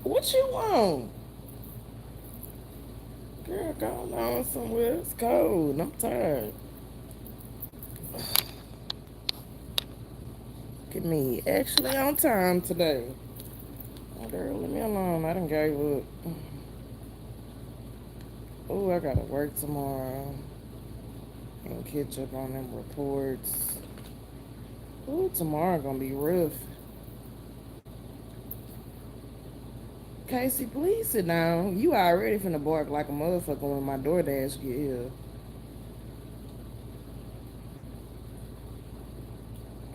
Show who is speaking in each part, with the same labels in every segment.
Speaker 1: What you want? Girl, go on somewhere. It's cold. I'm tired. Get me actually on time today. Oh, girl, leave me alone. I done gave up. Oh, I gotta work tomorrow and catch up on them reports. Oh, tomorrow gonna be rough. Kaycee, please sit down. You already finna bark like a motherfucker when my DoorDash get here.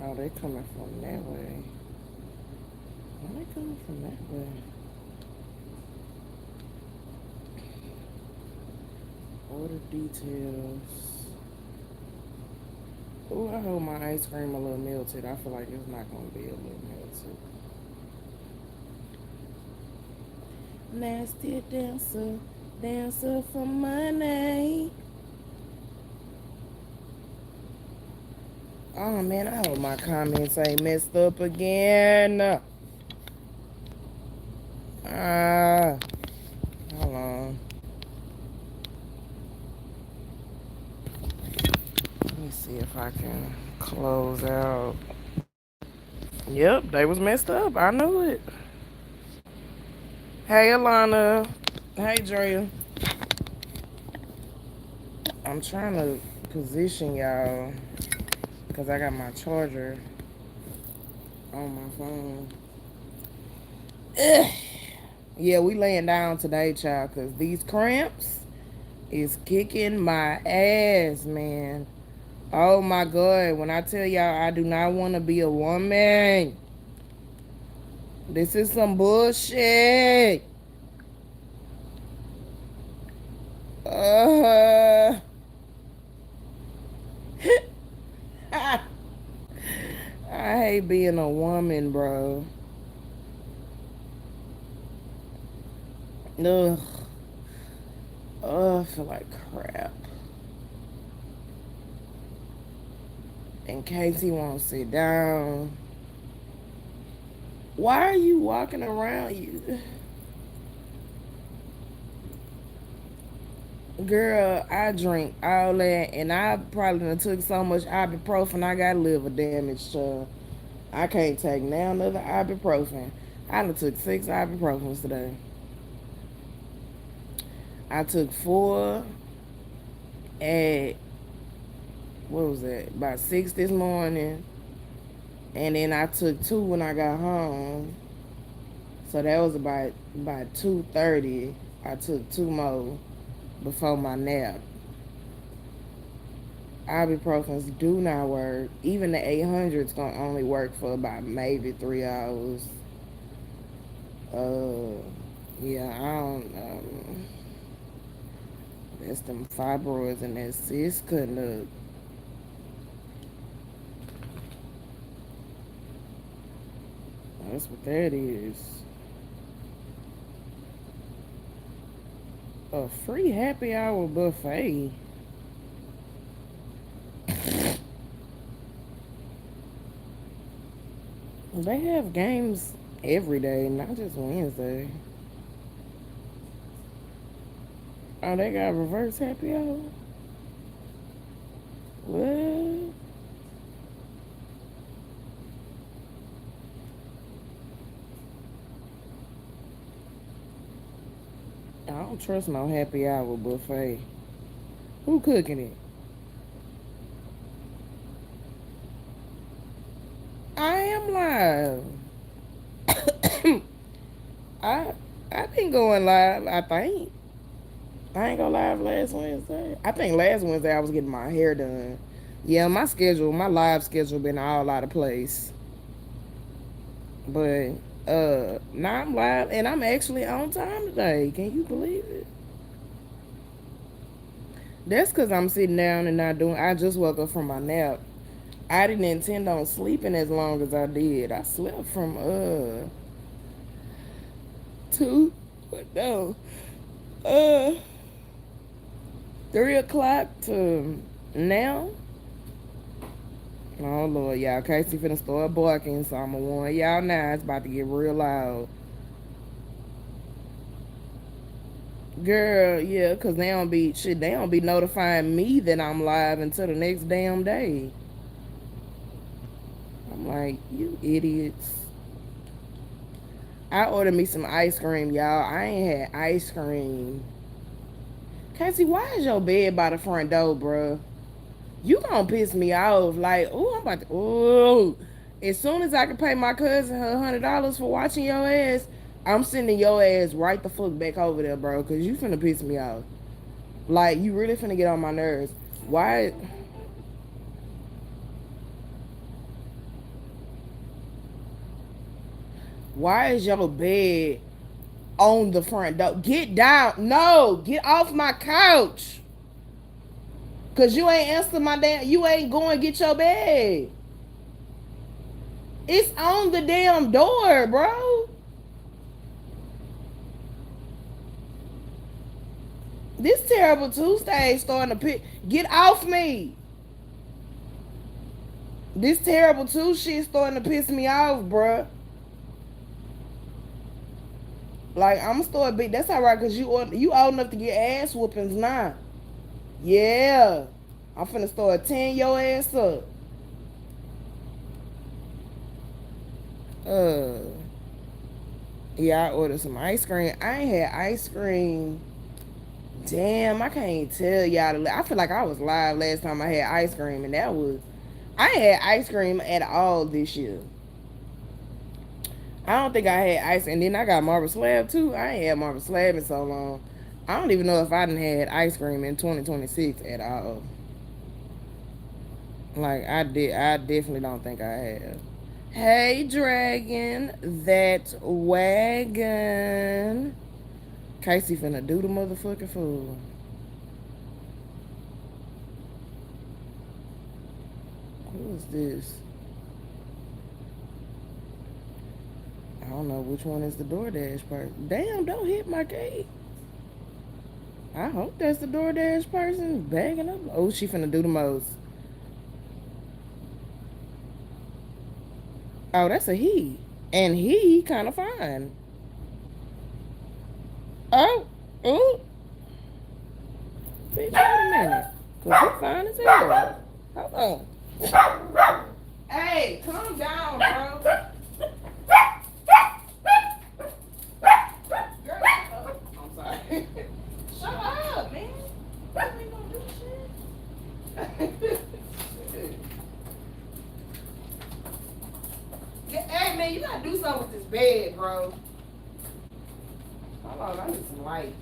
Speaker 1: Oh, they coming from that way. Why they coming from that way? Order details. Oh, I hope my ice cream a little melted. I feel like it's not gonna be a little melted. Nasty dancer, dancer for money. Oh man, I hope my comments ain't messed up again. Ah, hold on. Let me see if I can close out. Yep, they was messed up. I knew it. Hey, Alana. Hey, Drea. I'm trying to position y'all because I got my charger on my phone. Ugh. Yeah, we laying down today, child, because these cramps is kicking my ass, man. Oh, my God. When I tell y'all I do not want to be a woman, this is some bullshit. Uh, I hate being a woman, bro. Ugh. Oh, I feel like crap. In case he won't sit down. Why are you walking around? You, girl, I drink all that, and I probably done took so much ibuprofen. I got liver damage, so I can't take now another ibuprofen. I done took 6 ibuprofens today. I took 4 at what was that? About 6 this morning, and then I took 2 when I got home. So that was about 2:30. I took 2 more before my nap. Ibuprofens do not work. Even the 800's gonna only work for about maybe 3 hours. Uh, yeah, I don't. That's them fibroids and that cyst cutting up. That's what that is. A free happy hour buffet. They have games every day, not just Wednesday. Oh, they got reverse happy hour? What? I don't trust no happy hour buffet. Who cooking it? I am live. I I've been going live, I think. I ain't go live last Wednesday. I think last Wednesday I was getting my hair done. Yeah, my live schedule been all out of place. But now I'm live and I'm actually on time today. Can you believe it? That's cause I'm sitting down and not doing I just woke up from my nap. I didn't intend on sleeping as long as I did. I slept from 2 but no. Uh 3 o'clock to now. Oh Lord, y'all, Kaycee finna start barking, so I'ma warn y'all now. It's about to get real loud. Girl, yeah, because they don't be notifying me that I'm live until the next damn day. I'm like, you idiots. I ordered me some ice cream, y'all. I ain't had ice cream. Kaycee, why is your bed by the front door, bruh? You gonna piss me off. Like, ooh, I'm about to, ooh. As soon as I can pay my cousin her $100 for watching your ass, I'm sending your ass right the fuck back over there, bro, because you finna piss me off. Like, you really finna get on my nerves. Why? Why is your bed on the front door? Get down. No, get off my couch. Cause you ain't answer my damn. You ain't going to get your bed. It's on the damn door, bro. This terrible Tuesday is starting to pick. Get off me. This terrible Tuesday shit starting to piss me off, bruh. Like, I'm starting big. That's all right, cause you old enough to get ass whoopings now. Yeah, I'm finna start tearing your ass up. Uh, yeah, I ordered some ice cream. I ain't had ice cream. Damn, I can't tell y'all. I feel like I was live last time I had ice cream, and I ain't had ice cream at all this year. I don't think I had ice, and then I got marble slab too. I ain't had marble slab in so long. I don't even know if I done had ice cream in 2026 at all. Like, I definitely don't think I have. Hey, Dragon, that wagon. Kaycee finna do the motherfucking fool. Who is this? I don't know which one is the DoorDash person. Damn, don't hit my cake. I hope that's the DoorDash person bagging up. Oh, she finna do the most. Oh, that's a he. And he kind of fine. Oh, oh. Bitch, wait a minute. Because he fine as hell. Hold on. Hey, calm down, bro. Girl, I'm sorry. Shut up, man. You ain't gonna do shit. Hey, man, you gotta do something with this bed, bro. Hold on, I need some light.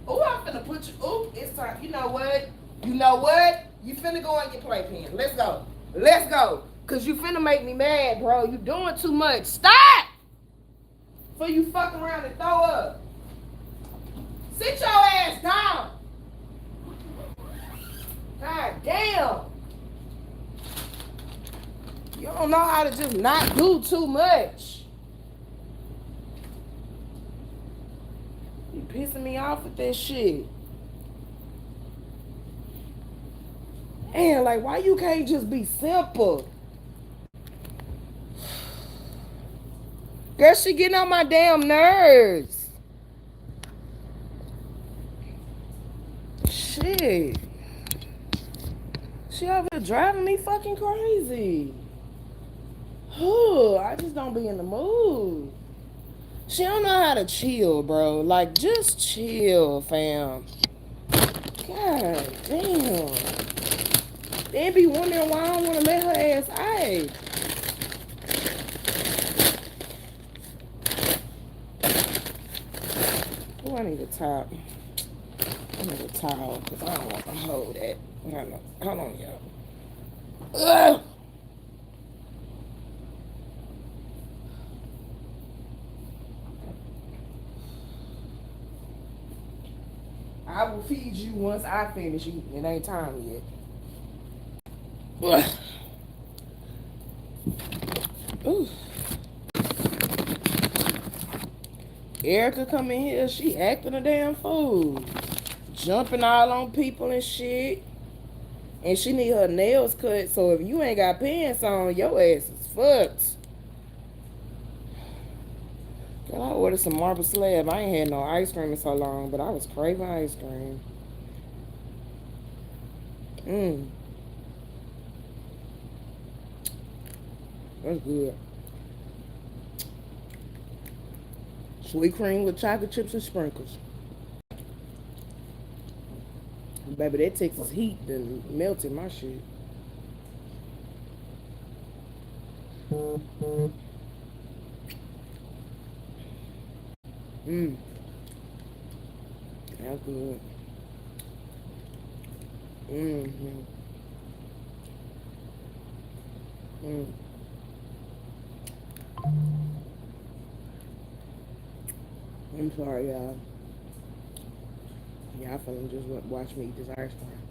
Speaker 1: Oh, I'm finna put you. Oh, it's time. You know what? You know what? You finna go and get playpen. Let's go. Let's go. Cause you finna make me mad, bro. You doing too much. Stop! Before you fuck around and throw up. Sit your ass down. God damn. You don't know how to just not do too much. You pissing me off with that shit. And like, why you can't just be simple? Girl, she getting on my damn nerves. Shit. She over there driving me fucking crazy. I just don't be in the mood. She don't know how to chill, bro. Like, just chill, fam. God damn. They be wondering why I don't want to let her ass ice. Oh, I need a top. I need a towel because I don't want to hold that. Hold on, y'all. Ugh. I will feed you once I finish eating. It ain't time yet. Ugh. Ooh. Erica come in here, she acting a damn fool. Jumping all on people and shit. And she need her nails cut, so if you ain't got pants on, your ass is fucked. Well, I ordered some marble slab. I ain't had no ice cream in so long, but I was craving ice cream. Mmm, that's good. Sweet cream with chocolate chips and sprinkles. Baby, that Texas heat done melted my shit. Mmm, that's good. Mm-hmm. Mm. I'm sorry, y'all. Y'all finna just watch me eat this ice cream.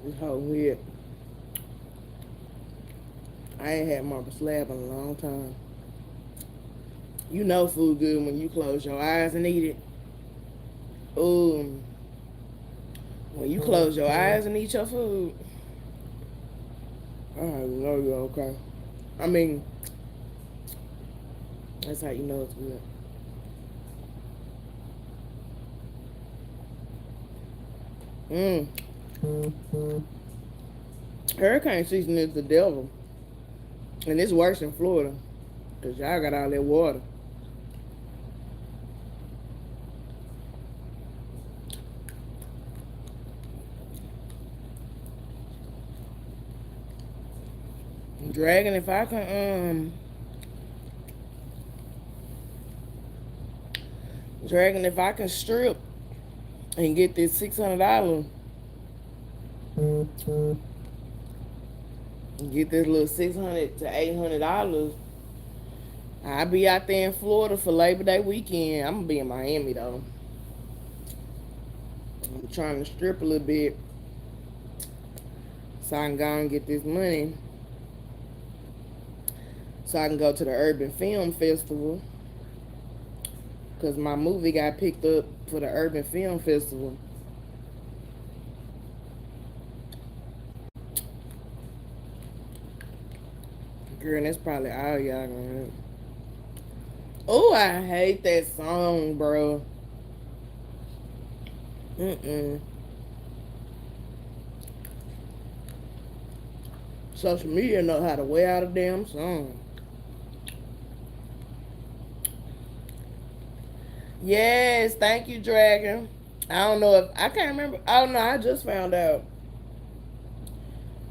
Speaker 1: This whole weird. I ain't had marble slab in a long time. You know food good when you close your eyes and eat it. Ooh, when you close your eyes and eat your food, I know you're okay. I mean, that's how you know it's good. Mmm. Hurricane season is the devil. And it's worse in Florida. Because y'all got all that water. Dragon, if I can, Dragon, if I can strip and get this $600, get this little $600 to $800, I'll be out there in Florida for Labor Day weekend. I'm gonna be in Miami though. I'm trying to strip a little bit so I can go and get this money so I can go to the Urban Film Festival because my movie got picked up for the Urban Film Festival. Girl, that's probably all y'all gonna hear. Oh, I hate that song, bro. Mm-mm. Social media know how to wear out a damn song. Yes, thank you, Dragon. I don't know if I can't remember. I don't know. I just found out.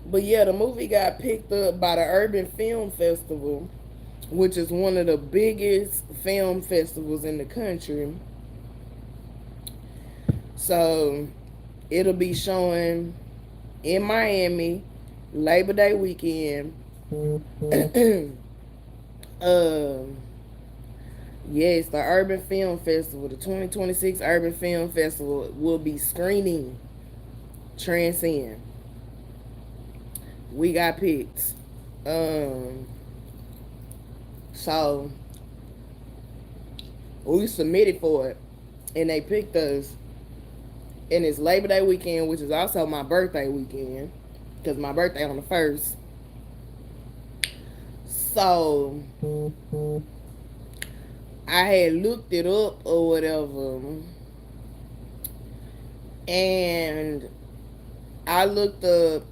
Speaker 1: But yeah, the movie got picked up by the Urban Film Festival, which is one of the biggest film festivals in the country. So it'll be showing in Miami Labor Day weekend. um, yes, the Urban Film Festival, the 2026 Urban Film Festival will be screening Transcend. We got picked. So we submitted for it, and they picked us. And it's Labor Day weekend, which is also my birthday weekend, because my birthday on the 1st. So I had looked it up or whatever, and I looked up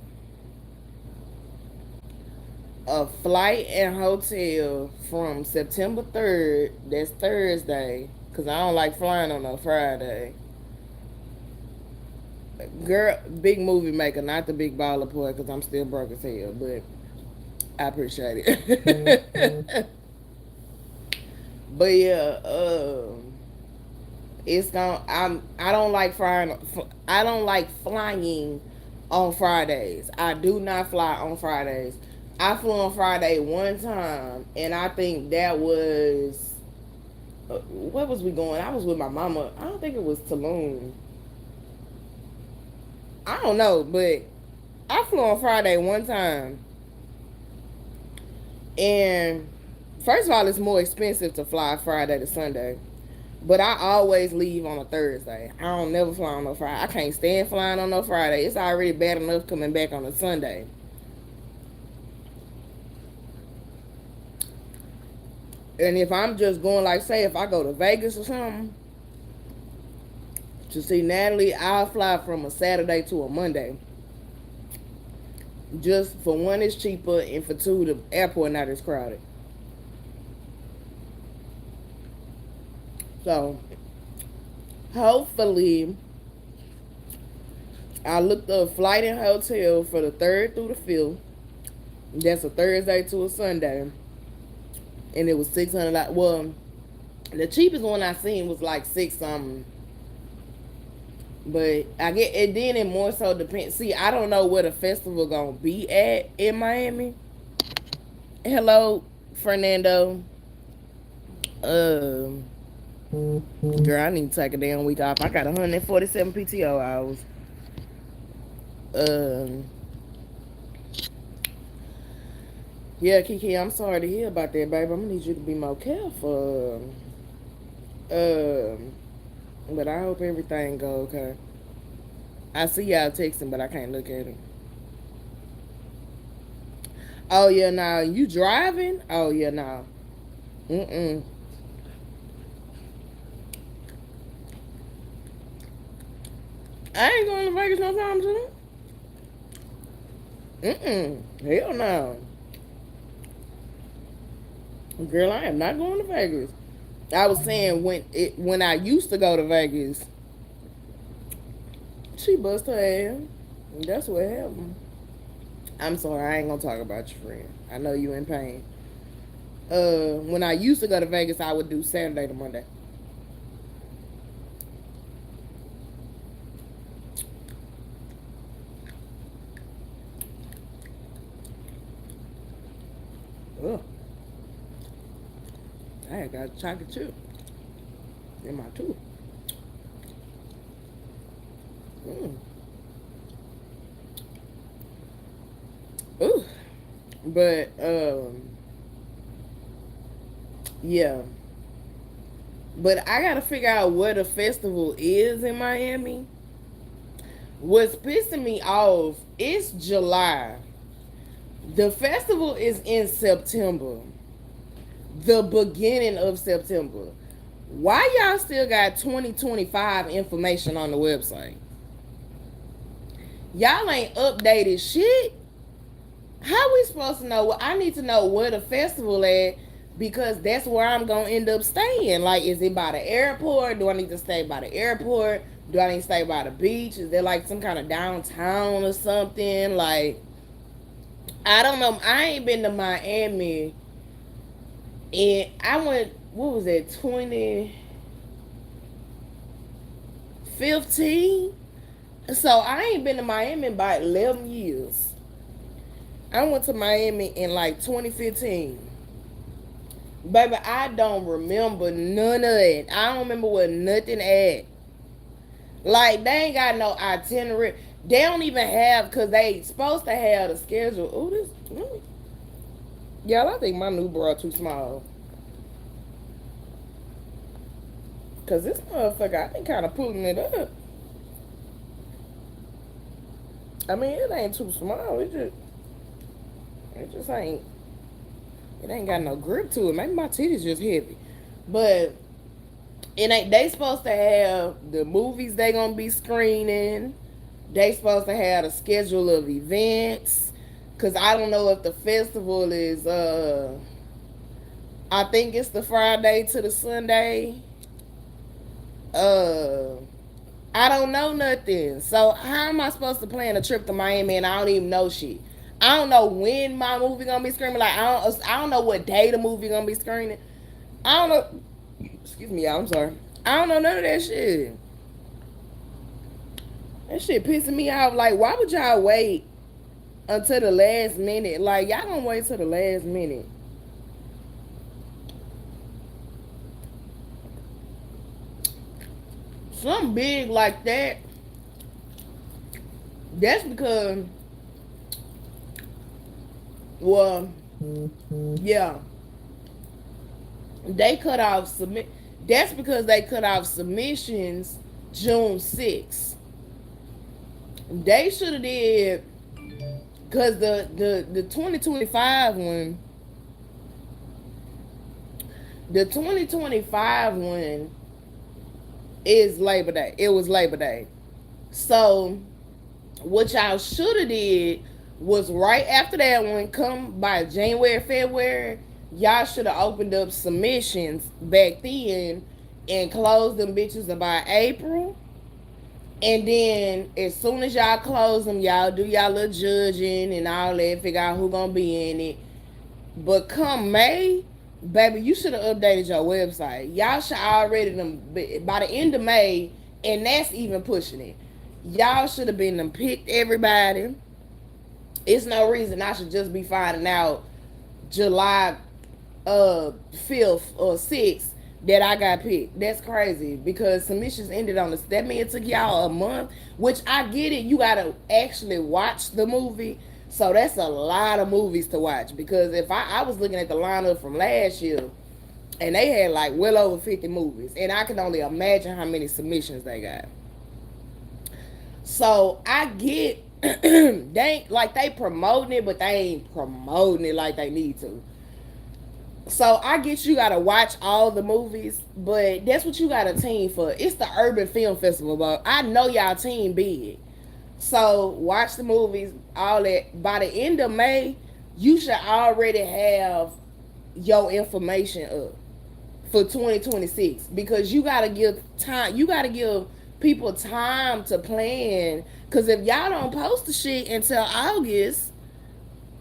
Speaker 1: a flight and hotel from September 3rd, that's Thursday, because I don't like flying on a Friday. Girl, big movie maker, not the big baller boy, because I'm still broke as hell, but I appreciate it. But yeah, it's gonna. I don't like flying. I don't like flying on Fridays. I do not fly on Fridays. I flew on Friday one time, and I think that was where was we going? I was with my mama. I don't think it was Tulum. I don't know, but I flew on Friday one time, and first of all, it's more expensive to fly Friday to Sunday. But I always leave on a Thursday. I don't never fly on no Friday. I can't stand flying on no Friday. It's already bad enough coming back on a Sunday. And if I'm just going, like, say, if I go to Vegas or something to see Natalie, I'll fly from a Saturday to a Monday. Just for one, it's cheaper, and for two, the airport not as crowded. So, hopefully, I looked up flight and hotel for the 3rd through the 5th. That's a Thursday to a Sunday. And it was $600. Well, the cheapest one I seen was like $6 something. But I get it. Then it more so depends. See, I don't know where the festival gonna be at in Miami. Hello, Fernando. Girl, I need to take a damn week off. I got 147 PTO hours. Yeah, Kiki, I'm sorry to hear about that, baby. I'm gonna need you to be more careful. But I hope everything go okay. I see y'all texting, but I can't look at it. Oh yeah, now you driving? Oh yeah, now. I ain't going to Vegas no time soon. Hell no. Girl, I am not going to Vegas. I was saying when I used to go to Vegas, she bust her ass. That's what happened. I'm sorry, I ain't gonna talk about your friend. I know you in pain. When I used to go to Vegas, I would do Saturday to Monday. Ugh. I had got chocolate chip in my tooth. Ooh. But yeah. But I gotta figure out where the festival is in Miami. What's pissing me off, it's July. The festival is in September. The beginning of September. Why y'all still got 2025 information on the website? Y'all ain't updated shit. How we supposed to know? Well, I need to know where the festival at, because that's where I'm gonna end up staying. Like, is it by the airport? Do I need to stay by the airport? Do I need to stay by the beach? Is there like some kind of downtown or something? Like, I don't know. I ain't been to Miami, and I went, what was that, 2015? So I ain't been to Miami in about 11 years. I went to Miami in like 2015. Baby, I don't remember none of it. I don't remember what nothing at. Like, they ain't got no itinerary. They don't even have, because they supposed to have the schedule. Oh, this. Y'all, I think my new bra too small. Because this motherfucker, I been kind of pulling it up. I mean, it ain't too small. It just ain't. It ain't got no grip to it. Maybe my titties just heavy. But it ain't. They supposed to have the movies they gonna be screening. They supposed to have a schedule of events. Cause I don't know if the festival is I think it's the Friday to the Sunday. I don't know nothing. So how am I supposed to plan a trip to Miami and I don't even know shit? I don't know when my movie gonna be screening. Like, I don't know what day the movie gonna be screening. I don't know. Excuse me, y'all. I'm sorry. I don't know none of that shit. That shit pissing me off. Like, why would y'all wait until the last minute? Like, y'all gonna wait till the last minute. Something big like that. That's because, well, yeah, they cut off submit. That's because they cut off submissions June 6th. They should have did, because the 2025 one, The 2025 one is Labor Day. It was Labor Day. So what y'all should have did was right after that one, come by January, February, y'all should have opened up submissions back then and closed them bitches about April. And then as soon as y'all close them, y'all do y'all little judging and all that, figure out who gonna be in it. But come May, baby, you should have updated your website. Y'all should already them by the end of May, and that's even pushing it. Y'all should have been them picked everybody. It's no reason I should just be finding out July 5th or 6th that I got picked. That's crazy because submissions ended on this. That means it took y'all a month, which I get it. You gotta actually watch the movie. So that's a lot of movies to watch because if I was looking at the lineup from last year and they had like well over 50 movies and I can only imagine how many submissions they got. So I get they like they promoting it, but they ain't promoting it like they need to. So I get you gotta watch all the movies, but that's what you got a team for. It's the Urban Film Festival, but I know y'all team big. So watch the movies, all that. By the end of May, you should already have your information up for 2026 because you gotta give time. You gotta give people time to plan. Cause if y'all don't post the shit until August,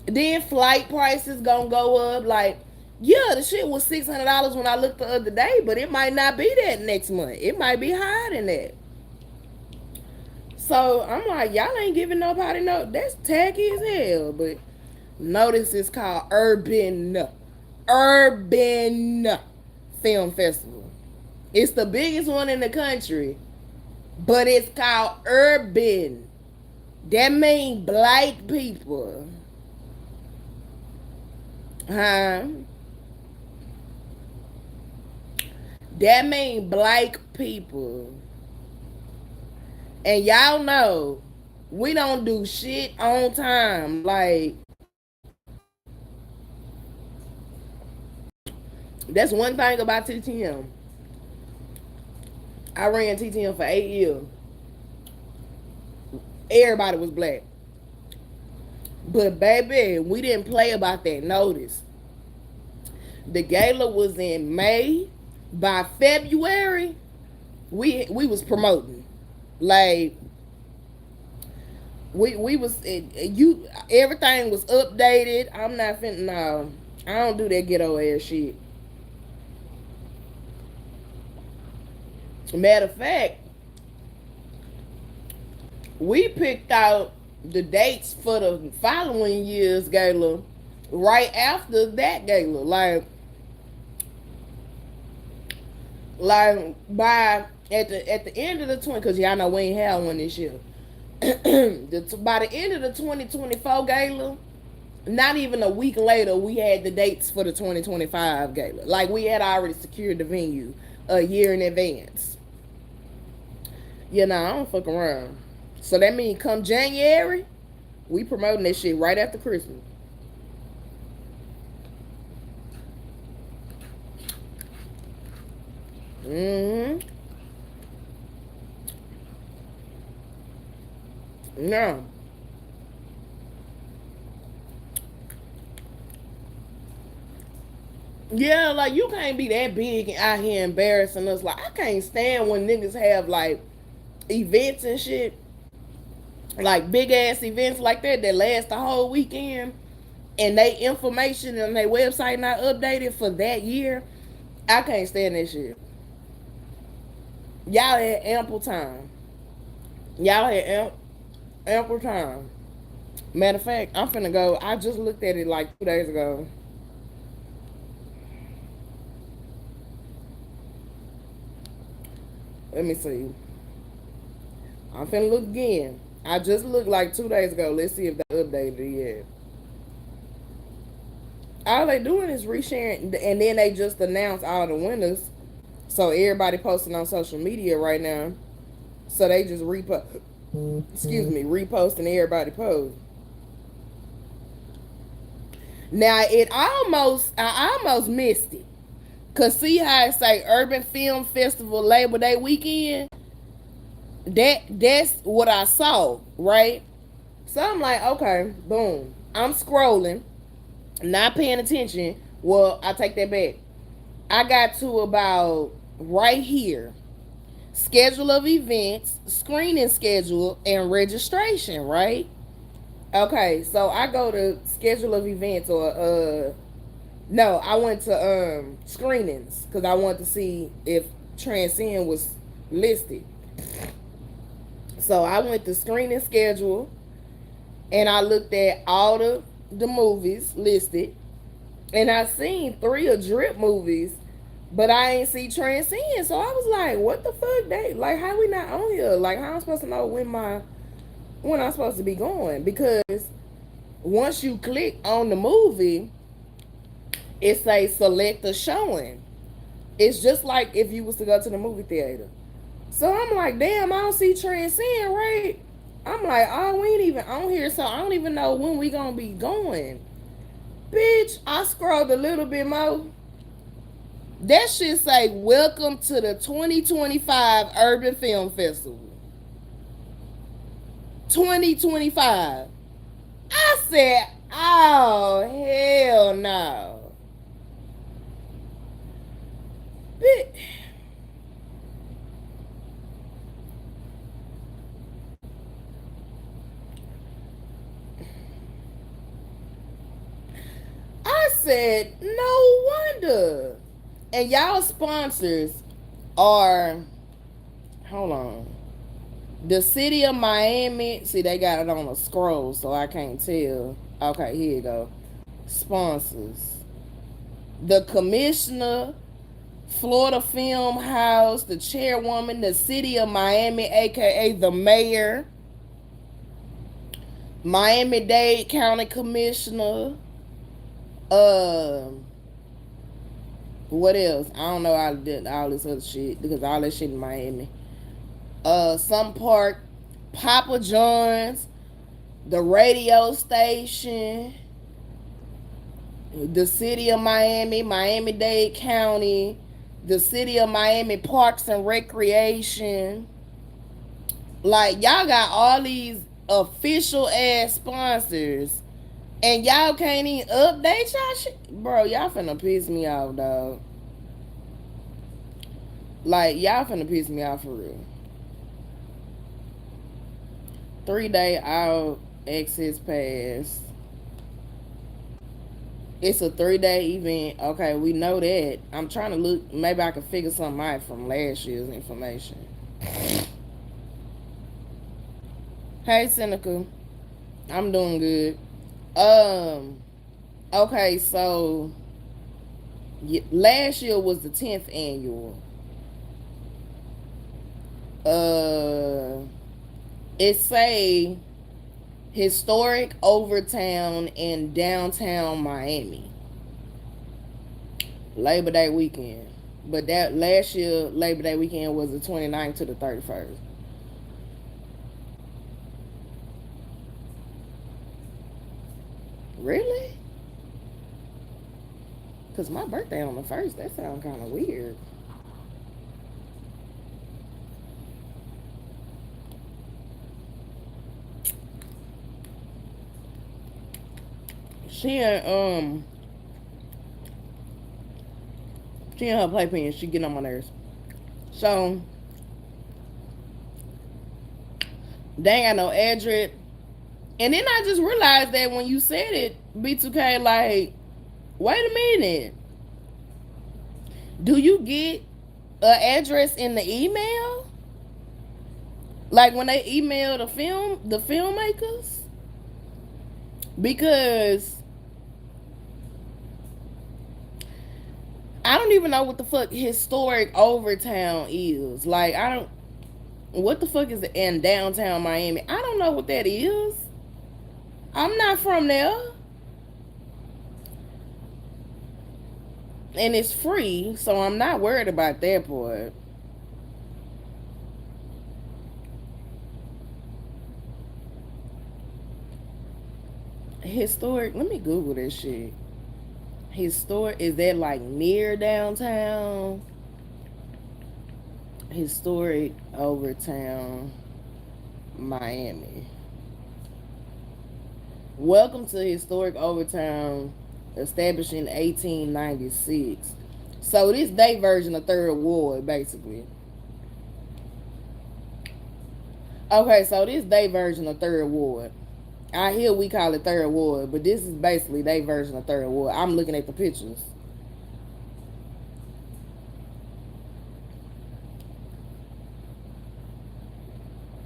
Speaker 1: then flight prices gonna go up. Like, yeah, the shit was $600 when I looked the other day, but it might not be that next month. It might be higher than that. So I'm like, y'all ain't giving nobody no. That's tacky as hell. But notice it's called Urban Film Festival. It's the biggest one in the country, but it's called Urban. That means black people. Huh? That means black people. And y'all know we don't do shit on time. Like, that's one thing about TTM. I ran TTM for 8 years. Everybody was black. But baby, we didn't play about that notice. The gala was in May. By February, we was promoting. Like we was you everything was updated. I'm not finna no. I don't do that ghetto ass shit. Matter of fact, we picked out the dates for the following year's gala right after that gala. Like by at the end of the 20, because y'all know we ain't had one this year. By the end of the 2024 gala, not even a week later, we had the dates for the 2025 gala. Like we had already secured the venue a year in advance. You know, I don't fuck around. So that means come January, we promoting this shit right after Christmas. Mm-hmm. No. Yeah, like you can't be that big and out here embarrassing us. Like I can't stand when niggas have like events and shit, like big ass events like that last the whole weekend, and they information on their website not updated for that year. I can't stand that shit. Y'all had ample time. Y'all had ample time. Matter of fact, I'm finna go. I just looked at it like 2 days ago. Let me see. I'm finna look again. I just looked like 2 days ago. Let's see if they updated it yet. All they doing is resharing, and then they just announced all the winners. So everybody posting on social media right now. So they just reposting everybody post. Now I almost missed it. Cause see how it say Urban Film Festival Labor Day weekend? That's what I saw, right? So I'm like, okay, boom. I'm scrolling, not paying attention. Well, I take that back. I got to about right here. Schedule of events, screening schedule, and registration, right? Okay, so I go to schedule of events or no, I went to screenings because I wanted to see if Transcend was listed. So I went to screening schedule and I looked at all the movies listed, and I seen 3 of Drip movies, but I ain't see Transcend. So I was like, what the fuck? They like, how we not on here? Like, how I'm supposed to know when I'm supposed to be going? Because once you click on the movie, it says select a showing. It's just like if you was to go to the movie theater. So I'm like, damn, I don't see Transcend, right? I'm like, oh, we ain't even on here, so I don't even know when we gonna be going. Bitch, I scrolled a little bit more. That shit say, welcome to the 2025 Urban Film Festival. 2025. I said, oh, hell no. Bitch. I said, no wonder. And y'all sponsors are, hold on, the city of Miami. See, they got it on a scroll, so I can't tell. Okay, here you go. Sponsors. The commissioner, Florida Film House, the chairwoman, the city of Miami, aka the mayor, Miami-Dade County Commissioner, what else? I don't know all this other shit because all that shit in Miami. Some park, Papa John's, the radio station, the city of Miami, Miami-Dade County, the city of Miami Parks and Recreation. Like, y'all got all these official ass sponsors and y'all can't even update y'all shit. Bro, y'all finna piss me off, dog. Like, y'all finna piss me off for real. 3-day out access pass. It's a 3-day event. Okay, we know that. I'm trying to look. Maybe I can figure something out from last year's information. Hey, Seneca. I'm doing good. Okay, so last year was the 10th annual. It say historic Overtown in downtown Miami. Labor Day weekend. But that last year, Labor Day weekend was the 29th to the 31st. Really? Because my birthday on the 1st. That sounds kind of weird. She and her playpen, she getting on my nerves. So they ain't got no address. And then I just realized that when you said it, B2K, like, wait a minute. Do you get an address in the email? Like when they email the filmmakers? Because I don't even know what the fuck historic Overtown is. Like, what the fuck is in downtown Miami? I don't know what that is. I'm not from there. And it's free, so I'm not worried about that part. Historic, let me Google this shit. Historic, is that like near downtown? Historic Overtown, Miami. Welcome to Historic Overtown, established in 1896. So this day version of Third Ward, basically. Okay, so this day version of Third Ward. I hear we call it Third Ward, but this is basically their version of Third Ward. I'm looking at the pictures.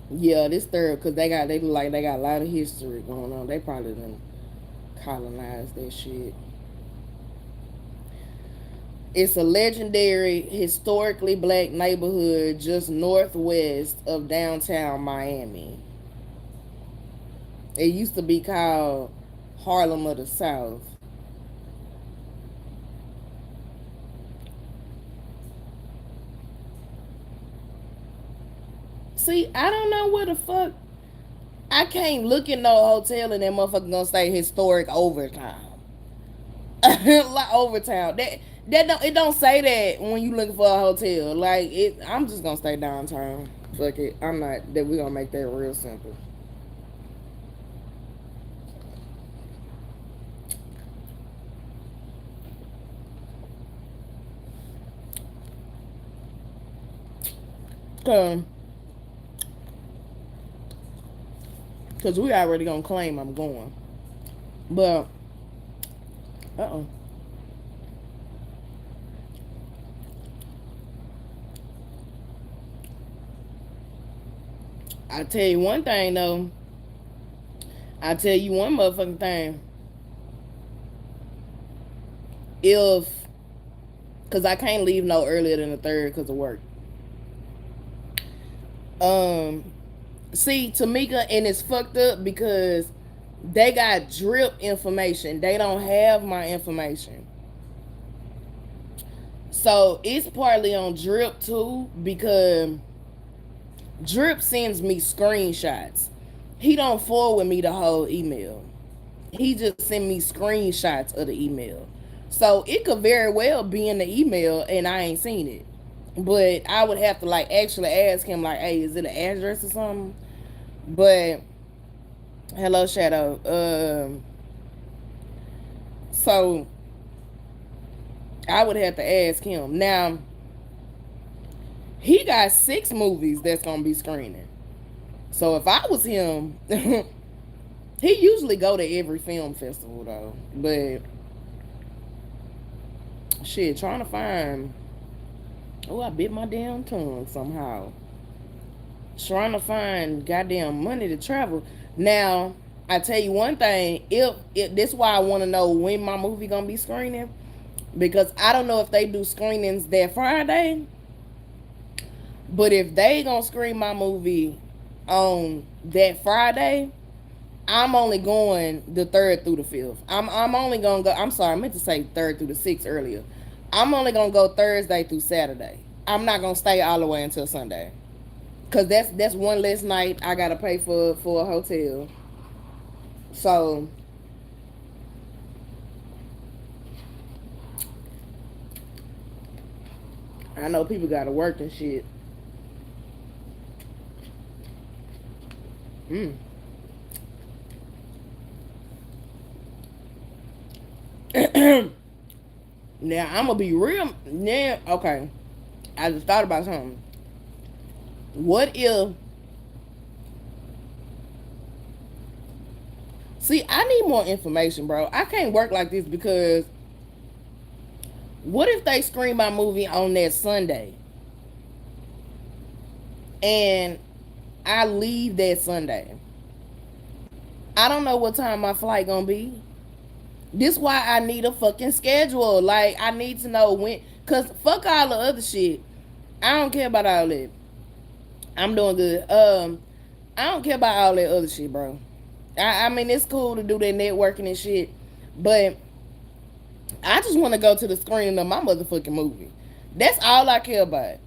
Speaker 1: Yeah, this third, because they look like they got a lot of history going on. They probably done colonized that shit. It's a legendary, historically black neighborhood just northwest of downtown Miami. It used to be called Harlem of the South. See, I don't know where the fuck. I can't look in no hotel and that motherfucker gonna say historic overtime. Like overtime. That don't, it don't say that when you looking for a hotel. Like it, I'm just gonna stay downtown. Fuck it. I'm not that we gonna make that real simple. Cause, Cause we already gonna claim I'm going. But uh-oh. I tell you one thing though. I tell you one motherfucking thing. If, cause I can't leave no earlier than the third cause of work. Um, See, Tamika, and it's fucked up because they got drip information. They don't have my information. So it's partly on drip too because drip sends me screenshots. He don't forward me the whole email. He just send me screenshots of the email. So it could very well be in the email and I ain't seen it. But I would have to like actually ask him like, hey, is it an address or something? But hello, Shadow. So I would have to ask him. Now he got 6 movies that's gonna be screening. So if I was him, he usually go to every film festival though. But shit, trying to find. Oh, I bit my damn tongue somehow. Trying to find goddamn money to travel. Now, I tell you one thing. If this is why I want to know when my movie gonna be screening, because I don't know if they do screenings that Friday. But if they gonna screen my movie on that Friday, I'm only going the 3rd through the 5th. I'm only gonna go. I'm sorry, I meant to say 3rd through the 6th earlier. I'm only gonna go Thursday through Saturday. I'm not gonna stay all the way until Sunday, cause that's one less night I gotta pay for a hotel. So I know people gotta work and shit. Mm. Now I'm gonna be real. Yeah, okay. I just thought about something. What if? See, I need more information, bro. I can't work like this because what if they screen my movie on that Sunday and I leave that Sunday? I don't know what time my flight gonna be. This why I need a fucking schedule. Like I need to know when, cause fuck all the other shit. I don't care about all that. I'm doing good. I don't care about all that other shit, bro. I mean, it's cool to do that networking and shit, but I just want to go to the screening of my motherfucking movie. That's all I care about.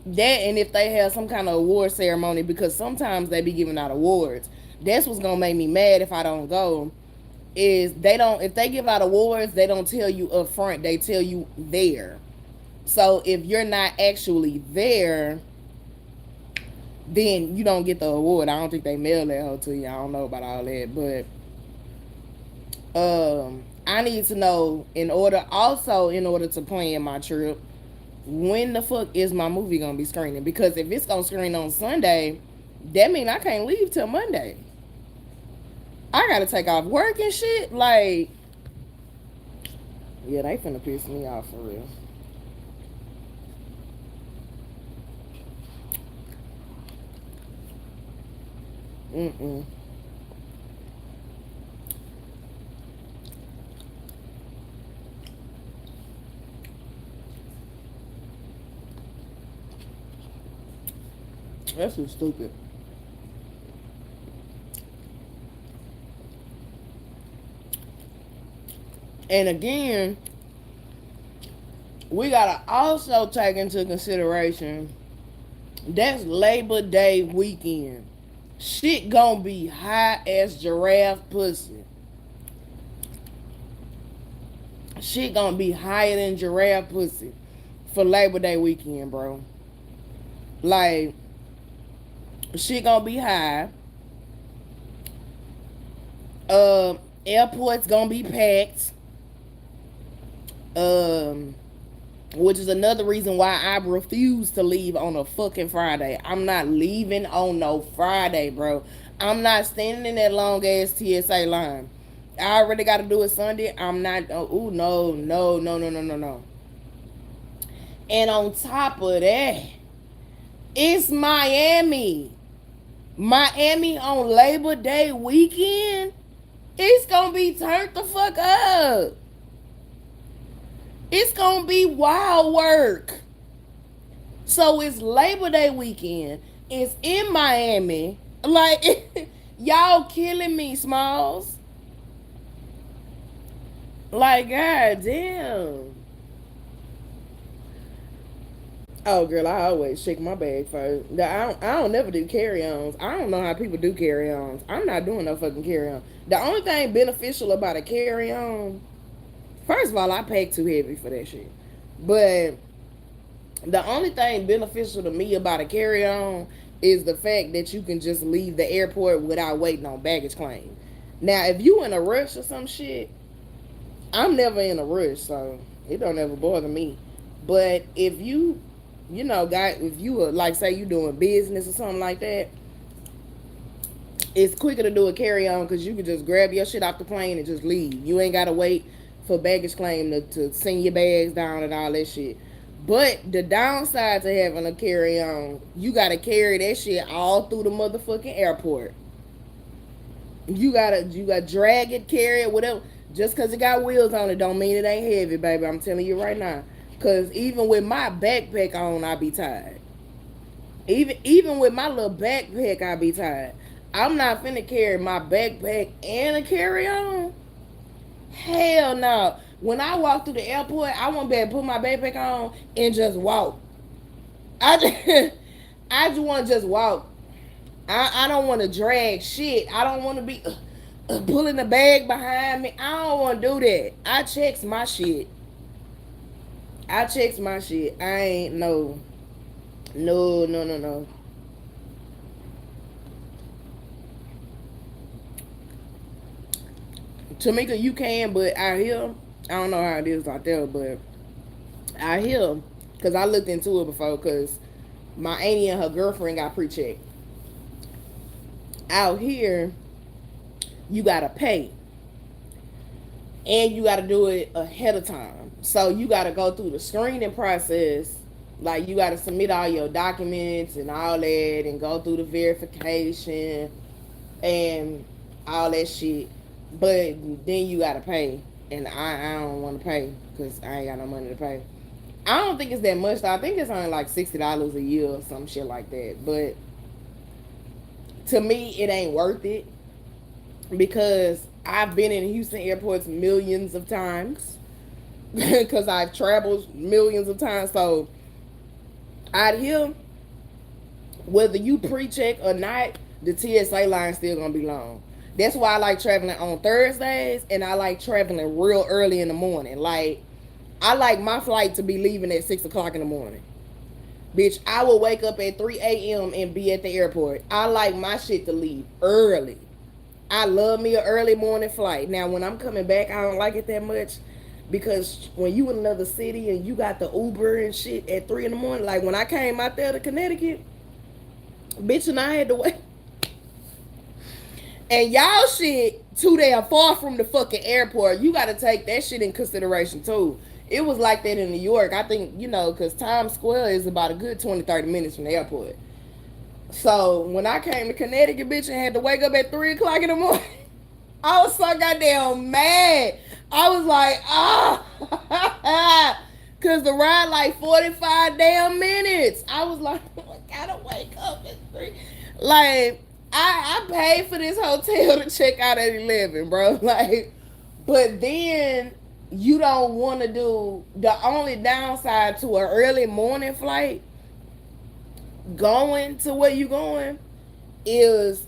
Speaker 1: That and if they have some kind of award ceremony, because sometimes they be giving out awards. That's what's gonna make me mad if I don't go. is they don't, if they give out awards, they don't tell you up front, they tell you there. So if you're not actually there, then you don't get the award. I don't think they mail that hoe to you. I don't know about all that, but I need to know, in order to plan my trip, when the fuck is my movie gonna be screening? Because if it's gonna screen on Sunday, that mean I can't leave till Monday. I gotta take off work and shit. Like, yeah, they finna piss me off for real. Mm-mm. That's so stupid. And again, we gotta also take into consideration that's Labor Day weekend. Shit gonna be high as giraffe pussy. Shit gonna be higher than giraffe pussy for Labor Day weekend, bro. Like, shit gonna be high. Airport's gonna be packed. Which is another reason why I refuse to leave on a fucking Friday. I'm not leaving on no Friday, bro. I'm not standing in that long ass TSA line. I already got to do it Sunday. I'm not. Oh, no, no, no, no, no, no, no. And on top of that, it's Miami. Miami on Labor Day weekend. It's gonna be turned the fuck up. It's gonna be wild work. So it's Labor Day weekend. It's in Miami. Like, y'all killing me, Smalls. Like, god damn. Oh, girl, I always shake my bag first. I don't never do carry-ons. I don't know how people do carry-ons. I'm not doing no fucking carry-on. The only thing beneficial about a carry-on, first of all, I pack too heavy for that shit. But the only thing beneficial to me about a carry-on is the fact that you can just leave the airport without waiting on baggage claim. Now, if you in a rush or some shit, I'm never in a rush, so it don't ever bother me. But if you know, guy, if you are, like, say you doing business or something like that, it's quicker to do a carry-on because you can just grab your shit off the plane and just leave. You ain't got to wait for baggage claim to send your bags down and all that shit. But the downside to having a carry-on, you got to carry that shit all through the motherfucking airport. You got to drag it, carry it, whatever. Just because it got wheels on it don't mean it ain't heavy, baby. I'm telling you right now. Because even with my backpack on, I be tired. Even with my little backpack, I be tired. I'm not finna carry my backpack and a carry-on. Hell no. When I walk through the airport, I want to be able to put my backpack on and just walk. I just, I just want to just walk. I don't want to drag shit. I don't want to be pulling the bag behind me. I don't want to do that. I checks my shit. I ain't no. No, no, no, no. Tamika, you can, but out here, I don't know how it is out there, but out here, because I looked into it before, because my auntie and her girlfriend got pre-checked. Out here, you got to pay. And you got to do it ahead of time. So you got to go through the screening process. Like, you got to submit all your documents and all that and go through the verification and all that shit. But then you got to pay. And I don't want to pay because I ain't got no money to pay. I don't think it's that much, though. I think it's only like $60 a year or some shit like that. But to me, it ain't worth it because I've been in Houston airports millions of times because I've traveled millions of times. So out here, whether you pre-check or not, the TSA line still gonna be long. That's why I like traveling on Thursdays, and I like traveling real early in the morning. Like, I like my flight to be leaving at 6 o'clock in the morning. Bitch, I will wake up at 3 a.m. and be at the airport. I like my shit to leave early. I love me an early morning flight. Now, when I'm coming back, I don't like it that much because when you in another city and you got the Uber and shit at 3 in the morning, like when I came out there to Connecticut, bitch, and I had to wait. And y'all shit too damn far from the fucking airport. You got to take that shit in consideration too. It was like that in New York. I think, because Times Square is about a good 20, 30 minutes from the airport. So when I came to Connecticut, bitch, and had to wake up at 3 o'clock in the morning, I was so goddamn mad. I was like, because the ride like 45 damn minutes. I was like, I gotta wake up at 3. Like, I paid for this hotel to check out at 11, bro. Like, but then you don't want to do, the only downside to an early morning flight going to where you going is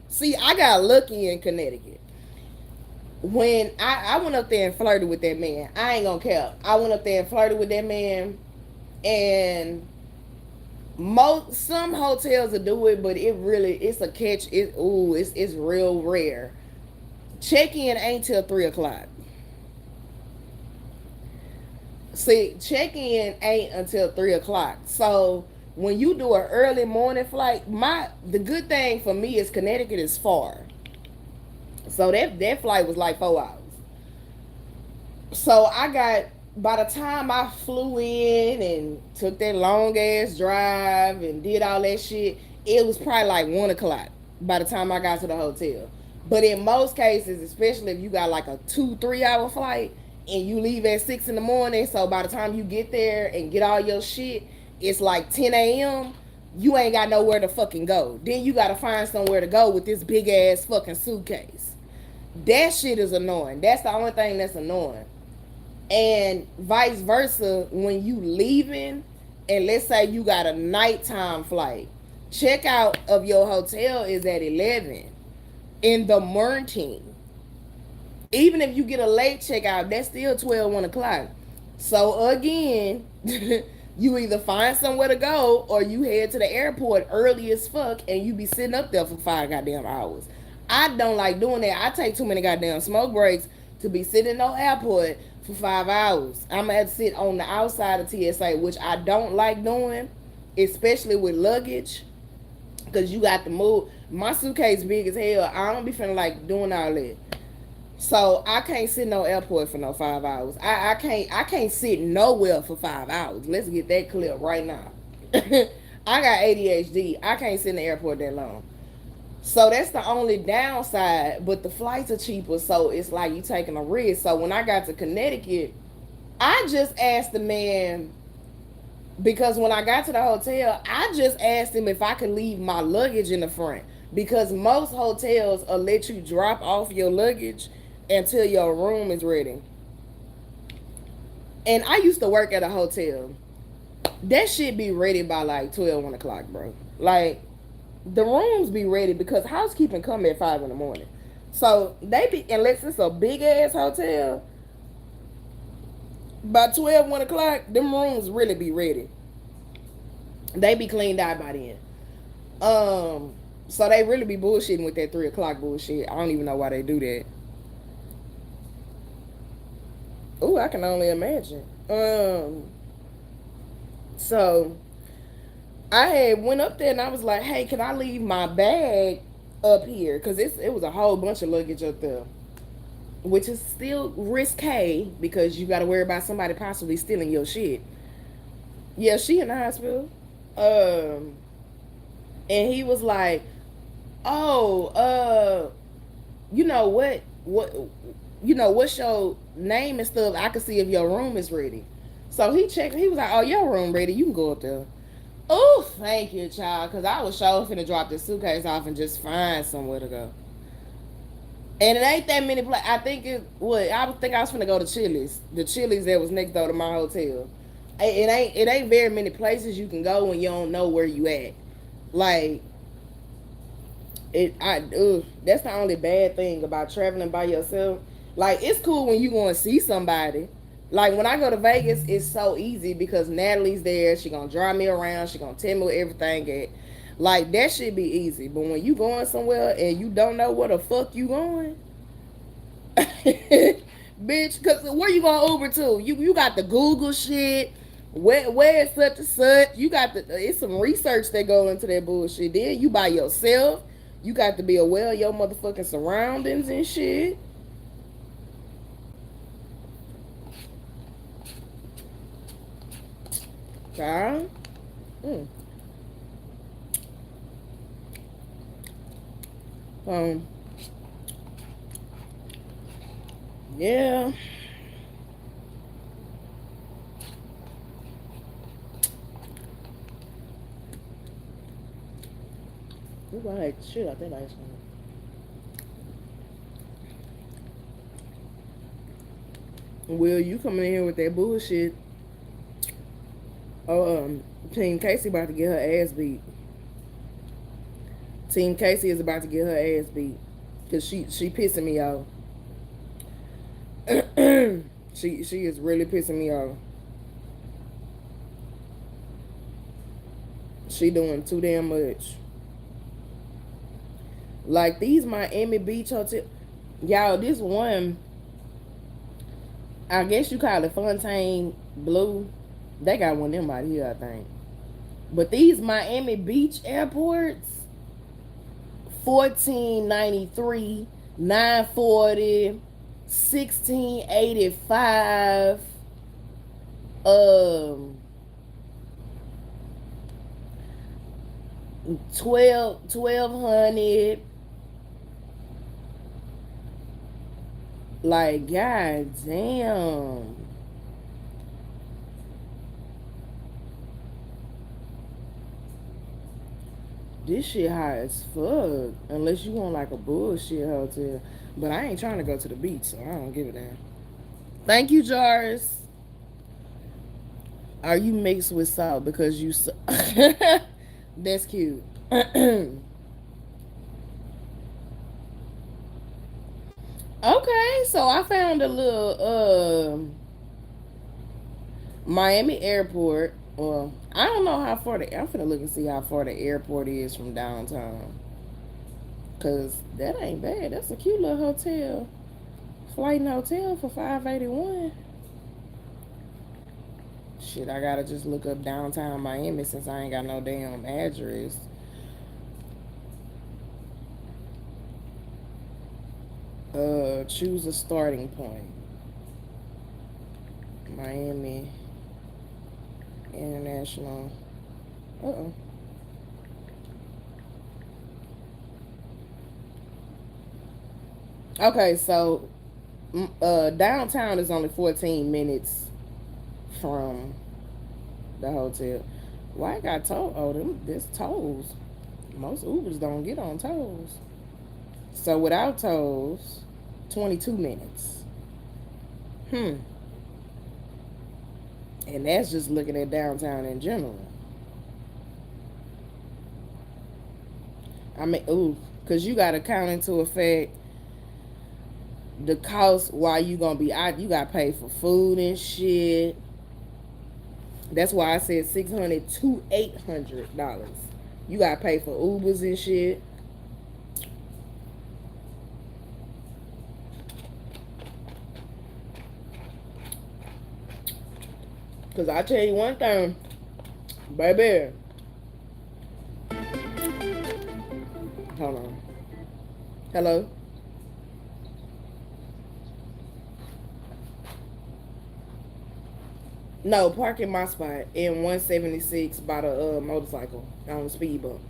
Speaker 1: see, I got lucky in Connecticut. When I went up there and flirted with that man, I ain't gonna care. I went up there and flirted with that man, and some hotels will do it, but it's a catch. It's real rare. Check-in ain't till 3 o'clock. See, check-in ain't until 3 o'clock. So when you do an early morning flight, the good thing for me is Connecticut is far. So that flight was like 4 hours. So by the time I flew in and took that long ass drive and did all that shit, it was probably like 1 o'clock by the time I got to the hotel. But in most cases, especially if you got like a 2-3 hour flight and you leave at 6 in the morning, so by the time you get there and get all your shit, it's like 10 a.m. You ain't got nowhere to fucking go. Then you gotta find somewhere to go with this big ass fucking suitcase. That shit is annoying. That's the only thing that's annoying. And vice versa, when you leaving, and let's say you got a nighttime flight, checkout of your hotel is at 11 in the morning. Even if you get a late checkout, that's still 12, 1 o'clock. So again, you either find somewhere to go or you head to the airport early as fuck and you be sitting up there for 5 goddamn hours. I don't like doing that. I take too many goddamn smoke breaks to be sitting in no airport for 5 hours. I'm gonna have to sit on the outside of TSA, which I don't like doing, especially with luggage, because you got to move. My suitcase big as hell. I don't be feeling like doing all that. So I can't sit in no airport for no 5 hours. I can't sit nowhere for 5 hours. Let's get that clear right now. I got ADHD. I can't sit in the airport that long. So that's the only downside, but the flights are cheaper, so it's like you taking a risk. So when I got to Connecticut, I just asked the man, because when I got to the hotel, I just asked him if I could leave my luggage in the front, because most hotels will let you drop off your luggage until your room is ready. And I used to work at a hotel. That shit be ready by like 12, 1 o'clock, bro. Like, the rooms be ready because housekeeping come at 5 in the morning. So they be, unless it's a big ass hotel, by 12, 1 o'clock, them rooms really be ready. They be cleaned out by then. So they really be bullshitting with that 3 o'clock bullshit. I don't even know why they do that. Ooh, I can only imagine. So I had went up there and I was like, hey, can I leave my bag up here? Because it was a whole bunch of luggage up there, which is still risque because you got to worry about somebody possibly stealing your shit. Yeah, she in the hospital. And he was like, oh, you know what, what's your name and stuff? I can see if your room is ready. So he checked. He was like, oh, your room ready. You can go up there. Oh, thank you, child, because I was sure finna drop this suitcase off and just find somewhere to go. And it ain't that many places. I think I was finna go to Chili's. The Chili's that was next door to my hotel. It ain't very many places you can go when you don't know where you at. Like, That's the only bad thing about traveling by yourself. Like, it's cool when you going to see somebody. Like, when I go to Vegas, it's so easy because Natalie's there. She gonna drive me around. She gonna tell me where everything at. Like, that should be easy. But when you going somewhere and you don't know where the fuck you going, bitch, cause where you gonna Uber to? You got the Google shit. Where is such and such? You got it's some research that go into that bullshit. Then you by yourself. You got to be aware of your motherfucking surroundings and shit. Child. Mm. Um. Yeah. Ooh, I like shit out that ice cream. Will you coming in here with that bullshit? Oh, Team Kaycee about to get her ass beat. Team Kaycee is about to get her ass beat because she pissing me off. she is really pissing me off. She doing too damn much. Like these Miami Beach hotel, y'all. This one, I guess you call it Fontaine Blue. They got one of them out here, I think. But these Miami Beach airports, 1493, 940, 1685, um 1200. Like, god damn. This shit high as fuck. Unless you want like a bullshit hotel. But I ain't trying to go to the beach, so I don't give a damn. Thank you, Jars. Are you mixed with salt because you that's cute. Okay, so I found a little Miami airport. Well, I don't know how far I'm finna look and see how far the airport is from downtown. Cause that ain't bad. That's a cute little hotel. Flight and hotel for $581. Shit, I gotta just look up downtown Miami since I ain't got no damn address. Choose a starting point. Miami International. Uh-oh. Okay, so downtown is only 14 minutes from the hotel. Why I got told? Oh, this tolls. Most Ubers don't get on tolls. So without tolls, 22 minutes. Hmm. And that's just looking at downtown in general. I mean, ooh, because you got to count into effect the cost while you going to be out. You got to pay for food and shit. That's why I said $600 to $800. You got to pay for Ubers and shit. Because I tell you one thing, baby. Hold on. Hello? No, park in my spot in 176 by the motorcycle on the speed bump.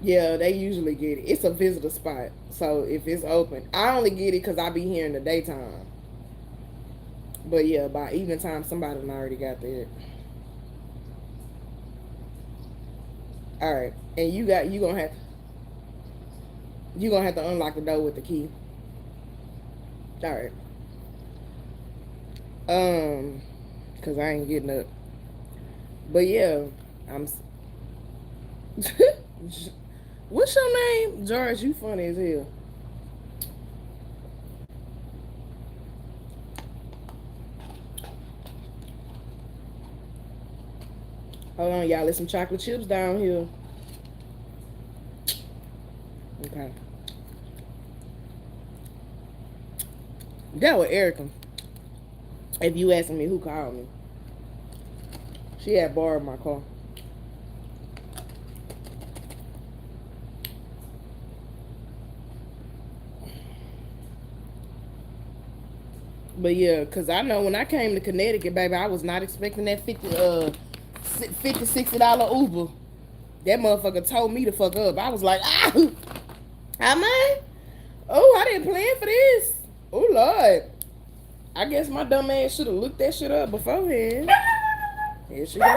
Speaker 1: Yeah, they usually get it. It's a visitor spot. So if it's open, I only get it because I be here in the daytime. But yeah, by evening time, somebody done already got that. All right, and you gonna have to unlock the door with the key. All right. Cause I ain't getting up. But yeah, I'm. What's your name? George, you funny as hell. Hold on, y'all. There's some chocolate chips down here. Okay. That was Erica. If you asking me who called me. She had borrowed my car. But yeah, because I know when I came to Connecticut, baby, I was not expecting that $60 Uber. That motherfucker told me to fuck up. I was like, ah, how man? Oh, I didn't plan for this. Oh, Lord. I guess my dumb ass should have looked that shit up beforehand. Here she goes.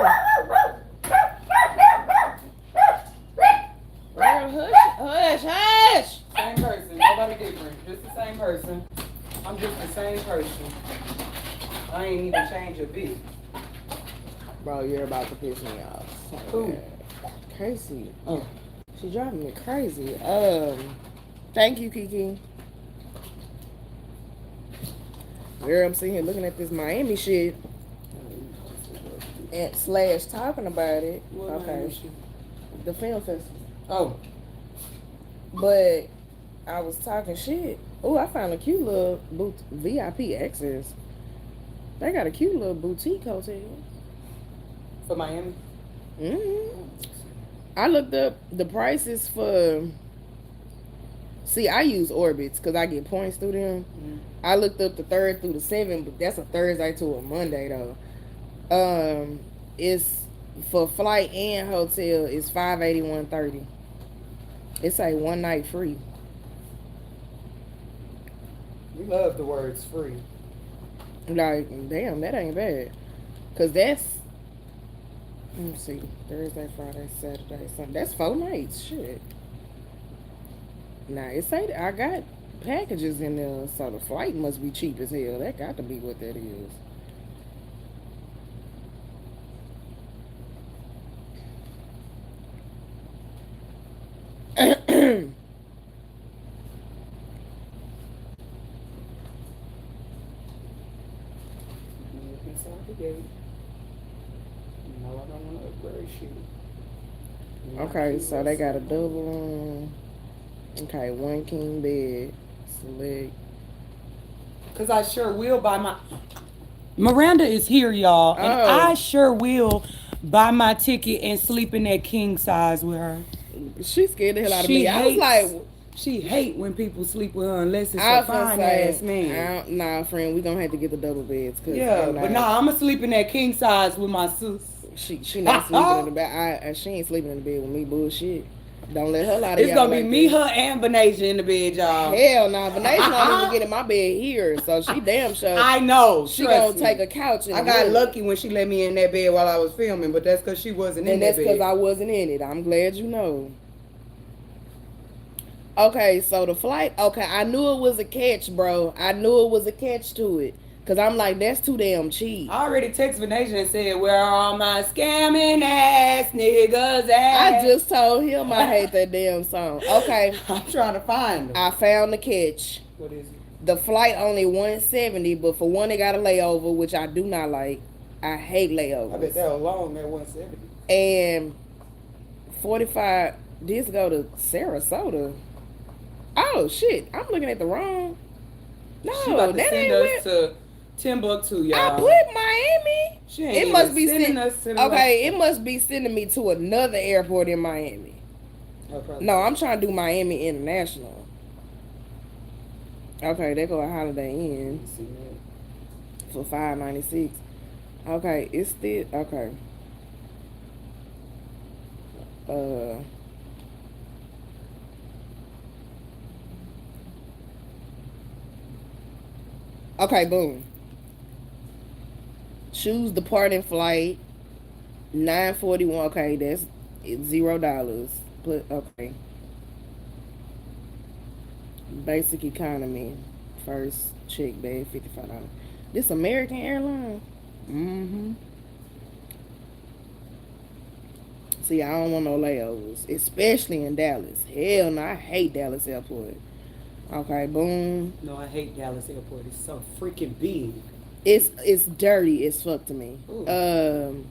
Speaker 1: Hush, hush.
Speaker 2: Same person, nobody different. Just the same person. I'm just the same person. I ain't even changed a bit.
Speaker 1: Bro, you're about to piss me off.
Speaker 2: Who?
Speaker 1: Kaycee.
Speaker 2: Oh.
Speaker 1: She's driving me crazy. Thank you, Kiki. Girl, I'm sitting here looking at this Miami shit and / talking about it.
Speaker 2: What
Speaker 1: okay. The film festival.
Speaker 2: Oh.
Speaker 1: But I was talking shit. Oh, I found a cute little VIP access. They got a cute little boutique hotel.
Speaker 2: For Miami?
Speaker 1: Mm-hmm. I looked up the prices for... See, I use Orbitz because I get points through them.
Speaker 2: Mm-hmm.
Speaker 1: I looked up the 3rd through the 7th, but that's a Thursday to a Monday, though. It's... For flight and hotel, it's $581.30. It's a 1 night free.
Speaker 2: We love the words free.
Speaker 1: Like, damn, that ain't bad. Because that's... Let me see. Thursday, Friday, Saturday, Sunday. That's 4 nights. Shit. Now, it say that I got packages in there, so the flight must be cheap as hell. That got to be what that is.
Speaker 2: No, I don't want to upgrade shit.
Speaker 1: Okay, so they got a double room. Okay, 1 king bed. Select.
Speaker 2: Because I sure will buy my... Miranda is here, y'all. And I sure will buy my ticket and sleep in that king size with her.
Speaker 1: She scared the hell out of me. I was like...
Speaker 2: She hate when people sleep with her unless it's a fine-ass man.
Speaker 1: Nah, friend, we gonna have to get the double beds.
Speaker 2: Yeah, but nah, I'm gonna sleep in that king size with my sis.
Speaker 1: She not sleeping in the bed. She ain't sleeping in the bed with me. Bullshit. Don't let her lie to y'all.
Speaker 2: It's gonna be me, her, and Venasia in the bed, y'all.
Speaker 1: Hell no, Venasia don't even get in my bed here, so she damn sure.
Speaker 2: I know.
Speaker 1: She gonna take a couch.
Speaker 2: I got lucky when she let me in that bed while I was filming, but that's because she wasn't in that bed.
Speaker 1: And that's because I wasn't in it. I'm glad you know. Okay, so the flight. Okay, I knew it was a catch, bro. I knew it was a catch to it. Because I'm like, that's too damn cheap.
Speaker 2: I already texted Venasia and said, where are all my scamming ass niggas at?
Speaker 1: I just told him I hate that damn song. Okay.
Speaker 2: I'm trying to find them.
Speaker 1: I found the catch.
Speaker 2: What is it?
Speaker 1: The flight only $170, but for one, it got a layover, which I do not like. I hate layovers.
Speaker 2: I bet that was long, that 170.
Speaker 1: And 45, this go to Sarasota. Oh, shit. I'm looking at the wrong. No, that ain't us
Speaker 2: to Timbuktu, y'all.
Speaker 1: I put Miami.
Speaker 2: She ain't it must be sending us.
Speaker 1: Okay, it must be sending me to another airport in Miami. No, I'm trying to do Miami International. Okay, they go a Holiday Inn for $596. Okay, it's still okay. Okay, boom. Choose departing flight. 941. Okay, that's $0. Put okay. Basic economy. First check bag, $55. This American Airlines. See, I don't want no layovers, especially in Dallas. Hell no, I hate Dallas Airport. Okay, boom.
Speaker 2: No, I hate Dallas Airport. It's so freaking big.
Speaker 1: It's dirty as fuck to me.
Speaker 2: Ooh.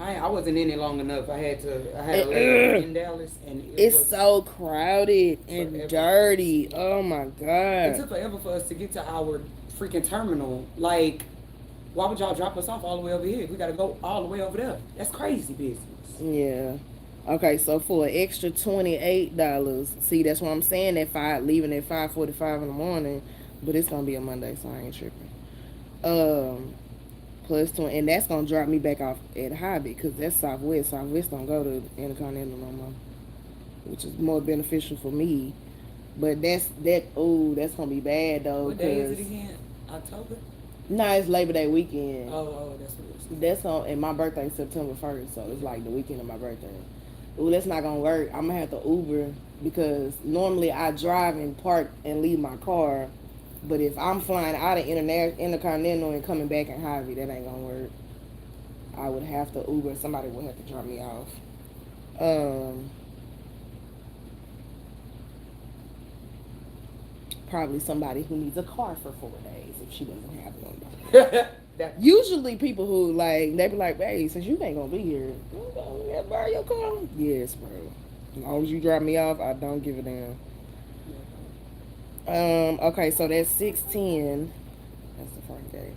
Speaker 2: I wasn't in it long enough. I had a layover in Dallas, and
Speaker 1: it's so crowded and dirty. Oh my god!
Speaker 2: It took forever for us to get to our freaking terminal. Like, why would y'all drop us off all the way over here? We gotta go all the way over there. That's crazy business.
Speaker 1: Yeah. Okay, so for an extra $28, see, that's what I'm saying. Leaving at 5:45 in the morning, but it's gonna be a Monday, so I ain't tripping. Plus 20, and that's gonna drop me back off at Hobby because that's Southwest. Southwest don't go to Intercontinental no more, which is more beneficial for me. But that's gonna be bad though.
Speaker 2: What day is it again? October?
Speaker 1: No, it's Labor Day weekend.
Speaker 2: Oh, that's what it is.
Speaker 1: That's on, and my birthday's September 1st, so it's like the weekend of my birthday. Ooh, that's not gonna work. I'm gonna have to Uber because normally I drive and park and leave my car. But if I'm flying out of Intercontinental and coming back in Hy-Vee, that ain't gonna work. I would have to Uber. Somebody would have to drop me off. Probably somebody who needs a car for 4 days if she doesn't have one. Usually people who like, they be like, hey, since you ain't gonna be here, you gonna borrow your car? Yes, bro. As long as you drop me off, I don't give a damn. Okay, so that's 6:10. That's the front gate.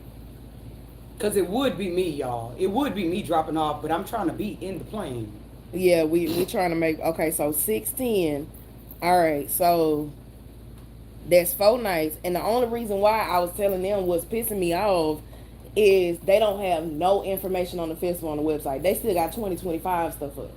Speaker 2: Cause it would be me, y'all. It would be me dropping off, but I'm trying to be in the plane.
Speaker 1: Yeah, we trying to make, okay, so 6:10. All right, so that's 4 nights, and the only reason why I was telling them what's pissing me off is they don't have no information on the festival on the website. They still got 2025 stuff up.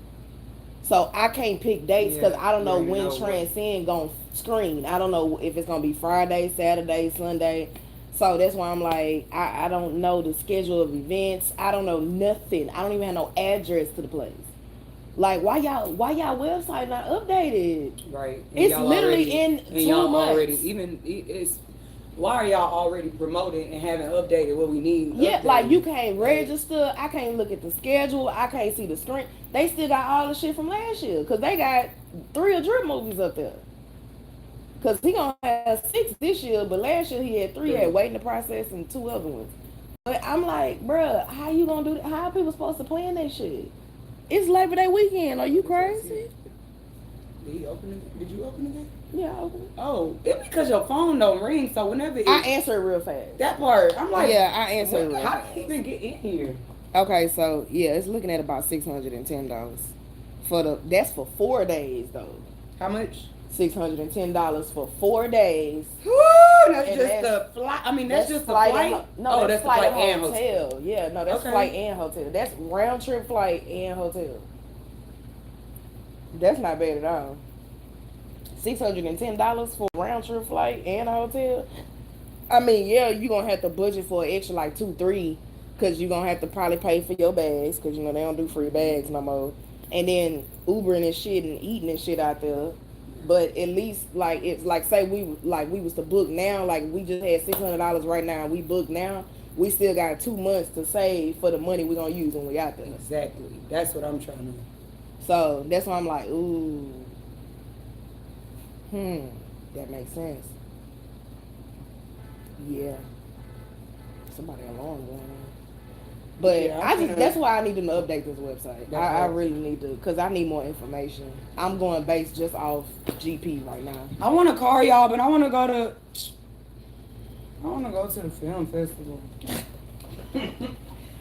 Speaker 1: So I can't pick dates because I don't know when Transcend gonna screen. I don't know if it's gonna be Friday, Saturday, Sunday. So that's why I'm like, I don't know the schedule of events. I don't know nothing. I don't even have no address to the place. Like, why y'all website not updated?
Speaker 2: Right. And
Speaker 1: it's literally in 2 months.
Speaker 2: Why are y'all already promoting and haven't updated what we need?
Speaker 1: Yeah, like you can't register. I can't look at the schedule. I can't see the screen. They still got all the shit from last year because they got 3 of Drip movies up there. Because he gonna have 6 this year, but last year he had 3. Had Waiting to Process and 2 other ones. But I'm like, bruh, how you gonna do that? How are people supposed to plan that shit? It's Labor Day weekend. Are you crazy?
Speaker 2: Did you open it?
Speaker 1: Yeah, I opened it.
Speaker 2: Oh, it's because your phone don't ring, so whenever
Speaker 1: I answer it real fast.
Speaker 2: That part, I'm like,
Speaker 1: yeah, I answer it real fast.
Speaker 2: How did you even get in here?
Speaker 1: Okay, so yeah, it's looking at about $610 that's for 4 days though.
Speaker 2: How much?
Speaker 1: $610 for 4 days.
Speaker 2: Woo, that's just the flight. I mean, that's just the flight.
Speaker 1: No, that's flight and
Speaker 2: hotel.
Speaker 1: Yeah, no, that's flight and hotel. That's round trip flight and hotel. That's not bad at all. $610 for round trip flight and a hotel. I mean, yeah, you're gonna have to budget for an extra like 2-3, because you're gonna have to probably pay for your bags, because you know they don't do free bags no more. And then Ubering and shit and eating and shit out there. But at least like it's like, say we was to book now, like we just had $600 right now, we booked now, we still got 2 months to save for the money we're gonna use when we out there.
Speaker 2: Exactly. That's what I'm trying to.
Speaker 1: So that's why I'm like, ooh. That makes sense. Yeah. Somebody alarm going on. But yeah, that's why I need them to update this website. I really need to, because I need more information. I'm going based just off GP right now.
Speaker 2: I want to call y'all, but I want to go to the film festival.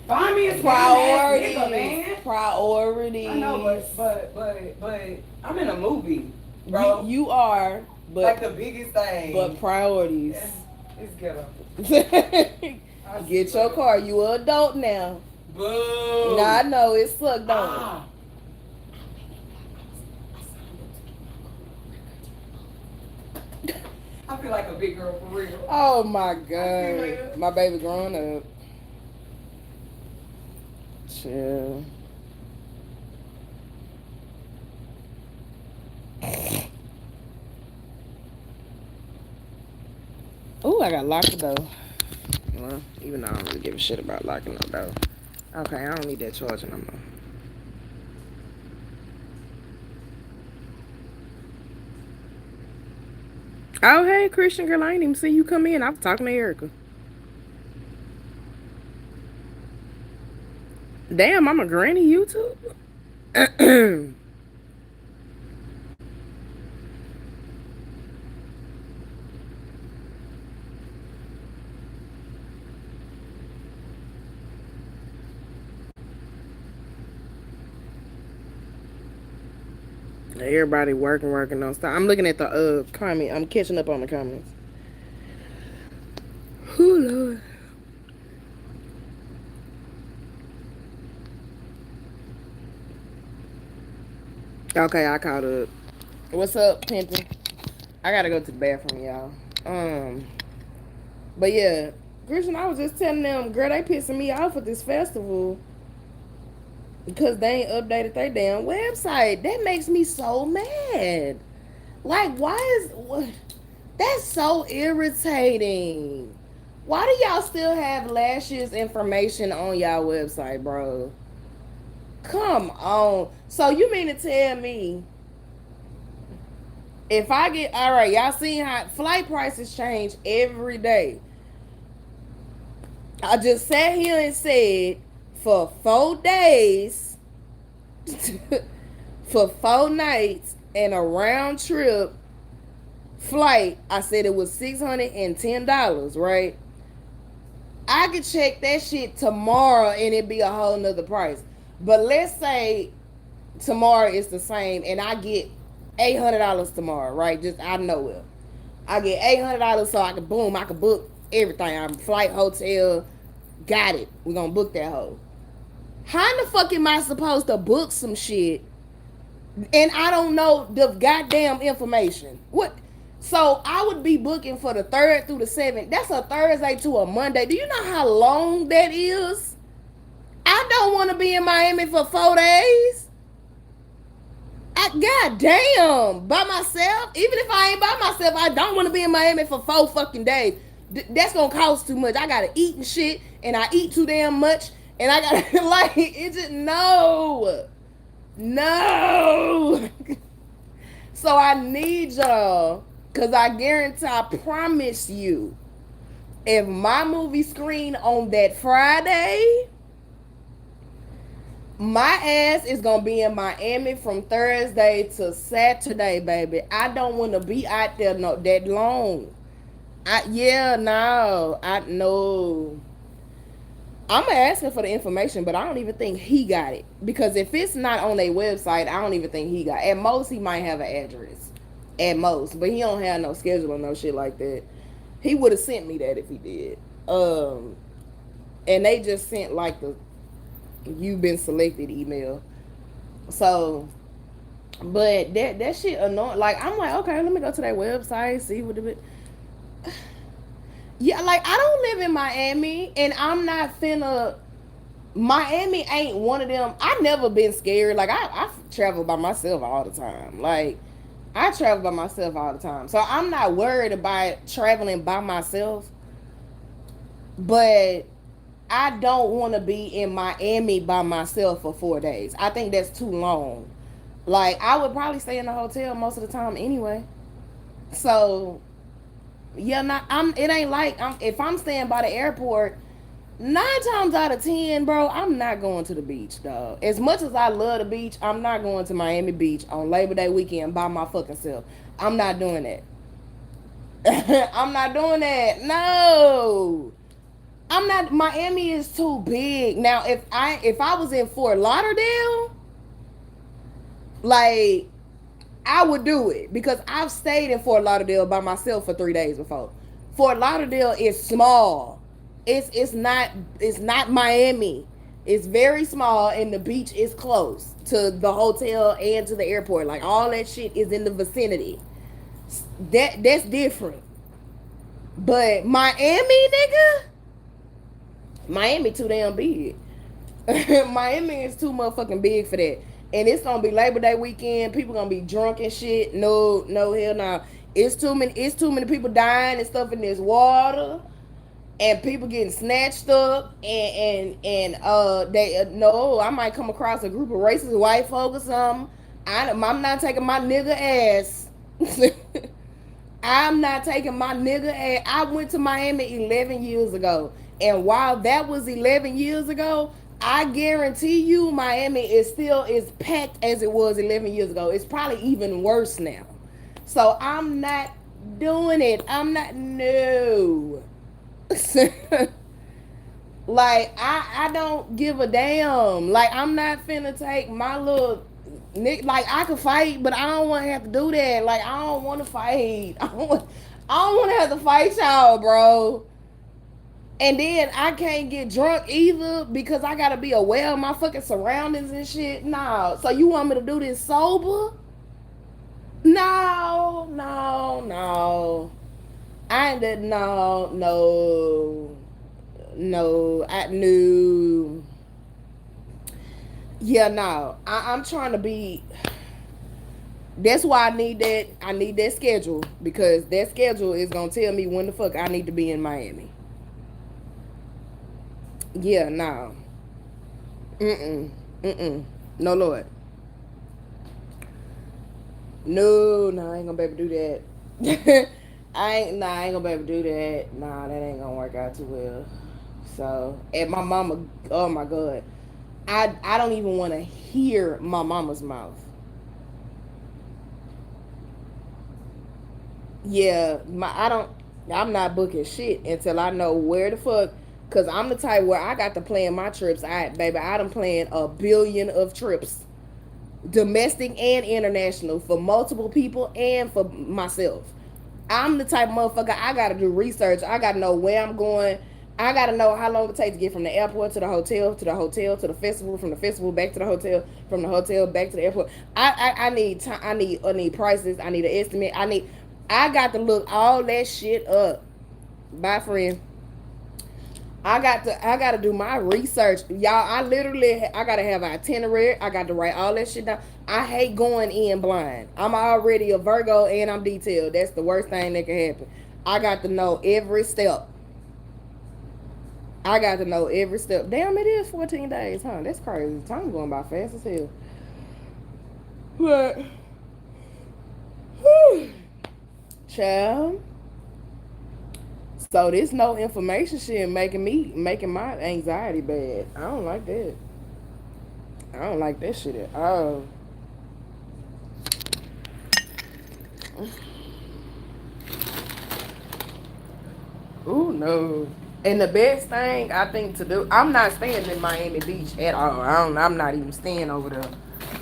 Speaker 2: Find me a
Speaker 1: priorities,
Speaker 2: man.
Speaker 1: Priorities.
Speaker 2: I know, but I'm in a movie, bro.
Speaker 1: You are, but
Speaker 2: like the biggest thing.
Speaker 1: But priorities.
Speaker 2: It's ghetto.
Speaker 1: Get your car. You an adult now.
Speaker 2: Boo.
Speaker 1: Nah, I know it sucked, don't
Speaker 2: it? I feel like a big girl for real.
Speaker 1: Oh my god, my baby growing up. Chill. Ooh, I got locked the door. Well, even though I don't really give a shit about locking the door. Okay, I don't need that charger no more. Oh, hey, Christian girl, I ain't even see you come in. I was talking to Erica. Damn, I'm a granny YouTube. Everybody working on stuff. I'm looking at the comment. I'm catching up on the comments. Oh Lord. Okay, I caught up. What's up, Pimpin'? I gotta go to the bathroom, y'all. But yeah, Christian, I was just telling them, girl, they pissing me off at this festival because they ain't updated their damn website. That makes me so mad. Like, that's so irritating. Why do y'all still have last year's information on y'all website, bro? Come on. So you mean to tell me if I get, all right, y'all seen how flight prices change every day. I just sat here and said for 4 days, for 4 nights and a round trip flight, I said it was $610, right? I could check that shit tomorrow and it'd be a whole nother price. But let's say tomorrow is the same and I get $800 tomorrow, right? Just out of nowhere. I get $800 so I can book everything. I'm flight, hotel, got it. We're gonna book that hoe. How in the fuck am I supposed to book some shit and I don't know the goddamn information? What? So I would be booking for the 3rd through the 7th. That's a Thursday to a Monday. Do you know how long that is? I don't want to be in Miami for 4 days. God damn, by myself. Even if I ain't by myself, I don't want to be in Miami for 4 fucking days. That's gonna cost too much. I gotta eat and shit, and I eat too damn much, and I gotta like it. Just no. So I need y'all, cause I guarantee, I promise you, if my movie screen on that Friday, my ass is gonna be in Miami from Thursday to Saturday, baby. I don't want to be out there that long. I know. I'm asking for the information, but I don't even think he got it, because if it's not on their website, I don't even think he got it. At most, he might have an address, at most, but he don't have no schedule or no shit like that. He would have sent me that if he did. And they just sent like the "you've been selected" email. So, but that shit annoying. Like, I'm like, okay, let me go to their website, see what it. Yeah, like, I don't live in Miami, and I'm not finna. Miami ain't one of them. I've never been scared. Like, I travel by myself all the time. Like, I travel by myself all the time. So I'm not worried about traveling by myself. But I don't want to be in Miami by myself for 4 days. I think that's too long. Like, I would probably stay in a hotel most of the time anyway. So, yeah, it ain't like, if I'm staying by the airport, 9 times out of 10, bro, I'm not going to the beach, dog. As much as I love the beach, I'm not going to Miami Beach on Labor Day weekend by my fucking self. I'm not doing that. I'm not doing that. No. I'm not. Miami is too big. Now, if I was in Fort Lauderdale, like, I would do it, because I've stayed in Fort Lauderdale by myself for 3 days before. Fort Lauderdale is small. It's not Miami. It's very small, and the beach is close to the hotel and to the airport. Like, all that shit is in the vicinity. That's different. But Miami, nigga, Miami too damn big. Miami is too motherfucking big for that. And it's gonna be Labor Day weekend. People gonna be drunk and shit. No, hell no. It's too many people dying and stuff in this water, and people getting snatched up, and they no. I might come across a group of racist white folk or something. I'm not taking my nigga ass I'm not taking my nigga ass. I went to Miami 11 years ago. And while that was 11 years ago, I guarantee you Miami is still as packed as it was 11 years ago. It's probably even worse now. So I'm not doing it. I'm not, no. Like, I don't give a damn. Like, I'm not finna take my little Nick. Like, I can fight, but I don't want to have to do that. Like, I don't want to fight. I don't want to have to fight y'all, bro. And then I can't get drunk either because I gotta be aware of my fucking surroundings and shit. Nah. So you want me to do this sober? No, no, no. I ain't that. No, no, no. I knew. Yeah, no. I'm trying to be. That's why I need that. I need that schedule because that schedule is gonna tell me when the fuck I need to be in Miami. Yeah, no. Mm-mm. Mm-mm. No, Lord. No, no, I ain't gonna be able to do that. I ain't gonna be able to do that. Nah, that ain't gonna work out too well. So, and my mama, oh my God. I don't even want to hear my mama's mouth. Yeah, I'm not booking shit until I know where the fuck. Cause I'm the type where I got to plan my trips. Baby, I done planned a billion of trips, domestic and international, for multiple people and for myself. I'm the type of motherfucker, I gotta do research. I gotta know where I'm going. I gotta know how long it takes to get from the airport to the hotel, to the hotel to the festival, from the festival back to the hotel, from the hotel back to the airport. I need time. I need prices. I need an estimate. I got to look all that shit up. Bye, friend. I gotta do my research, y'all. I gotta have an itinerary. I got to write all that shit down. I hate going in blind. I'm already a Virgo and I'm detailed. That's the worst thing that can happen. I got to know every step. I got to know every step. Damn, it is 14 days, huh? That's crazy. Time going by fast as hell. But, whew, child. So this no information shit making my anxiety bad. I don't like that. I don't like that shit at all. Ooh, no. And the best thing I think to do, I'm not staying in Miami Beach at all. I'm not even staying over there.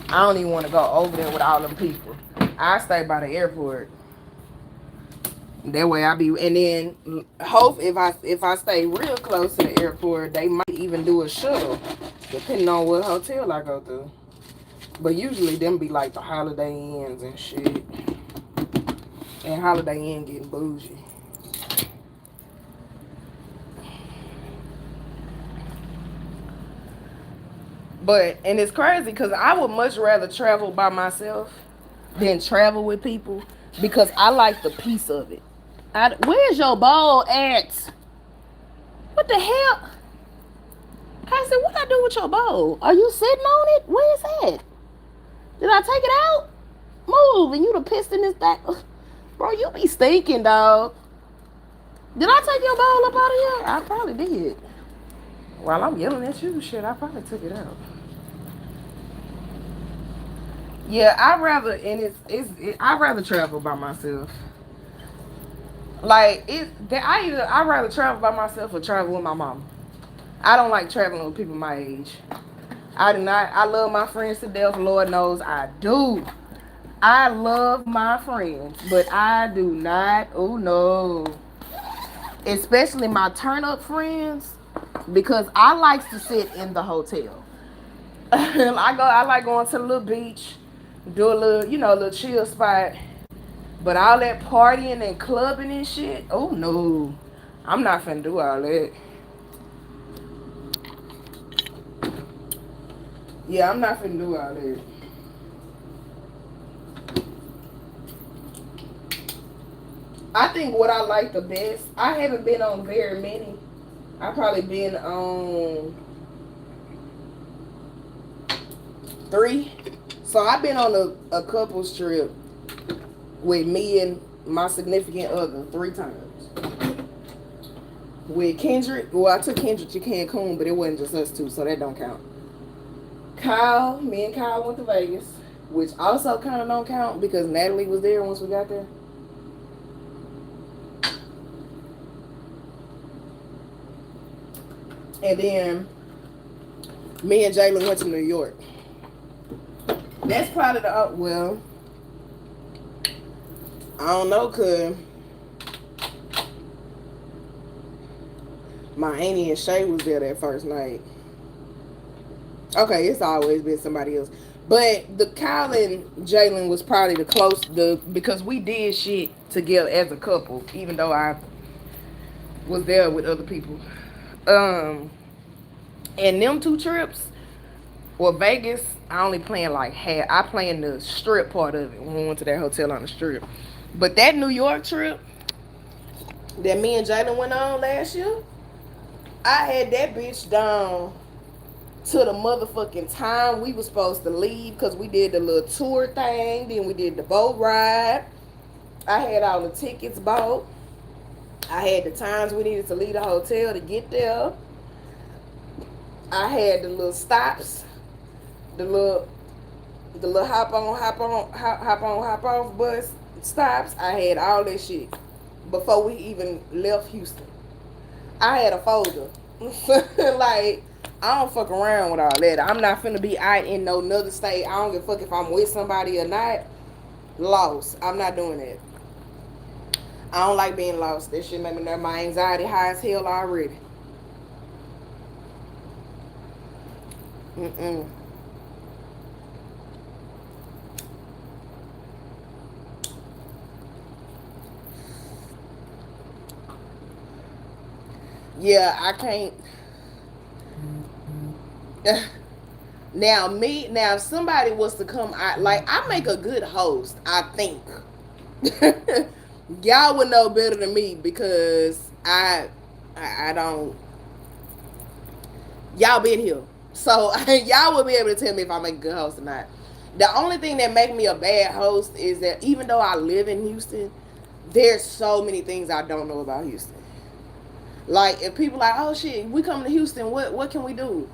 Speaker 1: I don't even want to go over there with all them people. I stay by the airport. That way I be, and then hope if I stay real close to the airport, they might even do a shuttle, depending on what hotel I go through. But usually them be like the Holiday Inns and shit. And Holiday Inn getting bougie. But, and it's crazy because I would much rather travel by myself than travel with people because I like the peace of it. Where's your ball at? What the hell? Kaycee, what I do with your bowl? Are you sitting on it? Where is that? Did I take it out? Move, and you done pissed in this thing. Bro, you be stinking, dog. Did I take your bowl up out of here? I probably did. While I'm yelling at you, shit, I probably took it out. Yeah, I'd rather travel by myself. Like I'd rather travel by myself or travel with my mom. I don't like traveling with people my age. I do not. I love my friends to death. Lord knows I do. I love my friends, but I do not. Oh no. Especially my turn up friends, because I like to sit in the hotel. I like going to the little beach, do a little, a little chill spot. But all that partying and clubbing and shit, oh no. I'm not finna do all that. Yeah, I'm not finna do all that. I think what I like the best, I haven't been on very many. I probably been on 3. So I've been on a couples trip with me and my significant other 3 times. With Kendrick, well, I took Kendrick to Cancun, but it wasn't just us two, so that don't count. Kyle, me and Kyle went to Vegas, which also kind of don't count because Natalie was there once we got there. And then me and Jalen went to New York. That's probably the, well, I don't know, cause my auntie and Shay was there that first night. Okay, it's always been somebody else. But the Kyle and Jalen was probably because we did shit together as a couple, even though I was there with other people. And them 2 trips, well, Vegas, I only planned like half. I planned the strip part of it when we went to that hotel on the strip. But that New York trip that me and Jalen went on last year, I had that bitch down to the motherfucking time we was supposed to leave because we did the little tour thing. Then we did the boat ride. I had all the tickets bought. I had the times we needed to leave the hotel to get there. I had the little stops, the little hop off bus stops. I had all that shit before we even left Houston. I had a folder. Like, I don't fuck around with all that. I'm not finna be out in no another state. I don't give a fuck if I'm with somebody or not. Lost. I'm not doing that. I don't like being lost. That shit make me nervous. My anxiety high as hell already. Yeah, I can't. Now, if somebody was to come out, like, I make a good host, I think. Y'all would know better than me because I don't. Y'all been here, so y'all will be able to tell me if I make a good host or not. The only thing that make me a bad host is that even though I live in Houston, there's so many things I don't know about Houston. Like, if people like, oh shit, we coming to Houston, what can we do?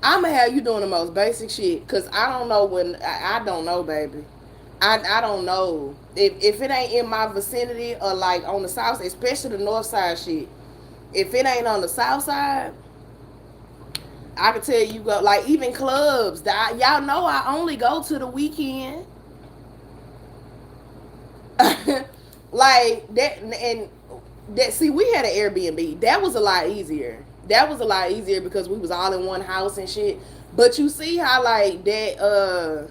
Speaker 1: I'ma have you doing the most basic shit, cause I don't know I don't know, baby. I don't know if it ain't in my vicinity or like on the south, especially the north side shit. If it ain't on the south side, I can tell you go like even clubs that y'all know I only go to the weekend. Like that and that. See, we had an Airbnb. That was a lot easier. That was a lot easier because we was all in one house and shit. But you see how like that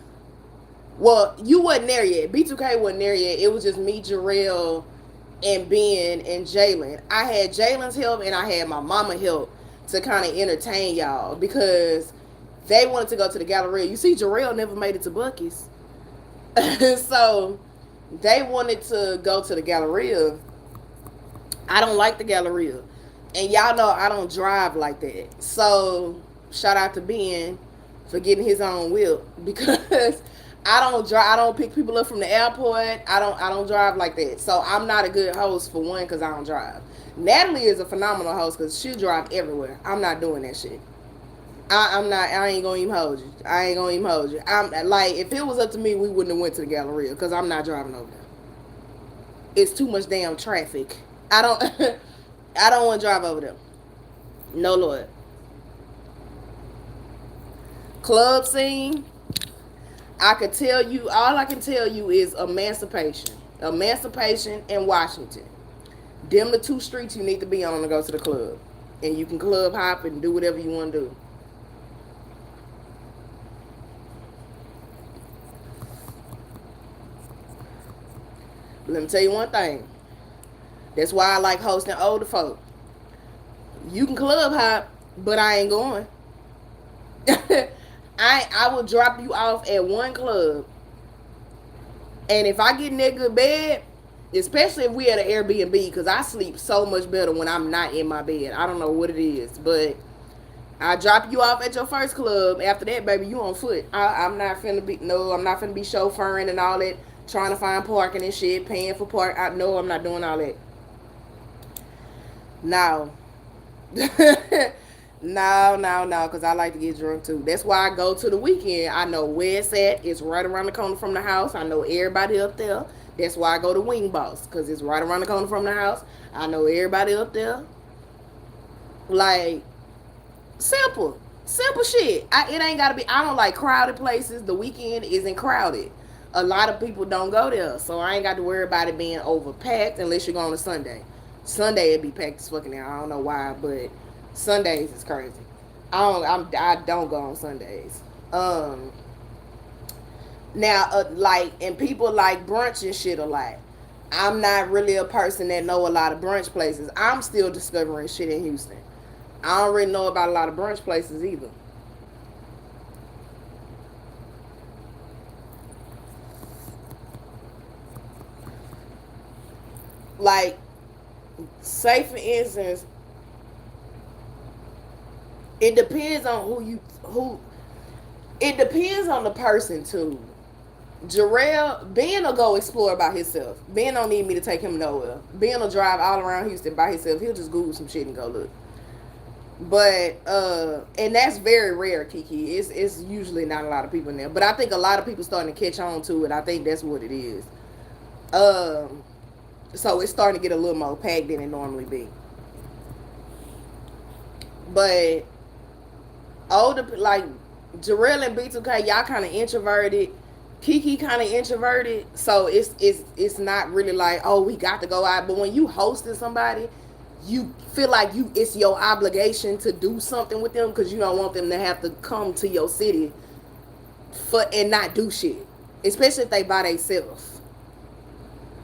Speaker 1: well, you wasn't there yet. B2K wasn't there yet. It was just me, Jarrell, and Ben and Jalen. I had Jalen's help and I had my mama help to kind of entertain y'all because they wanted to go to the Galleria. You see, Jarrell never made it to Buc-ee's. So they wanted to go to the Galleria. I don't like the Galleria. And y'all know I don't drive like that. So shout out to Ben for getting his own whip because I don't drive. I don't pick people up from the airport. I don't drive like that. So I'm not a good host for one because I don't drive. Natalie is a phenomenal host because she'll drive everywhere. I'm not doing that shit. I'm not. I ain't gonna even hold you. I'm like, if it was up to me, we wouldn't have went to the Galleria because I'm not driving over there. It's too much damn traffic. I don't. I don't want to drive over there. No, Lord. Club scene. I could tell you, all I can tell you is Emancipation. Emancipation and Washington. Them the 2 streets you need to be on to go to the club. And you can club hop and do whatever you want to do. But let me tell you one thing. That's why I like hosting older folk. You can club hop, but I ain't going. I will drop you off at one club. And if I get in that good bed, especially if we at an Airbnb, because I sleep so much better when I'm not in my bed. I don't know what it is, but I drop you off at your first club. After that, baby, you on foot. I'm not finna be chauffeuring and all that. trying to find parking and shit, paying for park. I know I'm not doing all that. No. No, because I like to get drunk too. That's why I go to the weekend. I know where it's at. It's right around the corner from the house. I know everybody up there. That's why I go to Wing Boss, because it's right around the corner from the house. I know everybody up there. Like, simple. Simple shit. It ain't got to be. I don't like crowded places. The weekend isn't crowded. A lot of people don't go there. So I ain't got to worry about it being overpacked unless you're going to Sunday. Sunday it be packed as fucking now. I don't know why, but Sundays is crazy. I don't go on Sundays. Now, like, and people like brunch and shit a lot. I'm not really a person that know a lot of brunch places. I'm still discovering shit in Houston. I don't really know about a lot of brunch places either. Like, say for instance, it depends on who. It depends on the person too. Jarrell, Ben will go explore by himself. Ben don't need me to take him nowhere. Ben will drive all around Houston by himself. He'll just Google some shit and go look. But and that's very rare, Kiki. It's usually not a lot of people in there. But I think a lot of people starting to catch on to it. I think that's what it is. So it's starting to get a little more packed than it normally be. But older, like Jarrell and B2K, y'all kind of introverted. Kiki kind of introverted, so it's not really like, oh, we got to go out. But when you hosting somebody, you feel like it's your obligation to do something with them, because you don't want them to have to come to your city and not do shit, especially if they by themselves.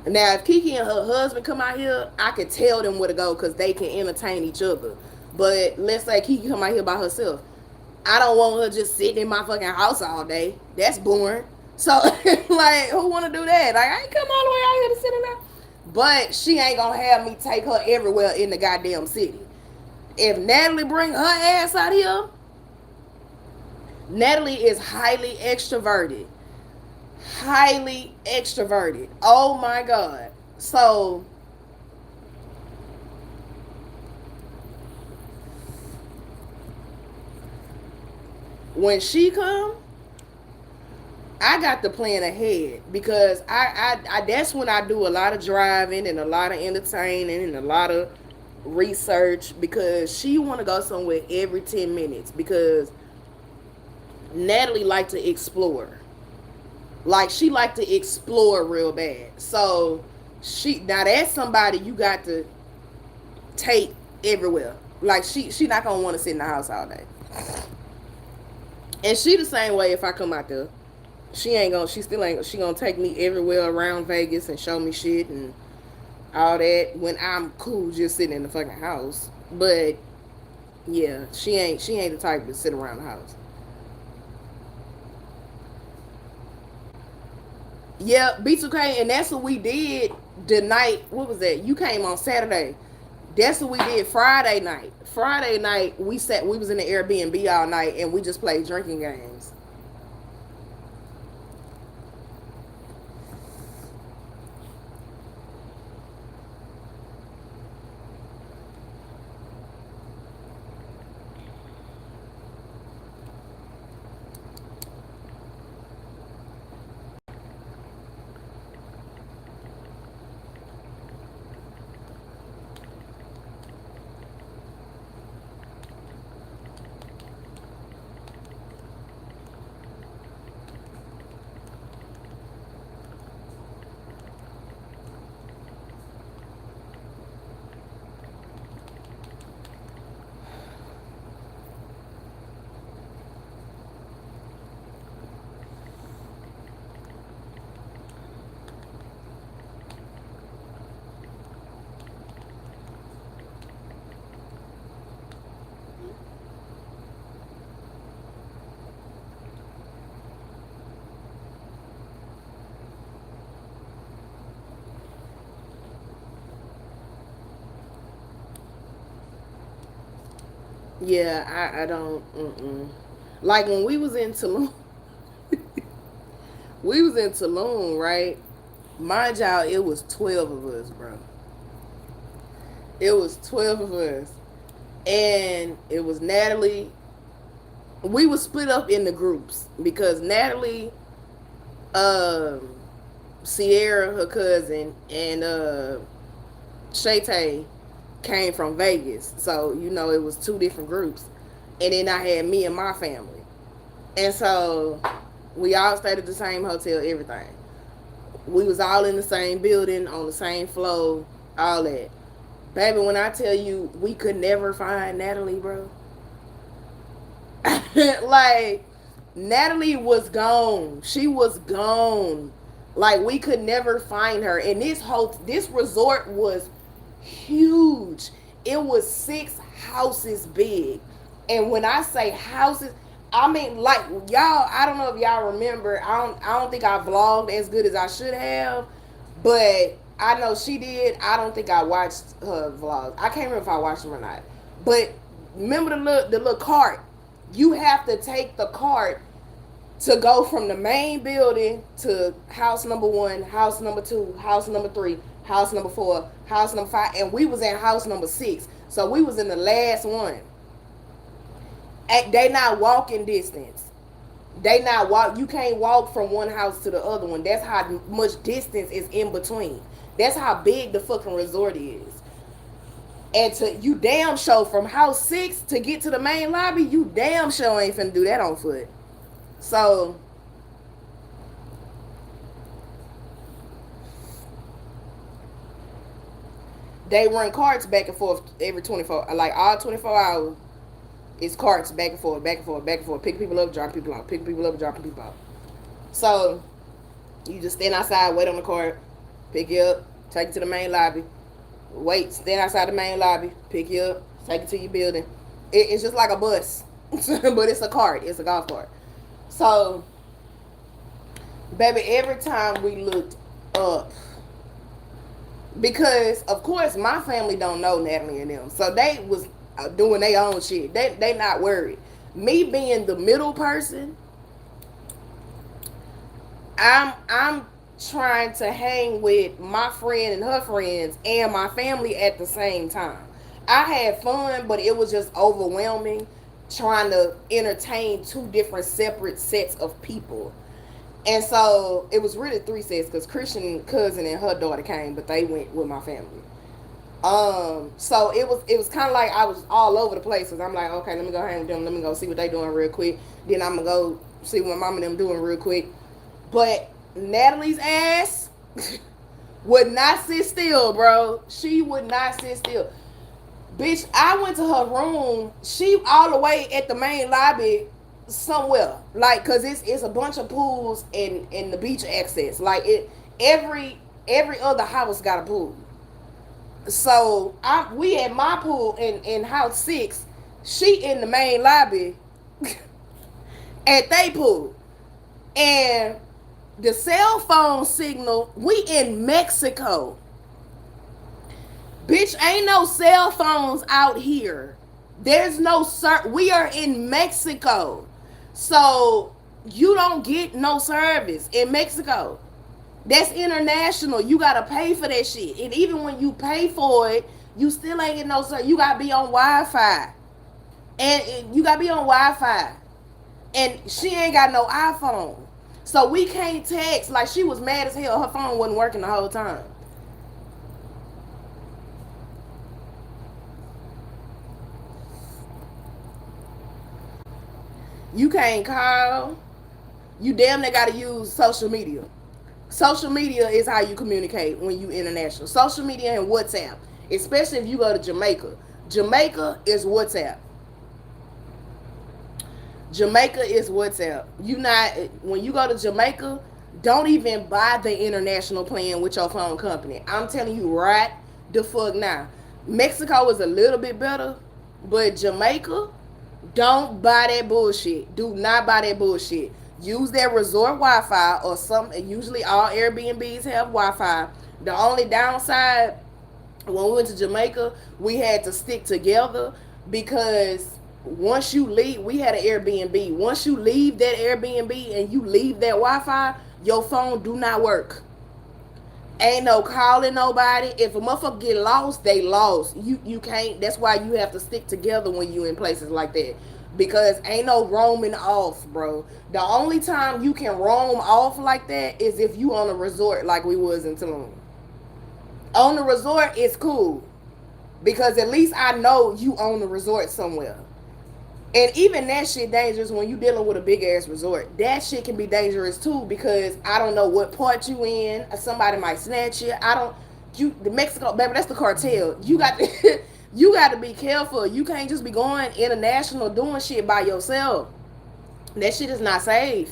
Speaker 1: Now, if Kiki and her husband come out here, I could tell them where to go because they can entertain each other. But let's say Kiki come out here by herself. I don't want her just sitting in my fucking house all day. That's boring. So, like, who want to do that? Like, I ain't come all the way out here to sit in there. But she ain't going to have me take her everywhere in the goddamn city. If Natalie bring her ass out here, Natalie is highly extroverted. Highly extroverted. Oh, my God. So, when she come, I got to plan ahead, because I that's when I do a lot of driving and a lot of entertaining and a lot of research, because she want to go somewhere every 10 minutes, because Natalie like to explore. Like, she like to explore real bad. So now that's somebody you got to take everywhere. Like, she not gonna want to sit in the house all day. And she the same way if I come out there. She gonna take me everywhere around Vegas and show me shit and all that when I'm cool just sitting in the fucking house. But yeah, she ain't the type to sit around the house. Yeah, B2K, and that's what we did the night. What was that? You came on Saturday. That's what we did Friday night. Friday night we was in the Airbnb all night and we just played drinking games. Yeah, I don't. Like when we was in Tulum, we was in Tulum, right? Mind y'all, it was 12 of us, bro. It was 12 of us. And it was Natalie. We were split up in the groups because Natalie, um, Sierra, her cousin, and Shay came from Vegas. So, it was two different groups. And then I had me and my family. And so we all stayed at the same hotel, everything. We was all in the same building, on the same floor, all that. Baby, when I tell you we could never find Natalie, bro. Like, Natalie was gone. She was gone. Like, we could never find her. And this resort was huge. It was 6 houses big. And when I say houses, I mean, like, y'all, I don't know if y'all remember. I don't think I vlogged as good as I should have, but I know she did. I don't think I watched her vlogs. I can't remember if I watched them or not. But remember the little cart. You have to take the cart to go from the main building to house number 1, house number 2, house number 3, house number 4, house number 5, and we was in house number 6. So we was in the last one. They not walking distance. They not walk. You can't walk from one house to the other one. That's how much distance is in between. That's how big the fucking resort is. And you damn sure from house 6 to get to the main lobby, you damn sure ain't finna do that on foot. So they run carts back and forth every 24, like all 24 hours. It's carts back and forth, back and forth, back and forth. Pick people up, drop people out. Pick people up, dropping people out. So you just stand outside, wait on the cart, pick you up, take you to the main lobby. Wait, stand outside the main lobby, pick you up, take you to your building. It's just like a bus, but it's a cart. It's a golf cart. So, baby, every time we looked up, because of course my family don't know Natalie and them, so they was doing their own shit. They not worried. Me being the middle person, I'm trying to hang with my friend and her friends and my family at the same time. I had fun, but it was just overwhelming trying to entertain 2 different separate sets of people. And so it was really 3 sets because Christian cousin and her daughter came, but they went with my family. So it was kind of like I was all over the place because I'm like, okay, let me go hang with them. Let me go see what they doing real quick. Then I'm gonna go see what mom and them doing real quick. But Natalie's ass would not sit still, bro. She would not sit still. Bitch, I went to her room. She all the way at the main lobby somewhere. Like, cause it's a bunch of pools and the beach access. Like every other house got a pool. So we at my pool in house 6. She in the main lobby at they pool. And the cell phone signal, we in Mexico. Bitch, ain't no cell phones out here. There's no we are in Mexico. So you don't get no service in Mexico. That's international. You gotta pay for that shit. And even when you pay for it, you still ain't get no service. You gotta be on Wi-Fi. And you gotta be on Wi-Fi. And she ain't got no iPhone. So we can't text. Like, she was mad as hell. Her phone wasn't working the whole time. You can't call. You damn near gotta use social media. Social media is how you communicate when you international. Social media and WhatsApp. Especially if you go to Jamaica. Jamaica is WhatsApp. Jamaica is WhatsApp. When you go to Jamaica, don't even buy the international plan with your phone company. I'm telling you right the fuck now. Mexico is a little bit better, but Jamaica, don't buy that bullshit. Do not buy that bullshit. Use that resort Wi-Fi or something. Usually all Airbnbs have Wi-Fi. The only downside, when we went to Jamaica, we had to stick together because once you leave, we had an Airbnb. Once you leave that Airbnb and you leave that Wi-Fi, your phone do not work. Ain't no calling nobody. If a motherfucker get lost, they lost. You can't. That's why you have to stick together when you in places like that. Because ain't no roaming off, bro. The only time you can roam off like that is if you on a resort like we was in Tulum. On the resort, it's cool. Because at least I know you own the resort somewhere. And even that shit dangerous when you dealing with a big ass resort. That shit can be dangerous too because I don't know what part you in. Somebody might snatch you. I don't. You the Mexico baby. That's the cartel. You got to, you got to be careful. You can't just be going international doing shit by yourself. That shit is not safe.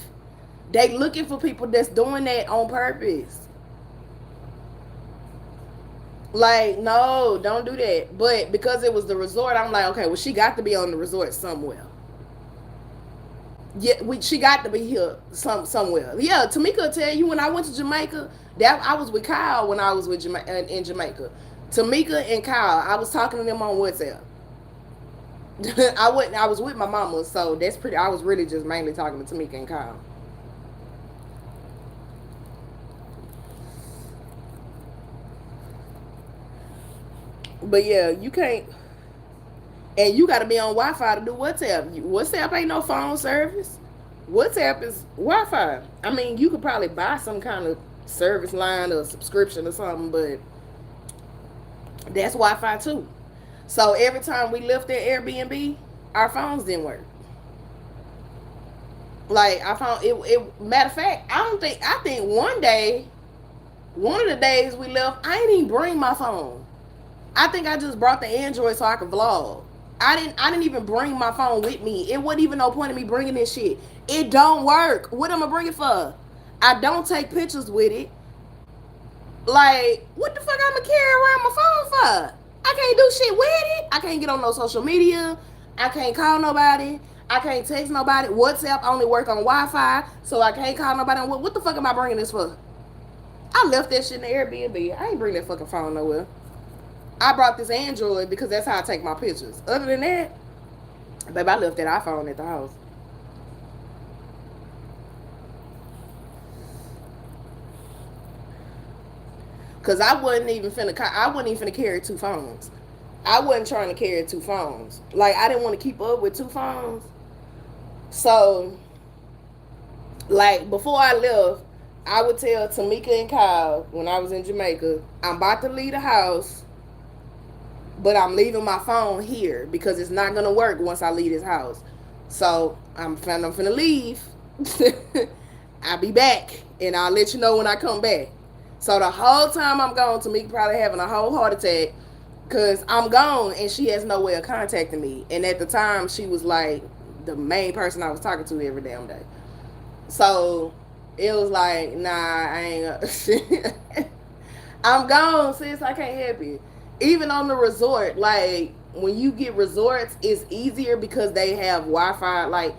Speaker 1: They looking for people that's doing that on purpose. Like, no, don't do that. But because it was the resort, I'm like, okay, well, she got to be on the resort somewhere. Yeah, she got to be here somewhere. Yeah, Tamika will tell you when I went to Jamaica, that I was with Kyle when I was with in Jamaica. Tamika and Kyle, I was talking to them on WhatsApp. I was with my mama, so that's pretty. I was really just mainly talking to Tamika and Kyle. But yeah, you can't. And you got to be on Wi-Fi to do WhatsApp. WhatsApp ain't no phone service. WhatsApp is Wi-Fi. I mean, you could probably buy some kind of service line or subscription or something, but that's Wi-Fi too. So every time we left that Airbnb, our phones didn't work. Like I found it. Matter of fact, I think one day, one of the days we left, I didn't even bring my phone. I think I just brought the Android so I could vlog. I didn't even bring my phone with me. It wasn't even no point in me bringing this shit. It don't work. What am I bringing for? I don't take pictures with it. Like, what the fuck I'ma carry around my phone for? I can't do shit with it. I can't get on no social media. I can't call nobody. I can't text nobody. WhatsApp only work on Wi-Fi, so I can't call nobody. What the fuck am I bringing this for? I left that shit in the Airbnb. I ain't bring that fucking phone nowhere. I brought this Android because that's how I take my pictures. Other than that, baby, I left that iPhone at the house. Cause I wasn't even finna carry two phones. I wasn't trying to carry two phones. Like I didn't want to keep up with two phones. So, like before I left, I would tell Tamika and Kyle when I was in Jamaica, I'm about to leave the house, but I'm leaving my phone here because it's not gonna work once I leave this house. So I'm finna leave. I'll be back and I'll let you know when I come back. So the whole time I'm gone, Tamika probably having a whole heart attack because I'm gone and she has no way of contacting me. And at the time, she was like the main person I was talking to every damn day. So it was like, nah, I ain't. I'm gone, sis. I can't help you. Even on the resort, like when you get resorts, it's easier because they have Wi-Fi. Like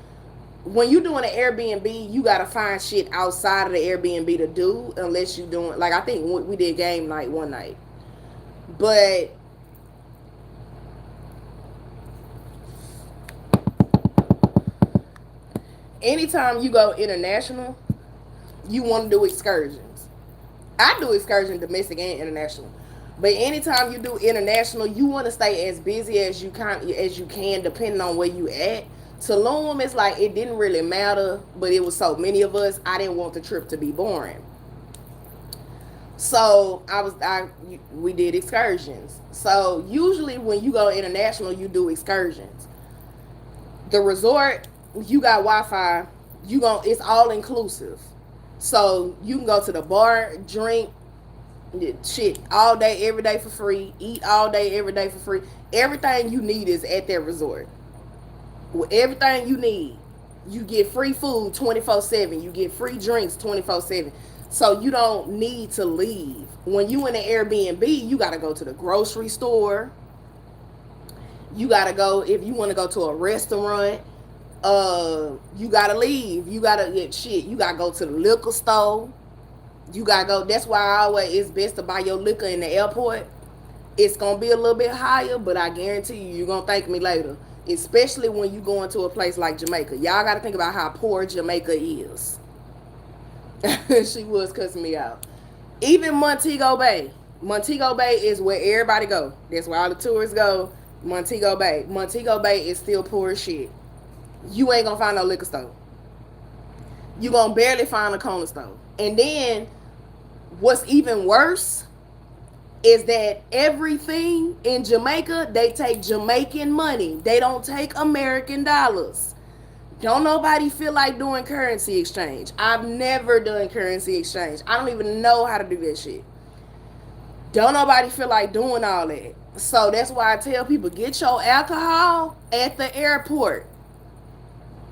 Speaker 1: when you doing an Airbnb, you gotta find shit outside of the Airbnb to do unless you doing like I think we did game night one night, but anytime you go international, you want to do excursions. I do excursion domestic and international, but anytime you do international, you want to stay as busy as you can depending on where you at. Tulum, it's like it didn't really matter, but it was so many of us. I didn't want the trip to be boring, so we did excursions. So usually when you go international, you do excursions. The resort, you got Wi-Fi. It's all inclusive, so you can go to the bar, drink, shit all day, every day for free. Eat all day, every day for free. Everything you need is at that resort. With everything you need, you get free food 24/7. You get free drinks 24/7. So you don't need to leave. When you in an Airbnb, you gotta go to the grocery store. You gotta go if you want to go to a restaurant. You gotta leave. You gotta get shit. You gotta go to the liquor store. You gotta go. That's why it's best to buy your liquor in the airport. It's gonna be a little bit higher, but I guarantee you're gonna thank me later. Especially when you go into a place like Jamaica. Y'all gotta think about how poor Jamaica is. She was cussing me out. Even Montego Bay. Montego Bay is where everybody go. That's where all the tourists go. Montego Bay. Montego Bay is still poor as shit. You ain't gonna find no liquor store. You gonna barely find a corner store. And then what's even worse is that everything in Jamaica, they take Jamaican money. They don't take American dollars. Don't nobody feel like doing currency exchange. I've never done currency exchange. I don't even know how to do that shit. Don't nobody feel like doing all that. So that's why I tell people, get your alcohol at the airport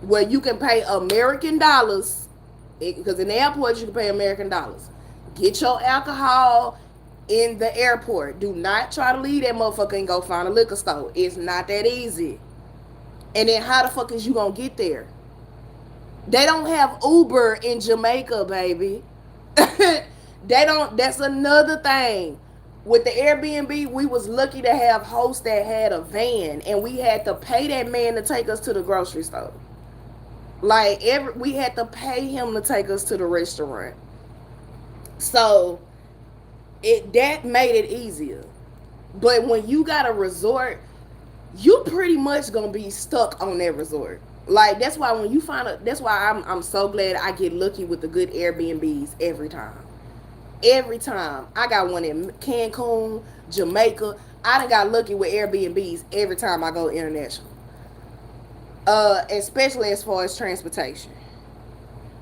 Speaker 1: where you can pay American dollars, because in the airport you can pay American dollars. Get your alcohol in the airport. Do not try to leave that motherfucker and go find a liquor store. It's not that easy. And then how the fuck is you gonna get there? They don't have Uber in Jamaica, baby. They don't. That's another thing. With the Airbnb, we was lucky to have hosts that had a van, and we had to pay that man to take us to the grocery store. Like we had to pay him to take us to the restaurant. So that made it easier. But when you got a resort, you pretty much gonna be stuck on that resort. Like that's why when you that's why I'm so glad I get lucky with the good Airbnbs every time. Every time. I got one in Cancun, Jamaica. I done got lucky with Airbnbs every time I go international. Especially as far as transportation.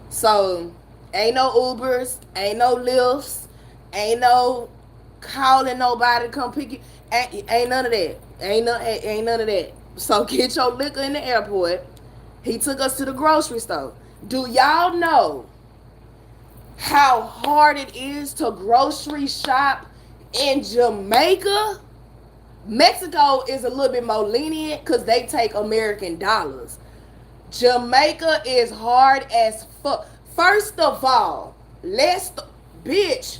Speaker 1: So ain't no Ubers, ain't no Lyfts, ain't no calling nobody to come pick you. Ain't none of that. Ain't none of that. So get your liquor in the airport. He took us to the grocery store. Do y'all know how hard it is to grocery shop in Jamaica? Mexico is a little bit more lenient because they take American dollars. Jamaica is hard as fuck. First of all, bitch.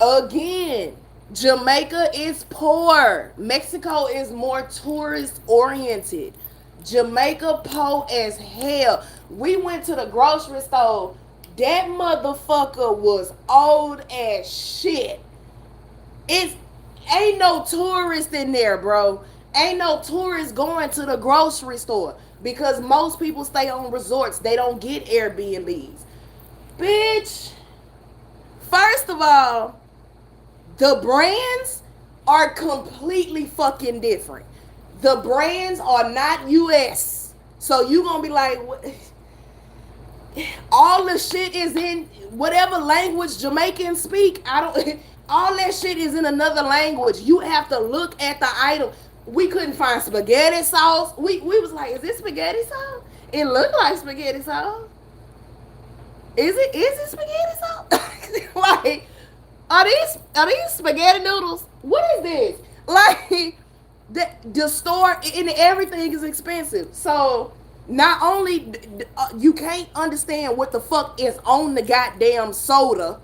Speaker 1: Again, Jamaica is poor. Mexico is more tourist oriented. Jamaica poor as hell. We went to the grocery store. That motherfucker was old as shit. Ain't no tourist in there, bro. Ain't no tourists going to the grocery store because most people stay on resorts. They don't get Airbnbs. Bitch. First of all, the brands are completely fucking different. The brands are not US. So you gonna be like, what? All the shit is in whatever language Jamaicans speak. All that shit is in another language. You have to look at the item. We couldn't find spaghetti sauce. We was like, is this spaghetti sauce? It looked like spaghetti sauce. Is it spaghetti sauce? Like, are these spaghetti noodles? What is this? Like, the store and everything is expensive. So not only you can't understand what the fuck is on the goddamn soda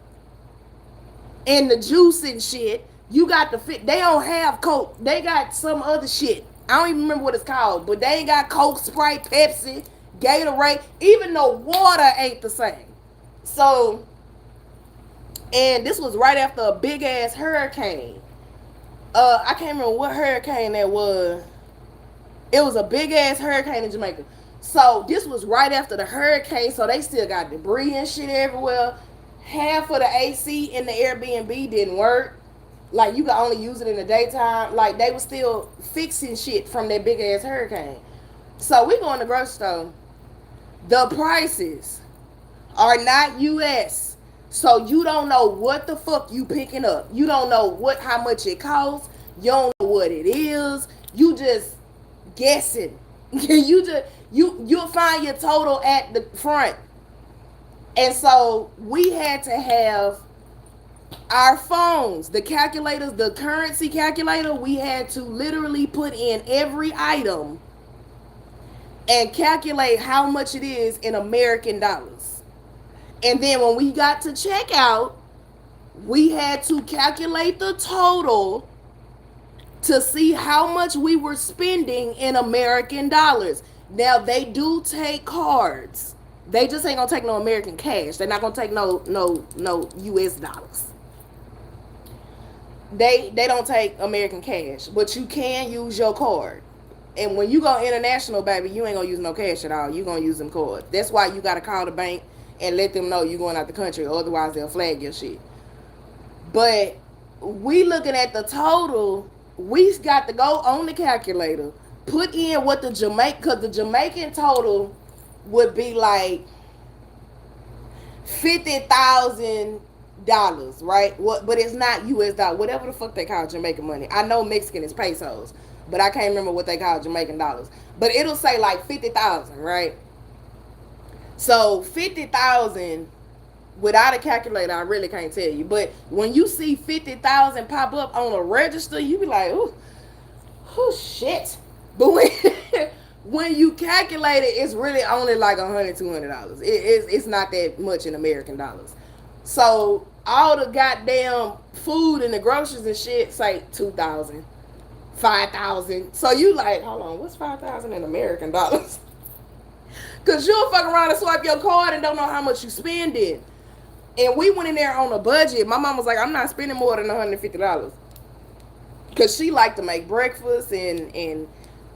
Speaker 1: and the juice and shit. You got the fit. They don't have Coke. They got some other shit. I don't even remember what it's called, but they ain't got Coke, Sprite, Pepsi, Gatorade. Even though water ain't the same. So, and this was right after a big ass hurricane. I can't remember what hurricane that was. It was a big ass hurricane in Jamaica. So this was right after the hurricane. So they still got debris and shit everywhere. Half of the AC in the Airbnb didn't work. Like you could only use it in the daytime. Like they were still fixing shit from that big ass hurricane. So we go in the grocery store. The prices are not US. So you don't know what the fuck you picking up. You don't know how much it costs. You don't know what it is. You just guessing. You'll find your total at the front. And so we had to have our phones, the calculators, the currency calculator. We had to literally put in every item and calculate how much it is in American dollars. And then when we got to checkout, we had to calculate the total to see how much we were spending in American dollars. Now they do take cards. They just ain't gonna take no American cash. They're not gonna take no US dollars. They don't take American cash, but you can use your card. And when you go international, baby, you ain't gonna use no cash at all. You gonna use them cards. That's why you gotta call the bank and let them know you going out the country. Otherwise, they'll flag your shit. But we looking at the total. We got to go on the calculator, put in what the because the Jamaican total would be like $50,000, right? What? But it's not US dollar. Whatever the fuck they call Jamaican money. I know Mexican is pesos, but I can't remember what they call Jamaican dollars. But it'll say like 50,000, right? So 50,000 without a calculator, I really can't tell you. But when you see 50,000 pop up on a register, you be like, oh shit. But when you calculate it, it's really only like $100, $200. It's not that much in American dollars. So all the goddamn food and the groceries and shit say 2,000, 5,000. So you like, hold on, what's 5,000 in American dollars? Cause you'll fuck around and swipe your card and don't know how much you spending. And we went in there on a budget. My mom was like, I'm not spending more than $150. Cause she liked to make breakfast and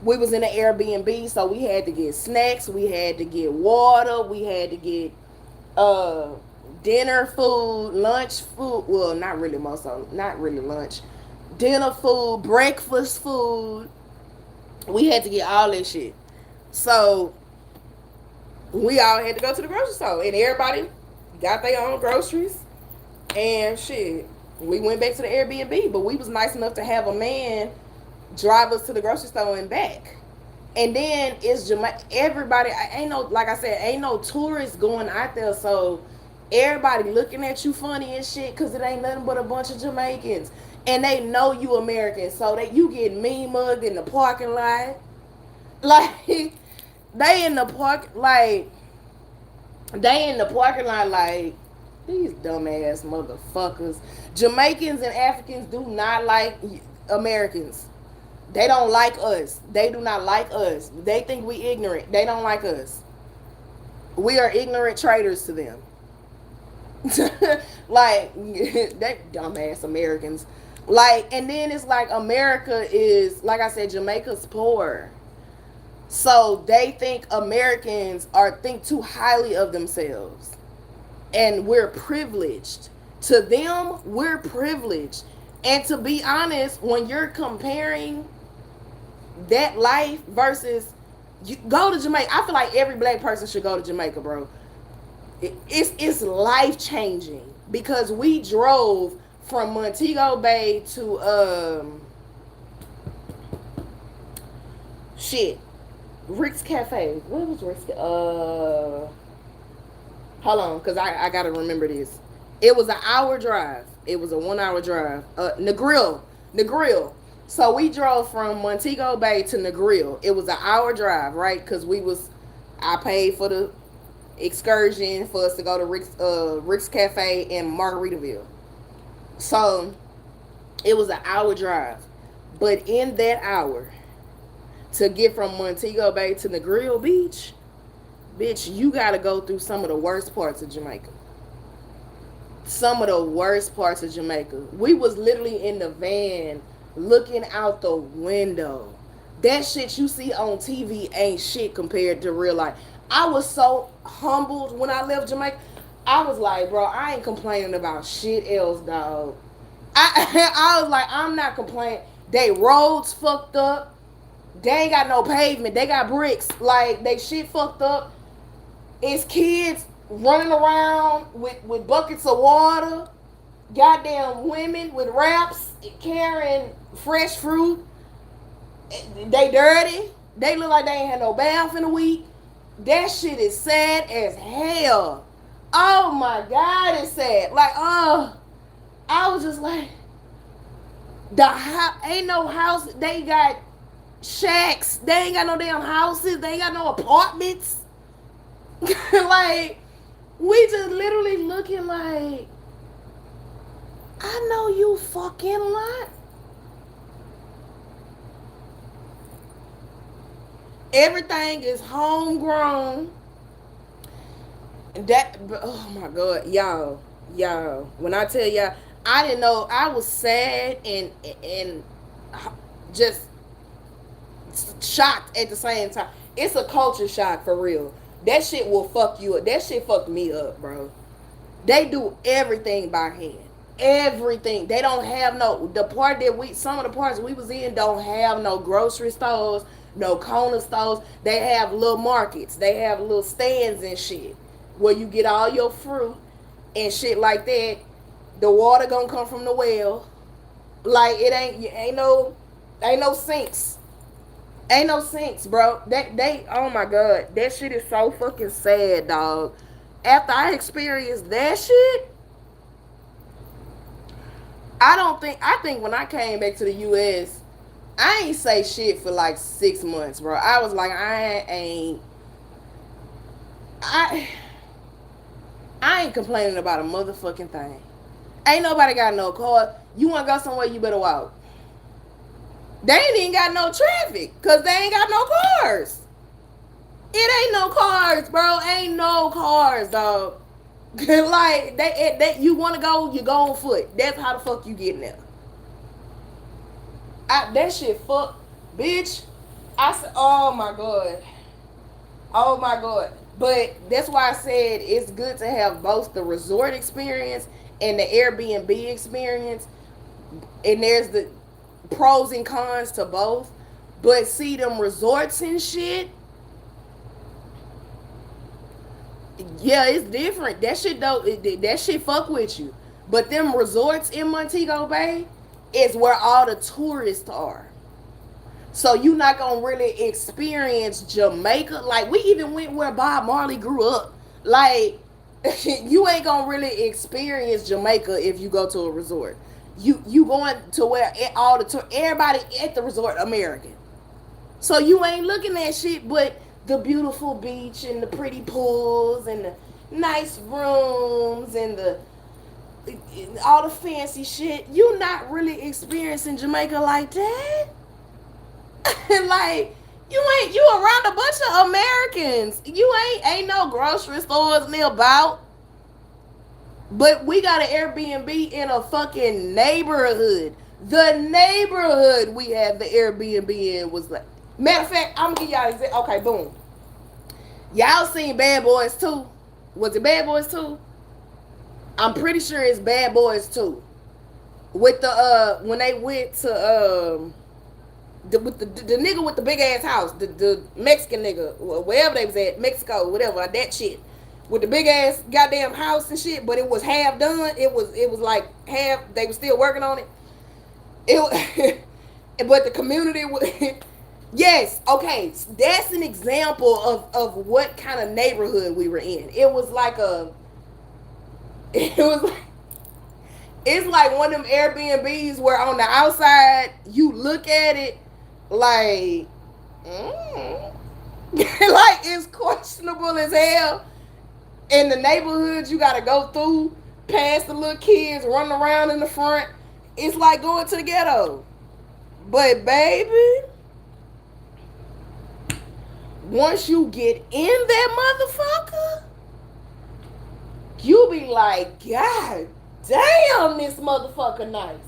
Speaker 1: we was in an Airbnb, so we had to get snacks, we had to get water, we had to get dinner food, lunch food. Well, not really lunch. Dinner food, breakfast food. We had to get all that shit. So we all had to go to the grocery store, and everybody got their own groceries and shit. We went back to the Airbnb, but we was nice enough to have a man drive us to the grocery store and back. And then it's everybody, ain't no tourists going out there, so everybody looking at you funny and shit, because it ain't nothing but a bunch of Jamaicans. And they know you American, so that you get mean mugged in the parking lot. Like, they in the parking lot like, these dumbass motherfuckers. Jamaicans and Africans do not like Americans. They don't like us. They do not like us. They think we ignorant. They don't like us. We are ignorant traitors to them. Like, they dumbass Americans. Like, and then it's like America is, like I said, Jamaica's poor. So they think Americans think too highly of themselves. And we're privileged. To them, we're privileged. And to be honest, when you're comparing that life versus, you go to Jamaica. I feel like every black person should go to Jamaica, bro. It's life changing, because we drove from Montego Bay to Rick's Cafe. What was Rick's? Hold on, because I gotta remember this. It was an hour drive. It was a 1 hour drive. Negril. So we drove from Montego Bay to Negril. It was an hour drive, right? Because I paid for the excursion for us to go to Rick's Cafe in Margaritaville. So it was an hour drive. But in that hour, to get from Montego Bay to Negril Beach, bitch, you gotta go through some of the worst parts of Jamaica. Some of the worst parts of Jamaica. We was literally in the van looking out the window. That shit you see on TV ain't shit compared to real life. I was so humbled when I left Jamaica. I was like, bro, I ain't complaining about shit else, dog. I was like, I'm not complaining. They roads fucked up. They ain't got no pavement. They got bricks. Like, they shit fucked up. It's kids running around with buckets of water. Goddamn women with wraps carrying fresh fruit. They dirty. They look like they ain't had no bath in a week. That shit is sad as hell. Oh my God, it's sad. Like, I was just like, ain't no house. They got shacks. They ain't got no damn houses. They ain't got no apartments. Like, we just literally looking like, I know you fucking lot. Everything is homegrown. That, oh my God, y'all. When I tell y'all, I didn't know. I was sad and just shocked at the same time. It's a culture shock for real. That shit will fuck you up. That shit fucked me up, bro. They do everything by hand. Everything. They don't have no, the part that we, some of the parts we was in don't have no grocery stores, no corner stores. They have little markets. They have little stands and shit where you get all your fruit and shit like that. The water gonna come from the well. Like it ain't no sinks. Ain't no sinks, bro. They oh my God, that shit is so fucking sad, dog. After I experienced that shit, I think when I came back to the US, I ain't say shit for like 6 months, bro. I was like, I I ain't complaining about a motherfucking thing. Ain't nobody got no car. You wanna go somewhere, you better walk. They ain't even got no traffic, cause they ain't got no cars. It ain't no cars, bro. Ain't no cars, dog. Like they you want to go, you go on foot. That's how the fuck you getting there. That shit fuck, bitch. I said, oh my God. But that's why I said it's good to have both the resort experience and the Airbnb experience. And there's the pros and cons to both. But see them resorts and shit. Yeah, it's different. That shit though, that shit fuck with you. But them resorts in Montego Bay is where all the tourists are. So you not gonna really experience Jamaica. Like we even went where Bob Marley grew up. Like you ain't gonna really experience Jamaica if you go to a resort. You going to where all the everybody at the resort American. So you ain't looking at shit but the beautiful beach and the pretty pools and the nice rooms and the all the fancy shit. You not really experiencing Jamaica like that. Like you around a bunch of Americans. You ain't no grocery stores near about. But we got an Airbnb in a fucking neighborhood. The neighborhood we had the Airbnb in was like, matter of fact, I'm gonna give y'all example. Okay, boom. Y'all seen Bad Boys 2? Was it Bad Boys 2? I'm pretty sure it's Bad Boys 2. With the when they went to with the nigga with the big ass house, the Mexican nigga, wherever they was at, Mexico, whatever, that shit. With the big ass goddamn house and shit, but it was half done. It was like half, they were still working on it. But the community was yes, okay. That's an example of what kind of neighborhood we were in. It was like it's like one of them Airbnbs where on the outside you look at it like like it's questionable as hell. In the neighborhoods you gotta go through, past the little kids running around in the front. It's like going to the ghetto. But baby, once you get in that motherfucker, you be like, God damn, this motherfucker nice.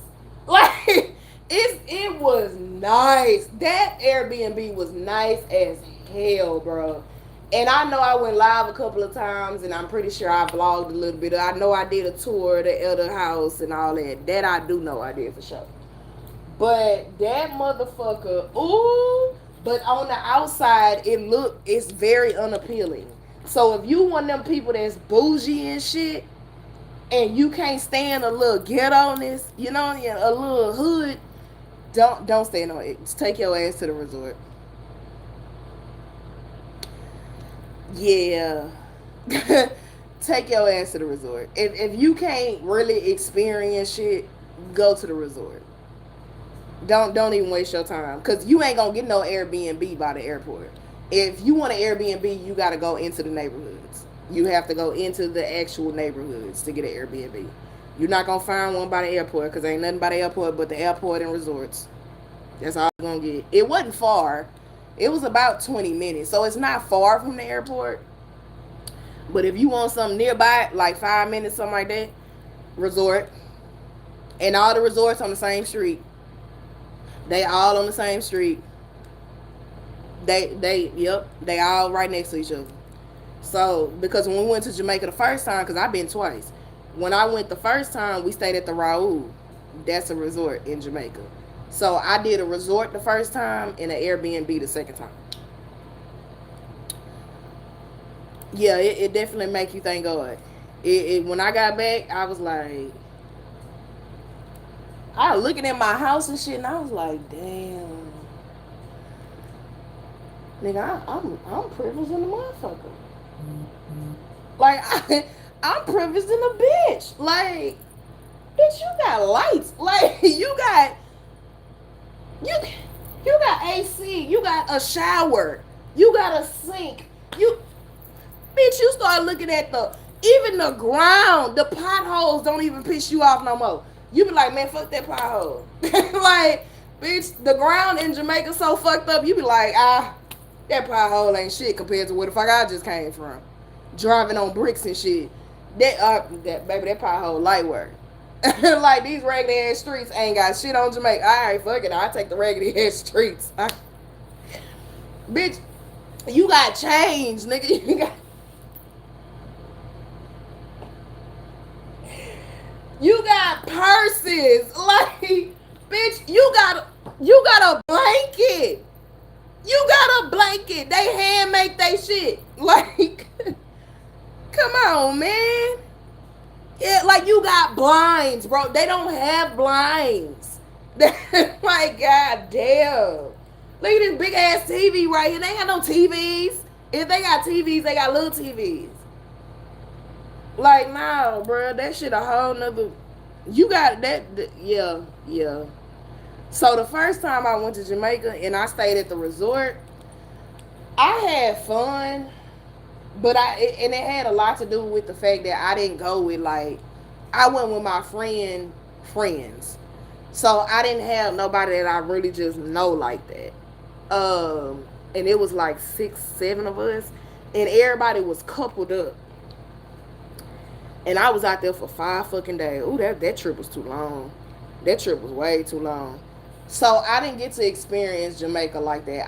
Speaker 1: Like it was nice. That Airbnb was nice as hell, bro. And I know I went live a couple of times, and I'm pretty sure I vlogged a little bit. I know I did a tour of the elder house and all that. That I do know I did for sure. But that motherfucker, ooh. But on the outside, it's very unappealing. So if you one of them people that's bougie and shit, and you can't stand a little ghetto-ness, you know, a little hood, don't stand on it. Just take your ass to the resort. Yeah. Take your ass to the resort. If you can't really experience shit, go to the resort. Don't even waste your time, because you ain't gonna get no Airbnb by the airport. If you want an Airbnb, you gotta go into the neighborhoods. You have to go into the actual neighborhoods to get an Airbnb. You're not gonna find one by the airport, because ain't nothing by the airport but the airport and resorts. That's all you're gonna get. It wasn't far. It was about 20 minutes. So it's not far from the airport. But if you want something nearby, like 5 minutes, something like that, resort. And all the resorts on the same street. They all on the same street. They all right next to each other. So, because when we went to Jamaica the first time, because I've been twice. When I went the first time, we stayed at the Raoul. That's a resort in Jamaica. So, I did a resort the first time and an Airbnb the second time. Yeah, it definitely make you thank God. When I got back, I was like, I was looking at my house and shit, and I was like, damn. Nigga, I'm privileged in the motherfucker. Like, I'm privileged in a bitch. Like, bitch, you got lights. Like, you got AC. You got a shower. You got a sink. Bitch, you start looking at even the ground. The potholes don't even piss you off no more. You be like, man, fuck that pothole. Like, bitch, the ground in Jamaica so fucked up. You be like, that pothole ain't shit compared to where the fuck I just came from. Driving on bricks and shit. That pothole light work. Like, these raggedy ass streets ain't got shit on Jamaica. Alright, fuck it. I'll take the raggedy ass streets. Bitch, you got change, nigga. You got purses. Like, bitch, you got a blanket. You got a blanket. They hand make they shit. Like, come on, man. Yeah, like, you got blinds, bro. They don't have blinds. Like, goddamn. Look at this big ass TV right here. They ain't got no TVs. If they got TVs, they got little TVs. Like, nah, bro. That shit a whole nother. You got that. Yeah. So the first time I went to Jamaica and I stayed at the resort, I had fun, but it had a lot to do with the fact that I didn't go with, like, I went with my friends. So I didn't have nobody that I really just know like that. And it was like 6, 7 of us, and everybody was coupled up. And I was out there for 5 fucking days. Ooh, that trip was too long. That trip was way too long. So I didn't get to experience Jamaica like that.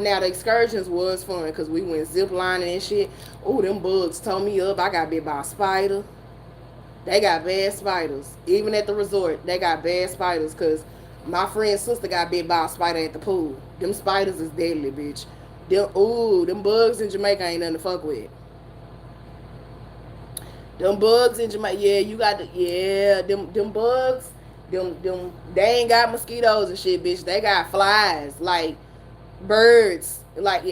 Speaker 1: Now the excursions was fun because we went zip lining and shit. Ooh, them bugs tore me up. I got bit by a spider. They got bad spiders. Even at the resort, they got bad spiders because my friend's sister got bit by a spider at the pool. Them spiders is deadly, bitch. Them bugs in Jamaica ain't nothing to fuck with. Them bugs in Jamaica, them bugs, they ain't got mosquitoes and shit, bitch. They got flies, like birds, like,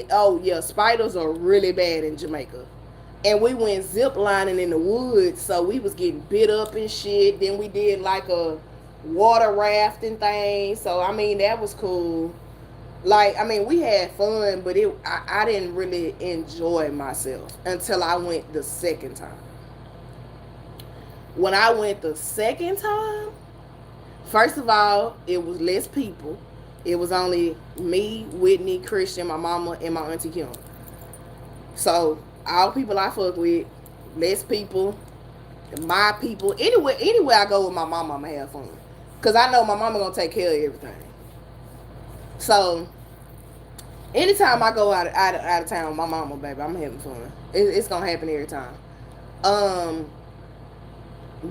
Speaker 1: spiders are really bad in Jamaica. And we went zip lining in the woods, so we was getting bit up and shit. Then we did like a water rafting thing, so I mean that was cool. Like, I mean, we had fun, but I didn't really enjoy myself until I went the second time. When I went the second time, first of all, it was less people. It was only me, Whitney, Christian, my mama, and my auntie Kim. So, all people I fuck with, less people, my people. Anywhere I go with my mama, I'ma have fun. Because I know my mama gonna take care of everything. So, anytime I go out of town with my mama, baby, I'm having fun. It's gonna happen every time.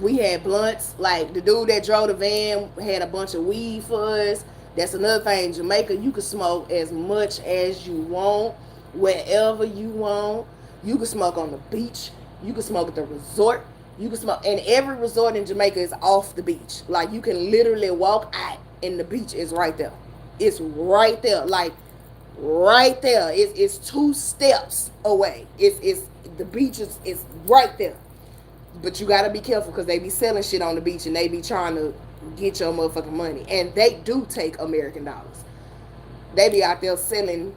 Speaker 1: We had blunts. Like, the dude that drove the van had a bunch of weed for us. That's another thing. In Jamaica, you can smoke as much as you want, wherever you want. You can smoke on the beach. You can smoke at the resort. You can smoke. And every resort in Jamaica is off the beach. Like, you can literally walk out and the beach is right there. It's right there. Like, right there. It's 2 steps away. The beach is right there. But you gotta be careful because they be selling shit on the beach and they be trying to get your motherfucking money. And they do take American dollars. They be out there selling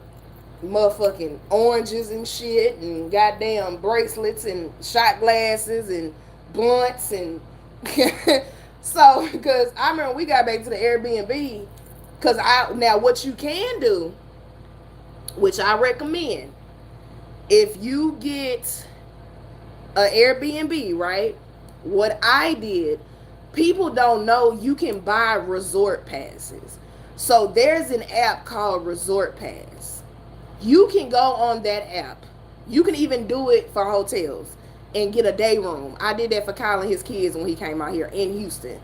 Speaker 1: motherfucking oranges and shit and goddamn bracelets and shot glasses and blunts and so, because I remember we got back to the Airbnb because now what you can do which I recommend. If you get an Airbnb, right? What I did, people don't know you can buy resort passes. So there's an app called Resort Pass. You can go on that app. You can even do it for hotels and get a day room. I did that for Kyle and his kids when he came out here in Houston.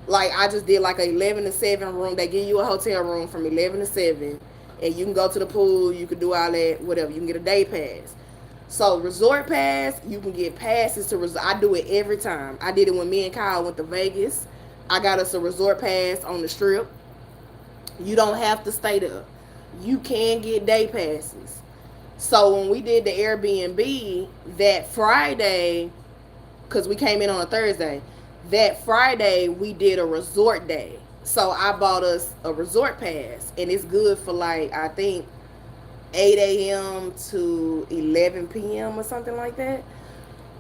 Speaker 1: Like I just did like a 11 to 7 room. They give you a hotel room from 11 to 7, and you can go to the pool. You can do all that, whatever. You can get a day pass. So resort pass, you can get passes to resort. I do it every time. I did it when me and Kyle went to Vegas. I got us a resort pass on the Strip. You don't have to stay there. You can get day passes. So when we did the Airbnb that Friday, because we came in on a Thursday, that Friday we did a resort day. So I bought us a resort pass, and it's good for like, I think 8 a.m. to 11 p.m. or something like that.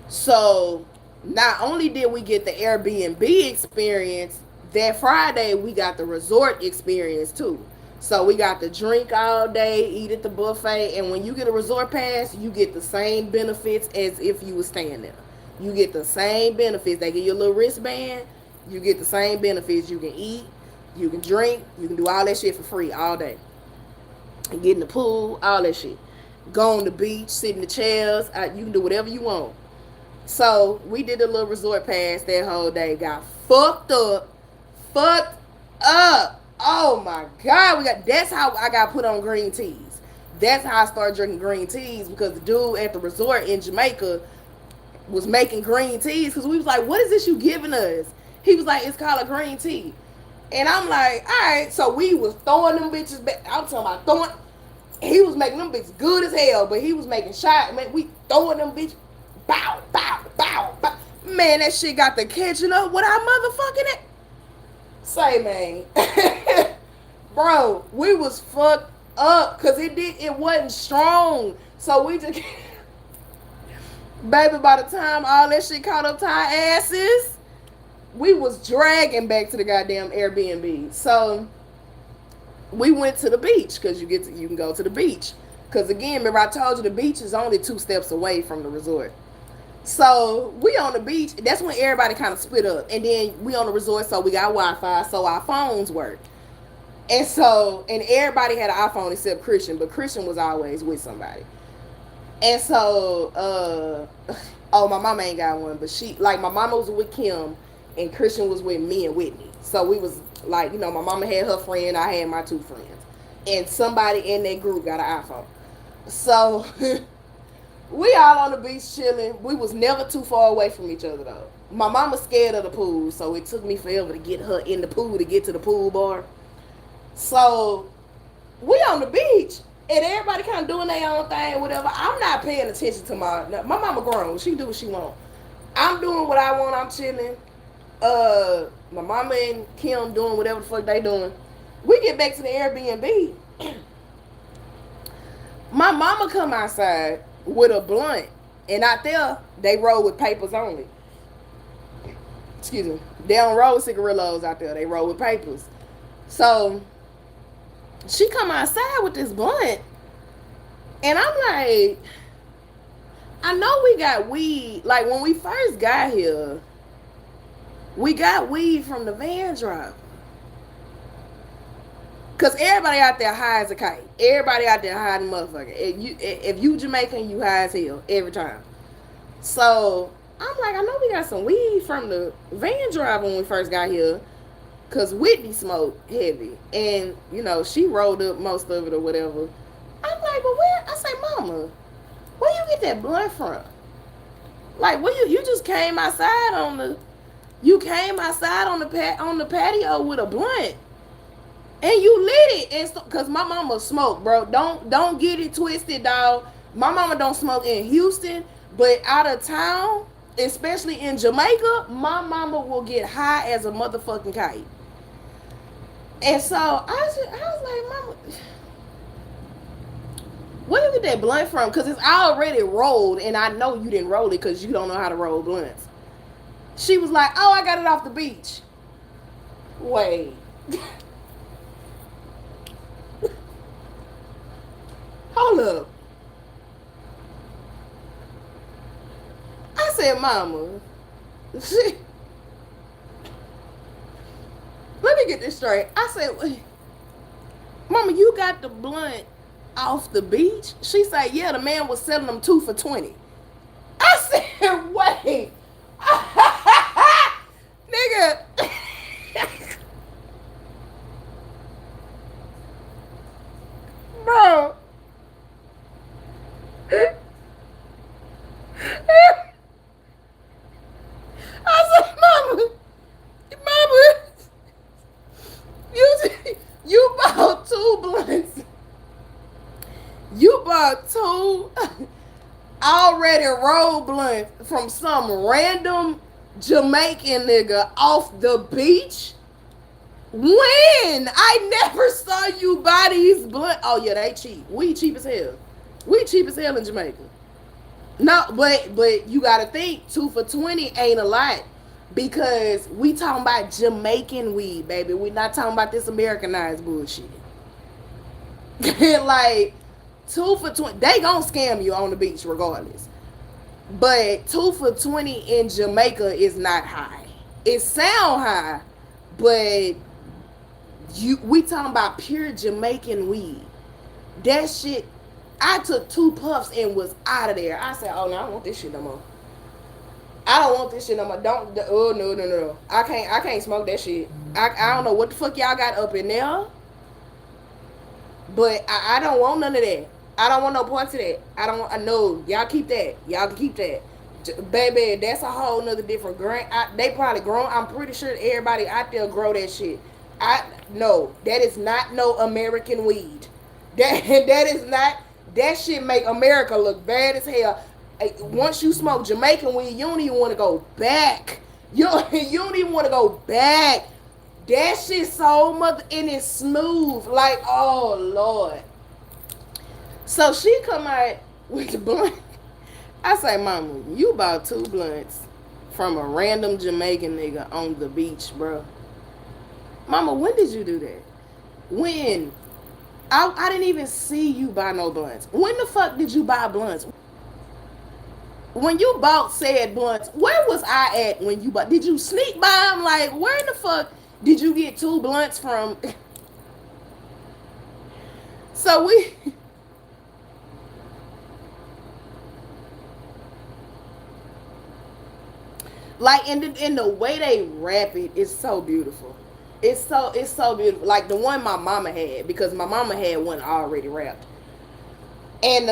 Speaker 1: So not only did we get the Airbnb experience, that Friday we got the resort experience too. So we got to drink all day, eat at the buffet, and when you get a resort pass, you get the same benefits as if you were staying there. You get the same benefits. They give you a little wristband. You get the same benefits. You can eat, you can drink, you can do all that shit for free all day. And get in the pool, all that shit. Go on the beach, sit in the chairs. You can do whatever you want. So we did a little resort pass that whole day. Got fucked up. Fucked up. Oh my God. That's how I got put on green teas. That's how I started drinking green teas, because the dude at the resort in Jamaica was making green teas, because we was like, what is this you giving us? He was like, it's called a green tea. And I'm like, all right. So we was throwing them bitches back. I'm talking about throwing. He was making them bitches good as hell, but he was making shot. Man, we throwing them bitches. Bow, bow, bow, bow. Man, that shit got the catching up with our motherfucking it. Say, man. Bro, we was fucked up because it wasn't strong. So we just, baby, by the time all that shit caught up to our asses, we was dragging back to the goddamn Airbnb. So we went to the beach, because you can go to the beach. Because again, remember I told you the beach is only 2 steps away from the resort. So we on the beach. That's when everybody kind of split up. And then we on the resort, so we got Wi-Fi, so our phones work. And everybody had an iPhone except Christian, but Christian was always with somebody. And so, my mama ain't got one, but my mama was with Kim, and Christian was with me and Whitney. So we was like, my mama had her friend, I had my 2 friends. And somebody in that group got an iPhone. So we all on the beach chilling. We was never too far away from each other though. My mama scared of the pool, so it took me forever to get her in the pool to get to the pool bar. So we on the beach, and everybody kind of doing their own thing, whatever. I'm not paying attention to my mama grown. She do what she want. I'm doing what I want. I'm chilling. My mama and Kim doing whatever the fuck they doing. We get back to the Airbnb. My mama come outside with a blunt, and out there they roll with papers only. Excuse me. They don't roll with cigarillos out there. They roll with papers. So she come outside with this blunt, and I'm like, I know we got weed. Like when we first got here, we got weed from the van driver. Because everybody out there high as a kite. Everybody out there high as a motherfucker. If you Jamaican, you high as hell every time. So I'm like, I know we got some weed from the van driver when we first got here. Because Whitney smoked heavy. And, she rolled up most of it or whatever. I'm like, but where? I say, Mama, where you get that blunt from? Like, where you just came outside on the patio with a blunt. And you lit it. And because my mama smoked, bro. Don't get it twisted, dog. My mama don't smoke in Houston, but out of town, especially in Jamaica, my mama will get high as a motherfucking kite. And so I was like, Mama, where you get that blunt from? Because it's already rolled, and I know you didn't roll it because you don't know how to roll blunts. She was like, oh, I got it off the beach. Wait. hold up. I said, Mama, let me get this straight. I said, wait, Mama, you got the blunt off the beach? She said, yeah, the man was selling them 2 for $20. I said, wait. Nigga. Bro. I said, Mama, you bought 2 blunts. You bought 2 already rolled blunts from some random Jamaican nigga off the beach. When? I never saw you buy these blunts. Oh yeah, they cheap. We cheap as hell. We cheap as hell in Jamaica. No, but you gotta think 2 for $20 ain't a lot. Because we talking about Jamaican weed, baby. We not talking about this Americanized bullshit. Like 2 for $20, they gonna scam you on the beach regardless. But 2 for $20 in Jamaica is not high. It sound high, but we talking about pure Jamaican weed. That shit, I took 2 puffs and was out of there. I said, oh no, I don't want this shit no more. I don't want this shit no more. Oh no. I can't smoke that shit. I don't know what the fuck y'all got up in there. But I don't want none of that. I don't want no parts of that. I know. Y'all keep that. Y'all can keep that. Baby, that's a whole nother different grain. They probably grown. I'm pretty sure everybody out there grow that shit. No, that is not no American weed. That is not. That shit make America look bad as hell. Once you smoke Jamaican weed, you don't even want to go back. You don't even want to go back. That shit so much, and it's smooth. Like, oh Lord. So she come out with the blunt. I say, Mama, you bought 2 blunts from a random Jamaican nigga on the beach, bro. Mama, when did you do that? When? I didn't even see you buy no blunts. When the fuck did you buy blunts? When you bought said blunts, where was I at when you bought? Did you sneak by them? Like, where in the fuck did you get 2 blunts from? So we... Like, in the way they wrap it is so beautiful. It's so beautiful. Like the one my mama had, because my mama had one already wrapped. And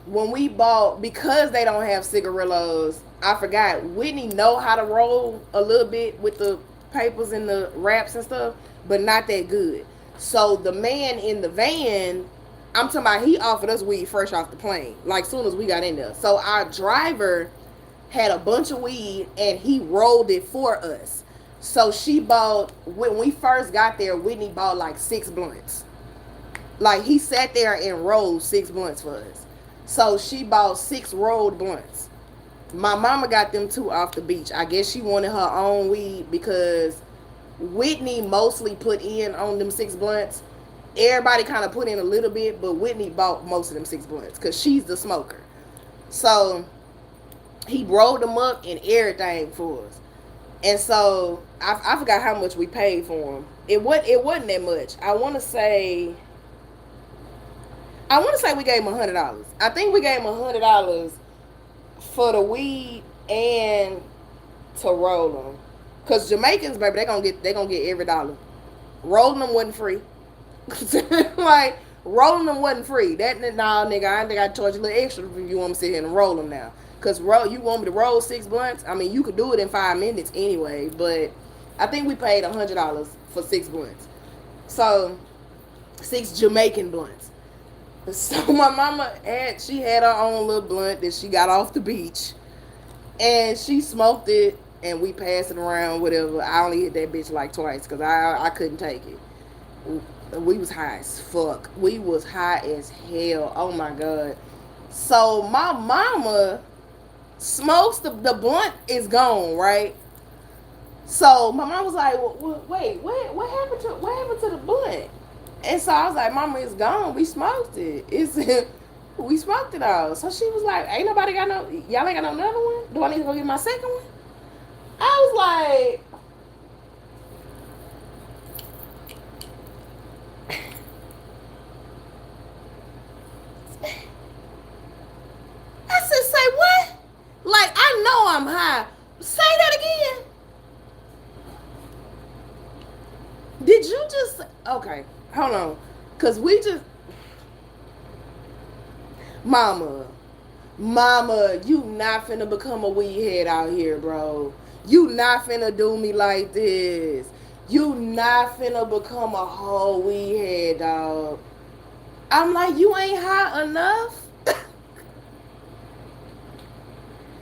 Speaker 1: when we bought, because they don't have cigarillos, I forgot, Whitney know how to roll a little bit with the papers and the wraps and stuff, but not that good. So the man in the van, I'm talking about, he offered us weed fresh off the plane, like soon as we got in there. So our driver had a bunch of weed and he rolled it for us. So she bought, when we first got there, Whitney bought like 6 blunts. Like, he sat there and rolled 6 blunts for us. So she bought 6 rolled blunts. My mama got them 2 off the beach. I guess she wanted her own weed because Whitney mostly put in on them 6 blunts. Everybody kind of put in a little bit, but Whitney bought most of them 6 blunts because she's the smoker. So he rolled them up and everything for us. And so I forgot how much we paid for them. It wasn't that much. I want to say we gave him $100. I think we gave him $100 for the weed and to roll them. Cause Jamaicans, baby, they gonna get every dollar. Rolling them wasn't free. Like, rolling them wasn't free. Nah, nigga, I think I charge you a little extra if you want me to sit here and roll them now. Cause you want me to roll 6 blunts? I mean, you could do it in 5 minutes anyway. But I think we paid $100 for 6 blunts. So 6 Jamaican blunts. So my mama had her own little blunt that she got off the beach, and she smoked it, and we passed it around, whatever. I only hit that bitch like twice because I couldn't take it. We was high as fuck. We was high as hell. Oh my God. So my mama smokes the blunt is gone, right? So my mom was like, well, wait, what happened to the blunt? And so I was like, Mama, it's gone. We smoked it. It's we smoked it all. So she was like, ain't nobody got no, y'all ain't got no another one? Do I need to go get my second one? I was like, I said, say what? Like, I know I'm high. Say that again. Did you just, okay, hold on. Because we just, Mama, you not finna become a weed head out here, bro. You not finna do me like this. You not finna become a whole weed head, dog. I'm like, you ain't high enough.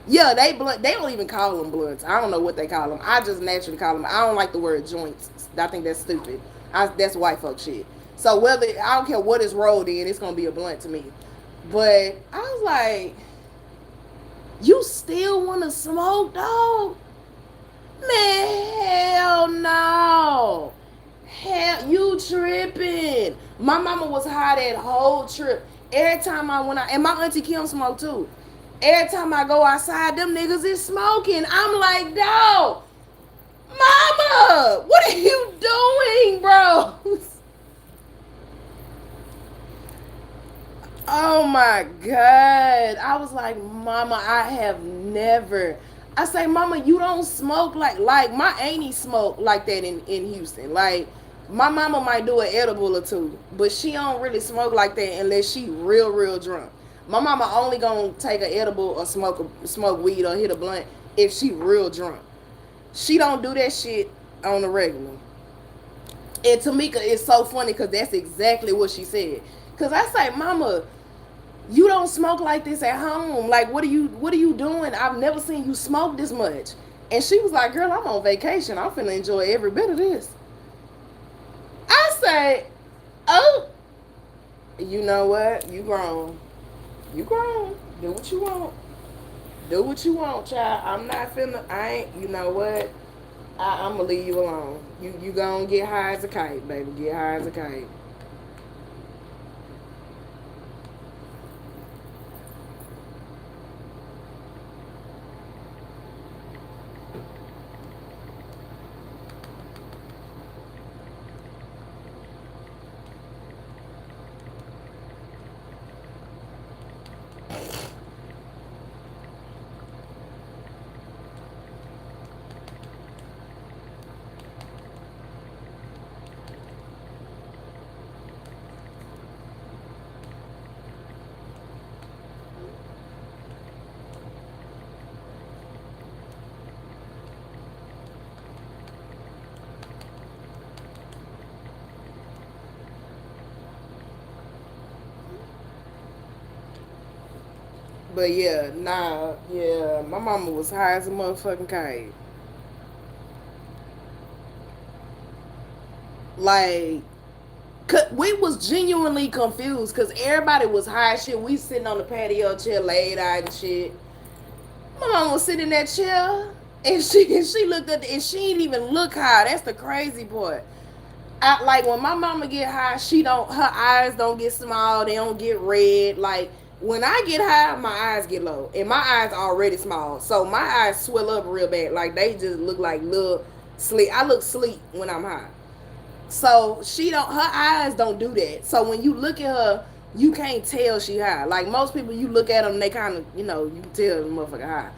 Speaker 1: Yeah, they blunt. They don't even call them blunts. I don't know what they call them. I just naturally call them. I don't like the word joints. I think that's stupid. That's white folk shit. So whether I don't care what it's rolled in, it's gonna be a blunt to me. But I was like, you still want to smoke, dog? Man, hell no. Hell, you tripping. My mama was high that whole trip. Every time I went out, and my auntie Kim smoked too. Every time I go outside, them niggas is smoking. I'm like, dog, mama, what are you doing, bro? Oh my God. I was like, Mama, I have never. I say, Mama, you don't smoke like my auntie smoke like that in Houston. Like, my mama might do an edible or two, but she don't really smoke like that unless she real drunk. My mama only gonna take an edible or smoke weed or hit a blunt if she real drunk. She don't do that shit on the regular. And Tamika is so funny because that's exactly what she said. Cause I say, Mama, you don't smoke like this at home. Like, what are you doing? I've never seen you smoke this much. And she was like, girl, I'm on vacation. I'm finna enjoy every bit of this. I say, oh, you know what? You grown. You grown. Do what you want. Do what you want, child. I'm not finna, you know what? I'm gonna leave you alone. You gonna get high as a kite, baby. Get high as a kite. But yeah, my mama was high as a motherfucking kite. Like, we was genuinely confused because everybody was high as shit. We sitting on the patio chair, laid out and shit. My mama was sitting in that chair, and she looked at and she didn't even look high. That's the crazy part. Like when my mama get high, her eyes don't get small, they don't get red. Like when I get high, my eyes get low, and my eyes already small, so my eyes swell up real bad. Like they just look like little sleep. I look sleep when I'm high. So her eyes don't do that. So when you look at her, you can't tell she high. Like most people, you look at them, they kind of, you can tell the motherfucker high.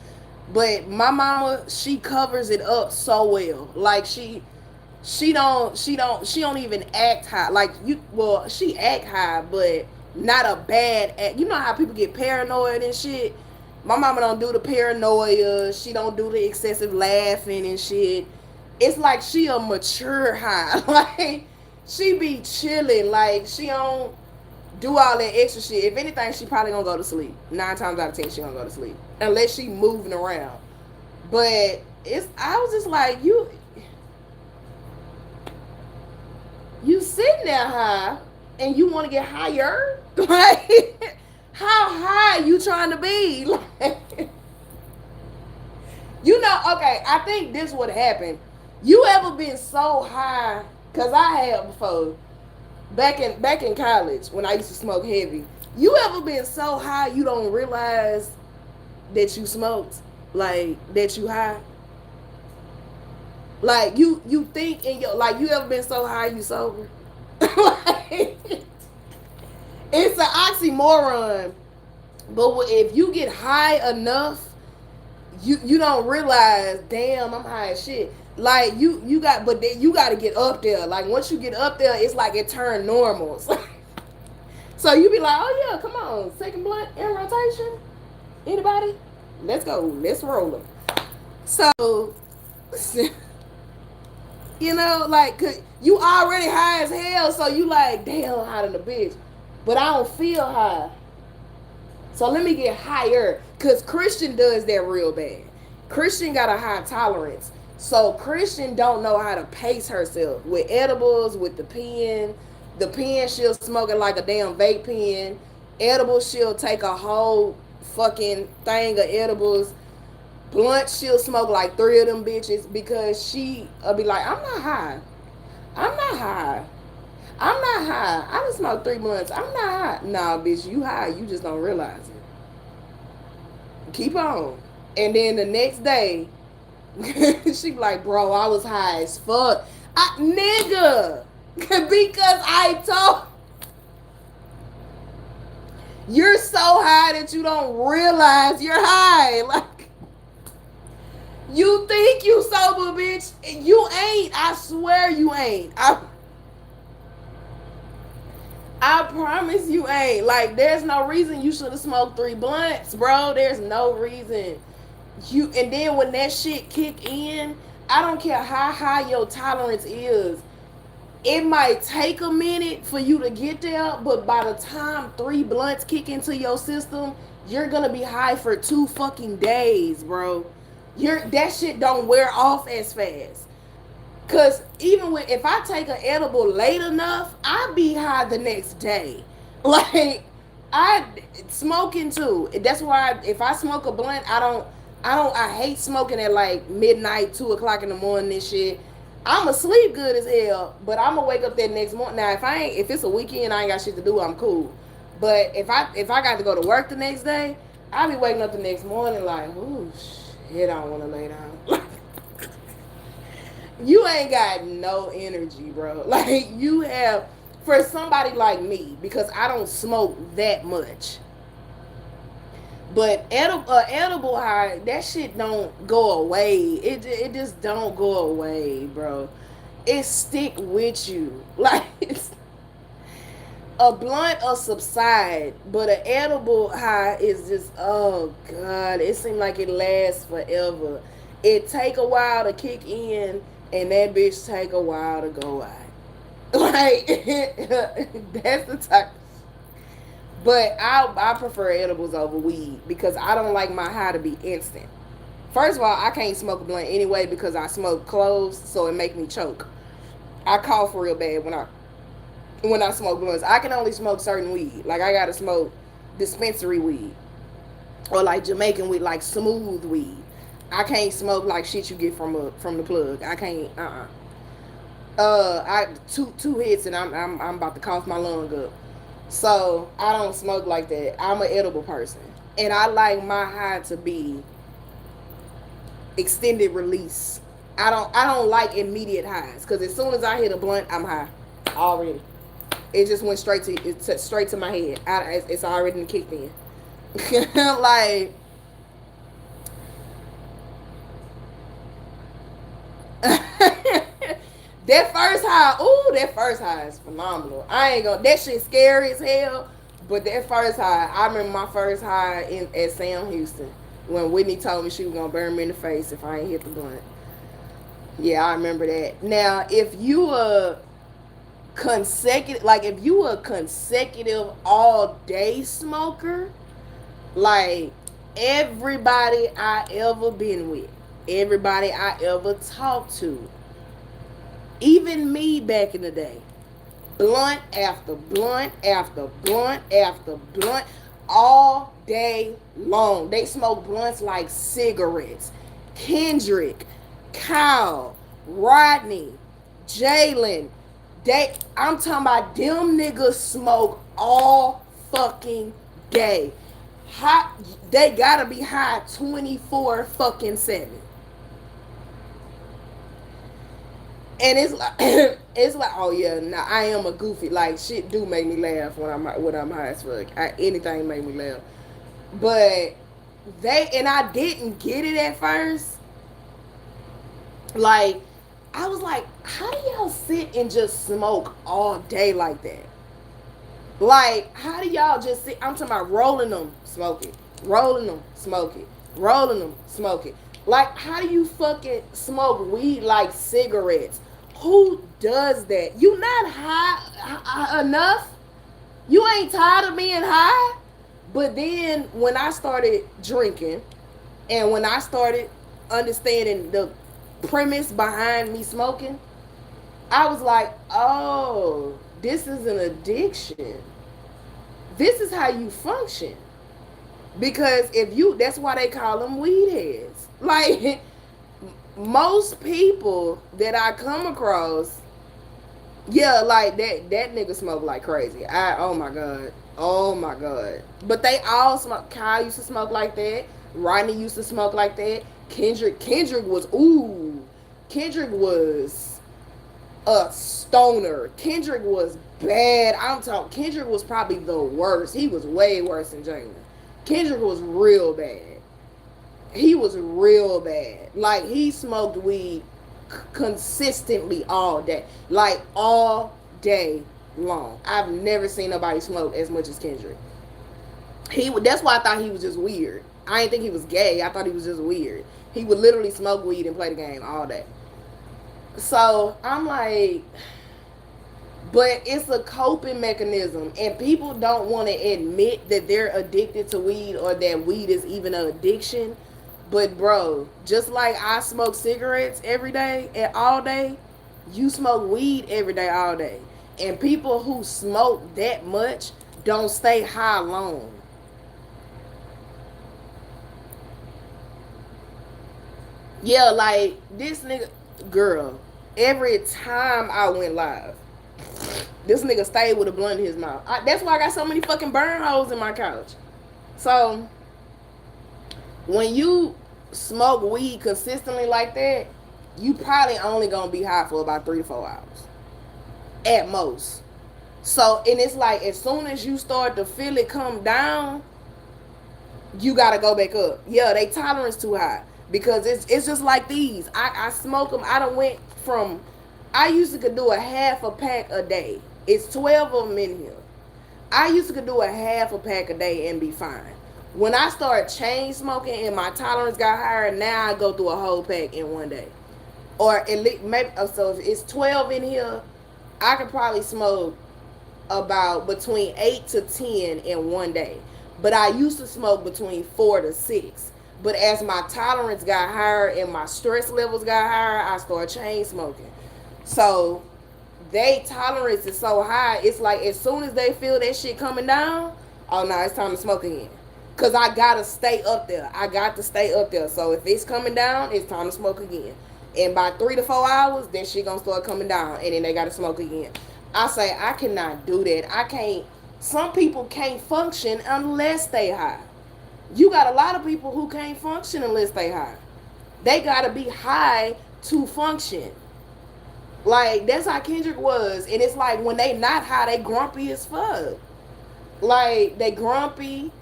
Speaker 1: But my mama, she covers it up so well. Like she don't even act high. Like she act high, but not a bad act. You know how people get paranoid and shit? My mama don't do the paranoia. She don't do the excessive laughing and shit. It's like she a mature high. Like she be chilling. Like she don't do all that extra shit. If anything, she probably gonna go to sleep. 9 times out of 10, she gonna go to sleep unless she moving around. But I was just like, you sitting there high and you want to get higher? Like, how high you trying to be? Like, okay, I think this would happen. You ever been so high, because I have before, back in college when I used to smoke heavy. You ever been so high you don't realize that you smoked, like that you high? Like you think in your, like, you ever been so high you sober? Like, it's an oxymoron. But if you get high enough, you don't realize, damn, I'm high as shit. Like you got, but then you got to get up there. Like once you get up there, it's like it turned normal. So you be like, oh yeah, come on, second blunt in rotation. Anybody? Let's go. Let's roll them. So, like, you already high as hell, so you like, damn, I'm high than a bitch. But I don't feel high. So let me get higher. Because Christian does that real bad. Christian got a high tolerance. So Christian don't know how to pace herself. With edibles, with the pen. The pen, she'll smoke it like a damn vape pen. Edibles, she'll take a whole fucking thing of edibles. Blunt, she'll smoke like 3 of them bitches because she'll be like, I'm not high. I'm not high. I'm not high. I done smoked 3 blunts. I'm not high. Nah, bitch, you high. You just don't realize it. Keep on. And then the next day, she be like, bro, I was high as fuck. Nigga. Because I told. You're so high that you don't realize you're high. Like, you think you sober, bitch. You ain't. I swear you ain't. I promise you ain't. Like, there's no reason you should have smoked 3 blunts, bro. There's no reason. And then when that shit kick in, I don't care how high your tolerance is. It might take a minute for you to get there, but by the time 3 blunts kick into your system, you're gonna be high for 2 fucking days, bro. That shit don't wear off as fast. Cause even if I take an edible late enough, I be high the next day. Like, I smoking too. That's why if I smoke a blunt, I hate smoking at like midnight, 2 o'clock in the morning and shit. I'ma sleep good as hell, but I'ma wake up that next morning. Now if it's a weekend, I ain't got shit to do, I'm cool. But if I got to go to work the next day, I'll be waking up the next morning like, ooh shit, I don't wanna lay down. You ain't got no energy, bro. Like, you have, for somebody like me, because I don't smoke that much. But edible high, that shit don't go away. It just don't go away, bro. It stick with you. Like, a blunt will subside, but an edible high is just, oh God, it seems like it lasts forever. It take a while to kick in, and that bitch take a while to go out. Like, that's the type. But I prefer edibles over weed because I don't like my high to be instant. First of all, I can't smoke a blunt anyway because I smoke cloves, so it make me choke. I cough real bad when I smoke blunts. I can only smoke certain weed. Like, I gotta smoke dispensary weed or like Jamaican weed, like smooth weed. I can't smoke like shit you get from the plug. I can't. I two hits and I'm about to cough my lung up. So I don't smoke like that. I'm an edible person, and I like my high to be extended release. I don't like immediate highs because as soon as I hit a blunt, I'm high already. It just went straight to my head. It's already kicked in. Like. That first high is phenomenal. I ain't gonna, that shit scary as hell, but that first high, I remember my first high at Sam Houston when Whitney told me she was gonna burn me in the face if I ain't hit the blunt. Yeah, I remember that. Now, if you a consecutive all day smoker, like everybody I ever been with, everybody I ever talked to, even me back in the day, blunt after blunt after blunt after blunt all day long. They smoke blunts like cigarettes. Kendrick, Kyle, Rodney, Jalen, I'm talking about them niggas smoke all fucking day. High, they gotta be high 24 fucking 7. And it's like it's like, oh yeah, nah, I am a goofy. Like shit do make me laugh when I'm high as fuck. Anything make me laugh. But I didn't get it at first. Like I was like, how do y'all sit and just smoke all day like that? Like, how do y'all just sit? I'm talking about rolling them, smoke it, rolling them, smoke it, rolling them, smoke it. Like, how do you fucking smoke weed like cigarettes? Who does that? You not high enough? You ain't tired of being high? But then when I started drinking and when I started understanding the premise behind me smoking, I was like, oh, this is an addiction. This is how you function. Because that's why they call them weed heads. Like, most people that I come across, yeah, like that nigga smoke like crazy. Oh my god. Oh my god. But they all smoke. Kyle used to smoke like that. Rodney used to smoke like that. Kendrick was Kendrick was a stoner. Kendrick was bad. Kendrick was probably the worst. He was way worse than Jalen. Kendrick was real bad. He was real bad. Like, he smoked weed consistently all day. Like, all day long. I've never seen nobody smoke as much as Kendrick. That's why I thought he was just weird. I didn't think he was gay. I thought he was just weird. He would literally smoke weed and play the game all day. So I'm like, but it's a coping mechanism, and people don't want to admit that they're addicted to weed or that weed is even an addiction. But bro, just like I smoke cigarettes every day and all day, you smoke weed every day all day. And people who smoke that much don't stay high long. Yeah, like this nigga, girl, every time I went live, this nigga stayed with a blunt in his mouth. That's why I got so many fucking burn holes in my couch. So, when you smoke weed consistently like that, you probably only gonna be high for about 3 to 4 hours. At most. So, and it's like, as soon as you start to feel it come down, you gotta go back up. Yeah, they tolerance too high. Because it's just like these. I smoke them. I used to could do a half a pack a day. It's 12 of them in here. I used to could do a half a pack a day and be fine. When I started chain smoking and my tolerance got higher, now I go through a whole pack in one day. Or at least, maybe, so if it's 12 in here, I could probably smoke about between 8 to 10 in one day. But I used to smoke between 4 to 6. But as my tolerance got higher and my stress levels got higher, I started chain smoking. So their tolerance is so high, it's like as soon as they feel that shit coming down, oh no, it's time to smoke again. Because I got to stay up there. I got to stay up there. So if it's coming down, it's time to smoke again. And by 3 to 4 hours, that shit gonna start coming down. And then they got to smoke again. I say, I cannot do that. I can't. Some people can't function unless they high. You got a lot of people who can't function unless they high. They got to be high to function. Like, that's how Kendrick was. And it's like, when they not high, they grumpy as fuck. Like, they grumpy.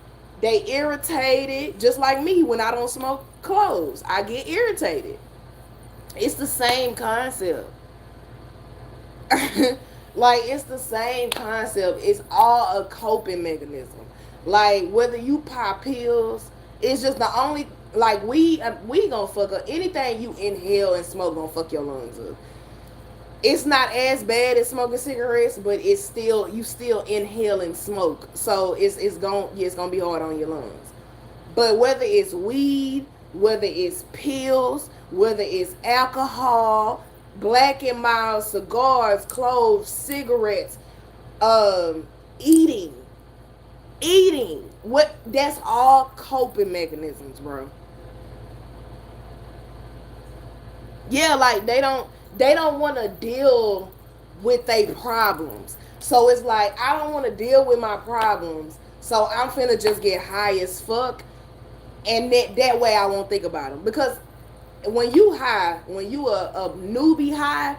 Speaker 1: They irritated. Just like me when I don't smoke cloves. I get irritated. It's the same concept. Like, it's the same concept. It's all a coping mechanism. Like, whether you pop pills, it's just the only, like, we gonna fuck up. Anything you inhale and smoke gonna fuck your lungs up. It's not as bad as smoking cigarettes, but it's still, you still inhaling smoke. So it's gonna be hard on your lungs. But whether it's weed, whether it's pills, whether it's alcohol, Black and Mild, cigars, cloves, cigarettes, eating, that's all coping mechanisms, bro. Yeah, like they don't want to deal with their problems. So it's like, I don't want to deal with my problems. So I'm finna just get high as fuck. And that way I won't think about them. Because when you high, when you a newbie high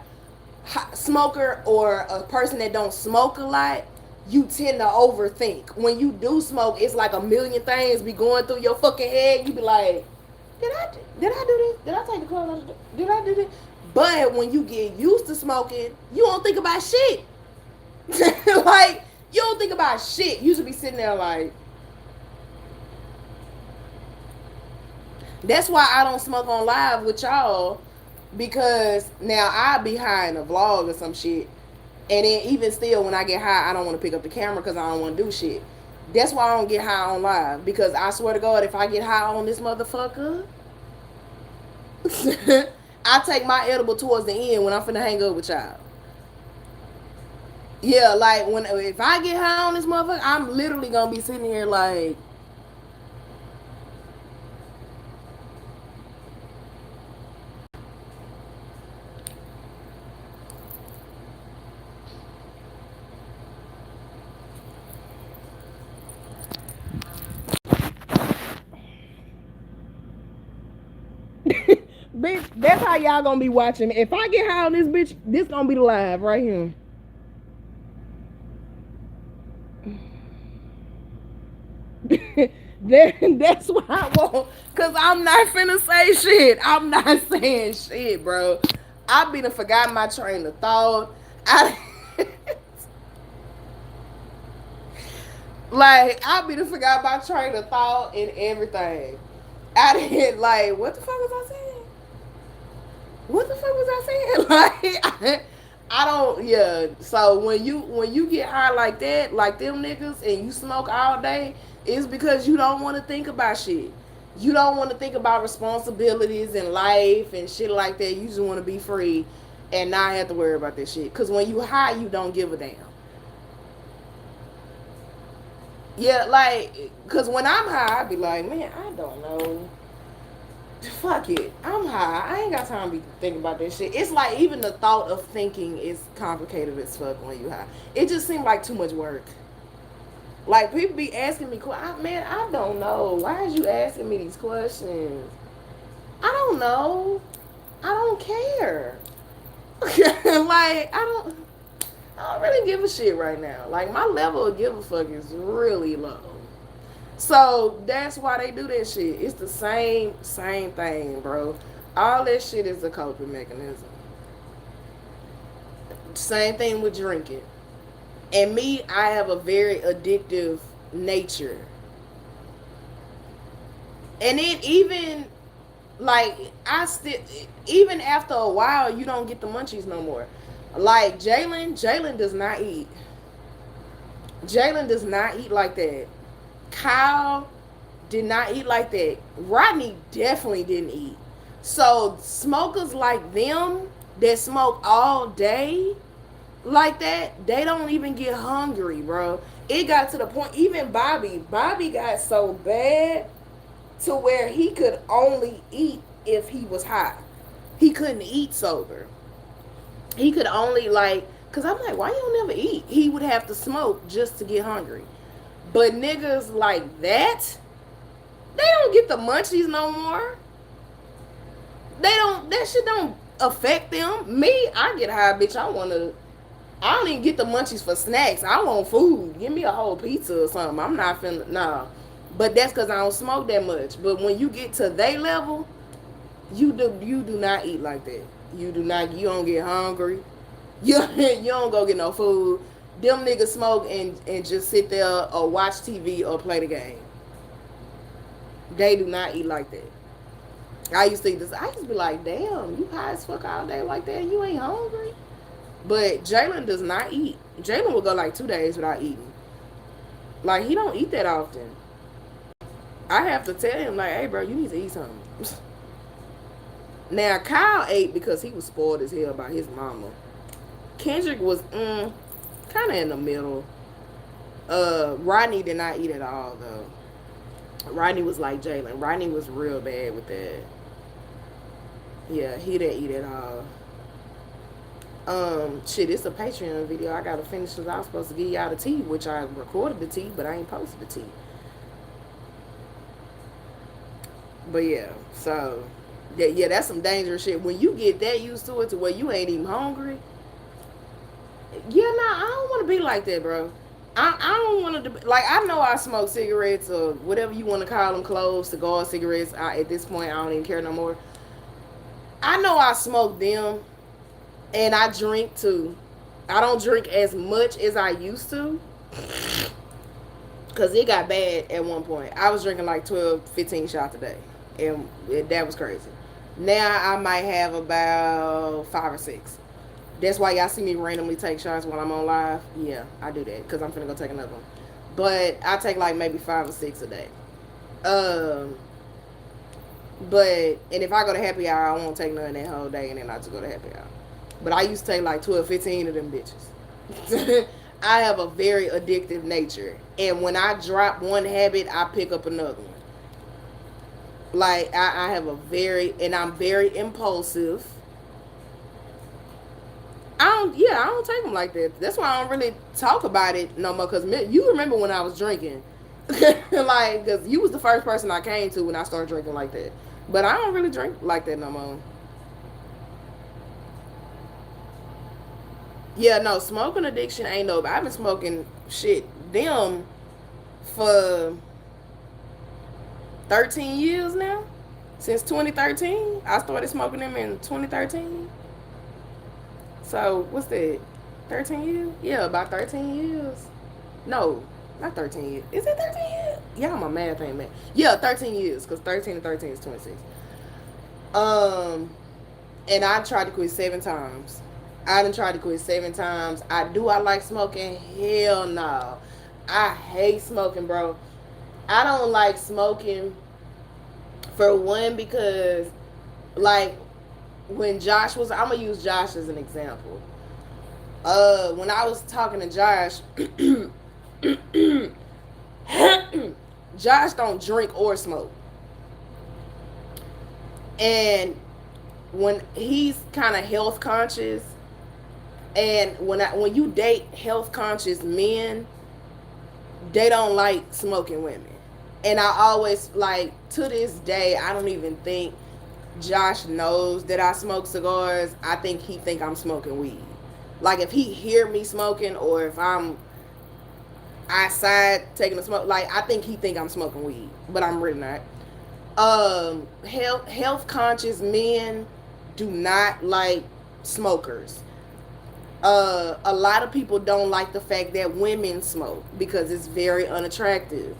Speaker 1: smoker or a person that don't smoke a lot, you tend to overthink. When you do smoke, it's like a million things be going through your fucking head. You be like, did I do this? Did I take the clothes out? Did I do this? But when you get used to smoking, you don't think about shit. Like, you don't think about shit. You should be sitting there like. That's why I don't smoke on live with y'all, because now I be high in a vlog or some shit, and then even still when I get high, I don't want to pick up the camera because I don't want to do shit. That's why I don't get high on live, because I swear to God, if I get high on this motherfucker, I take my edible towards the end when I'm finna hang up with y'all. Yeah, like if I get high on this motherfucker, I'm literally gonna be sitting here like. Bitch, that's how y'all gonna be watching me. If I get high on this bitch, this gonna be the live right here. That's why I won't. Cause I'm not finna say shit. I'm not saying shit, bro. I be done forgot my train of thought. I be done forgot my train of thought and everything. I didn't like, what the fuck was I saying? What the fuck was I saying? Like, I don't. Yeah. So when you get high like that, like them niggas, and you smoke all day, it's because you don't want to think about shit. You don't want to think about responsibilities in life and shit like that. You just want to be free and not have to worry about that shit. Cause when you high, you don't give a damn. Yeah, like, cause when I'm high, I be like, man, I don't know. Fuck it. I'm high. I ain't got time to be thinking about that shit. It's like even the thought of thinking is complicated as fuck when you high. It just seemed like too much work. Like people be asking me, man, I don't know. Why is you asking me these questions? I don't know. I don't care. Like I don't really give a shit right now. Like my level of give a fuck is really low. So that's why they do that shit. It's the same thing, bro. All that shit is a coping mechanism. Same thing with drinking. And me, I have a very addictive nature. And then even like even after a while, you don't get the munchies no more. Like Jalen does not eat. Jalen does not eat like that. Kyle did not eat like that. Rodney definitely didn't eat. So smokers like them that smoke all day like that, they don't even get hungry, bro. It got to the point, even Bobby got so bad to where he could only eat if he was high. He couldn't eat sober. He could only cause I'm like, why you don't never eat? He would have to smoke just to get hungry. But niggas like that, they don't get the munchies no more. That shit don't affect them. Me, I get high, bitch. I don't even get the munchies for snacks. I want food. Give me a whole pizza or something. I'm not finna, nah. But that's because I don't smoke that much. But when you get to they level, you do not eat like that. You don't get hungry. You don't go get no food. Them niggas smoke and just sit there or watch TV or play the game. They do not eat like that. I used to be like, damn, you high as fuck all day like that and you ain't hungry? But Jalen does not eat. Jalen will go like 2 days without eating. Like, he don't eat that often. I have to tell him, like, hey, bro, you need to eat something. Now, Kyle ate because he was spoiled as hell by his mama. Kendrick was kind of in the middle. Rodney did not eat at all, though. Rodney was like Jalen. Rodney was real bad with that. Yeah, he didn't eat at all. Shit, it's a Patreon video. I gotta finish because I was supposed to give y'all the tea, which I recorded the tea, but I ain't posted the tea. But yeah, so yeah, that's some dangerous shit. When you get that used to it to where you ain't even hungry, yeah, nah, I don't want to be like that, bro. I don't want to like. I know I smoke cigarettes or whatever you want to call them, cloves, cigars, cigarettes. At this point, I don't even care no more. I know I smoke them, and I drink too. I don't drink as much as I used to, because it got bad at one point. I was drinking like 12, 15 shots a day, and that was crazy. Now I might have about 5 or 6. That's why y'all see me randomly take shots when I'm on live. Yeah, I do that because I'm finna go take another one. But I take like maybe 5 or 6 a day. But and if I go to happy hour, I won't take none that whole day, and then I just go to happy hour. But I used to take like 12, 15 of them bitches. I have a very addictive nature, and when I drop one habit, I pick up another one. Like I have a and I'm very impulsive. I don't take them like that. That's why I don't really talk about it no more. Cause you remember when I was drinking, like, cause you was the first person I came to when I started drinking like that. But I don't really drink like that no more. Yeah, no, smoking addiction ain't no. I've been smoking shit them for 13 years now. Since 2013, I started smoking them in 2013. So what's that? 13 years? Yeah, about 13 years. No, not 13 years. Is it 13 years? Yeah, my math ain't man. Yeah, 13 years, because 13 and 13 is 26. And I tried to quit 7 times. I done tried to quit 7 times. I like smoking? Hell no. I hate smoking, bro. I don't like smoking for one because, like, when Josh was, I'm gonna use Josh as an example. When I was talking to Josh, Josh don't drink or smoke, and when he's kind of health conscious, and when you date health conscious men, they don't like smoking women, and I always like to this day I don't even think Josh knows that I smoke cigars. I think he think I'm smoking weed. Like if he hear me smoking or if I'm outside taking a smoke, like I think he think I'm smoking weed, but I'm really not. Health conscious men do not like smokers. A lot of people don't like the fact that women smoke because it's very unattractive.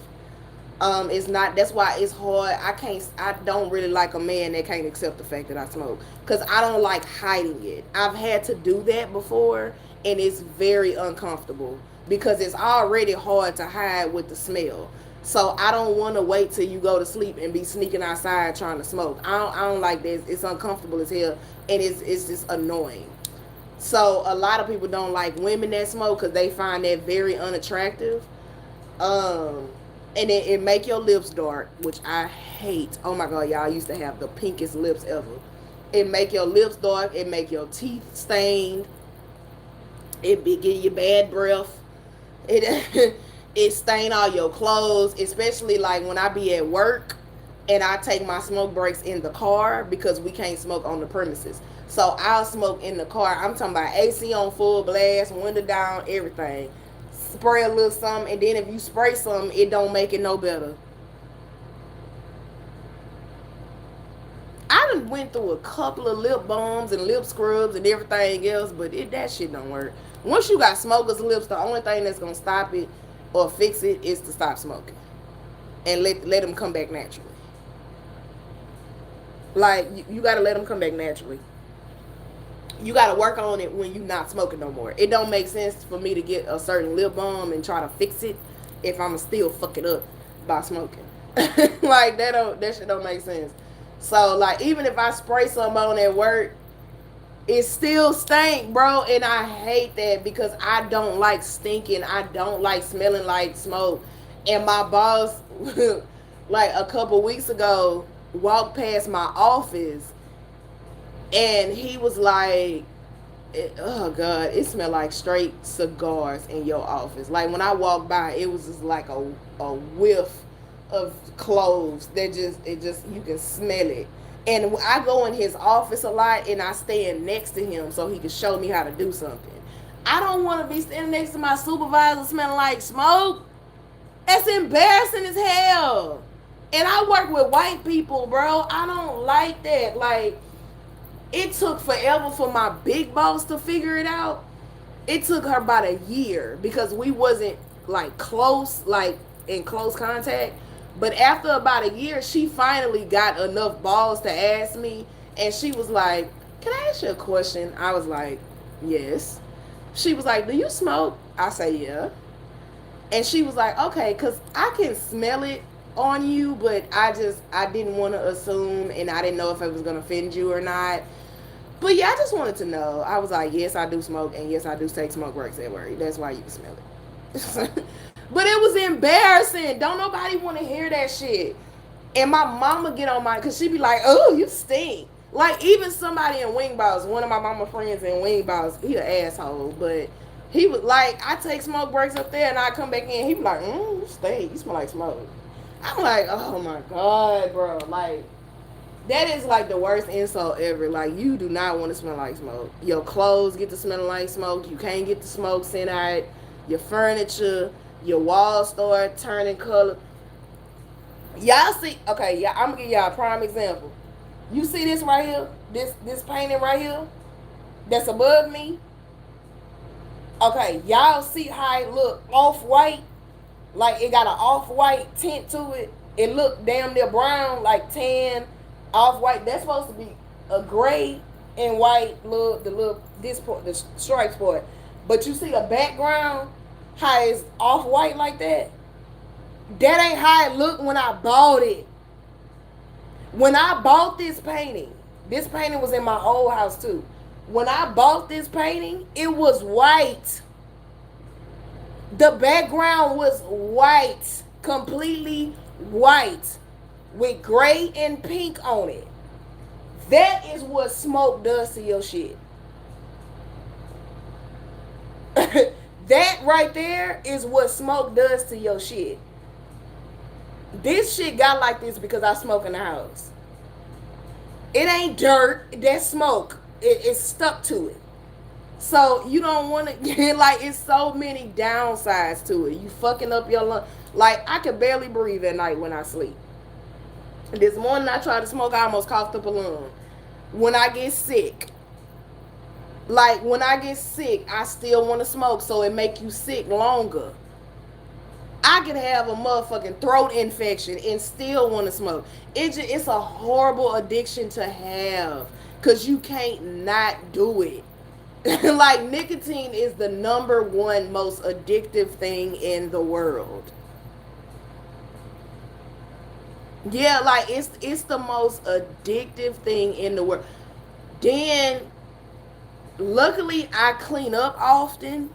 Speaker 1: It's not. That's why it's hard. I don't really like a man that can't accept the fact that I smoke because I don't like hiding it. I've had to do that before, and it's very uncomfortable because it's already hard to hide with the smell. So I don't want to wait till you go to sleep and be sneaking outside trying to smoke. I don't like this. It's uncomfortable as hell, and it's just annoying. So a lot of people don't like women that smoke because they find that very unattractive. And it make your lips dark, which I hate. Oh my god, y'all used to have the pinkest lips ever. It make your lips dark. It make your teeth stained. It give you bad breath. It it stain all your clothes, especially like when I be at work and I take my smoke breaks in the car because we can't smoke on the premises. So I'll smoke in the car. I'm talking about AC on full blast, window down, everything. Spray a little something, and then if you spray something, it don't make it no better. I done went through a couple of lip balms and lip scrubs and everything else, but that shit don't work. Once you got smoker's lips, the only thing that's gonna stop it or fix it is to stop smoking and let them come back naturally. Like you gotta let them come back naturally. You gotta work on it when you're not smoking no more. It don't make sense for me to get a certain lip balm and try to fix it if I'm still fuck it up by smoking. Like that shit don't make sense. So like even if I spray something on at work, it still stink, bro, and I hate that because I don't like stinking. I don't like smelling like smoke. And my boss, like a couple weeks ago, walked past my office, and he was like, Oh God, it smelled like straight cigars in your office. Like when I walked by, it was just like a whiff of cloves that just you can smell it. And I go in his office a lot, and I stand next to him so he can show me how to do something. I don't want to be standing next to my supervisor smelling like smoke. That's embarrassing as hell. And I work with white people, bro. I don't like that. Like, it took forever for my big boss to figure it out. It took her about a year because we wasn't like close, like in close contact. But after about a year, she finally got enough balls to ask me. And she was like, "Can I ask you a question?" I was like, "Yes." She was like, "Do you smoke?" I say, "Yeah." And she was like, "Okay, because I can smell it on you, but I didn't want to assume, and I didn't know if it was going to offend you or not. But yeah, I just wanted to know." I was like, "Yes, I do smoke, and yes, I do take smoke breaks at work. That's why you can smell it." But it was embarrassing. Don't nobody want to hear that shit. And my mama get on my, because she be like, "Oh, you stink." Like, even somebody in Wing Boss, one of my mama friends in Wing Boss, he an asshole, but he was like, I take smoke breaks up there, and I come back in, he be like, "You stink. You smell like smoke." I'm like, oh my God, bro. Like, that is like the worst insult ever. Like, you do not want to smell like smoke. Your clothes get to smelling like smoke. You can't get the smoke sent out. Your furniture, your walls start turning color. Y'all see? Okay, yeah, I'm gonna give y'all a prime example. You see this right here? This painting right here? That's above me. Okay, y'all see how it look off white? Like it got an off white tint to it. It look damn near brown, like tan, off white. That's supposed to be a gray and white look this part, the stripes part. But you see the background, how it's off white like that? That ain't how it looked when I bought it. When I bought this painting was in my old house too. When I bought this painting, it was white. The background was white, completely white, with gray and pink on it. That is what smoke does to your shit. That right there is what smoke does to your shit. This shit got like this because I smoke in the house. It ain't dirt, that's smoke. It's stuck to it. So you don't want to, like, it's so many downsides to it. You fucking up your lung. Like, I can barely breathe at night when I sleep. This morning I tried to smoke, I almost coughed up a lung. When I get sick, I still want to smoke, so it make you sick longer. I could have a motherfucking throat infection and still want to smoke. It's a horrible addiction to have because you can't not do it. Like, nicotine is the number one most addictive thing in the world. Yeah, like it's the most addictive thing in the world. Then luckily I clean up often.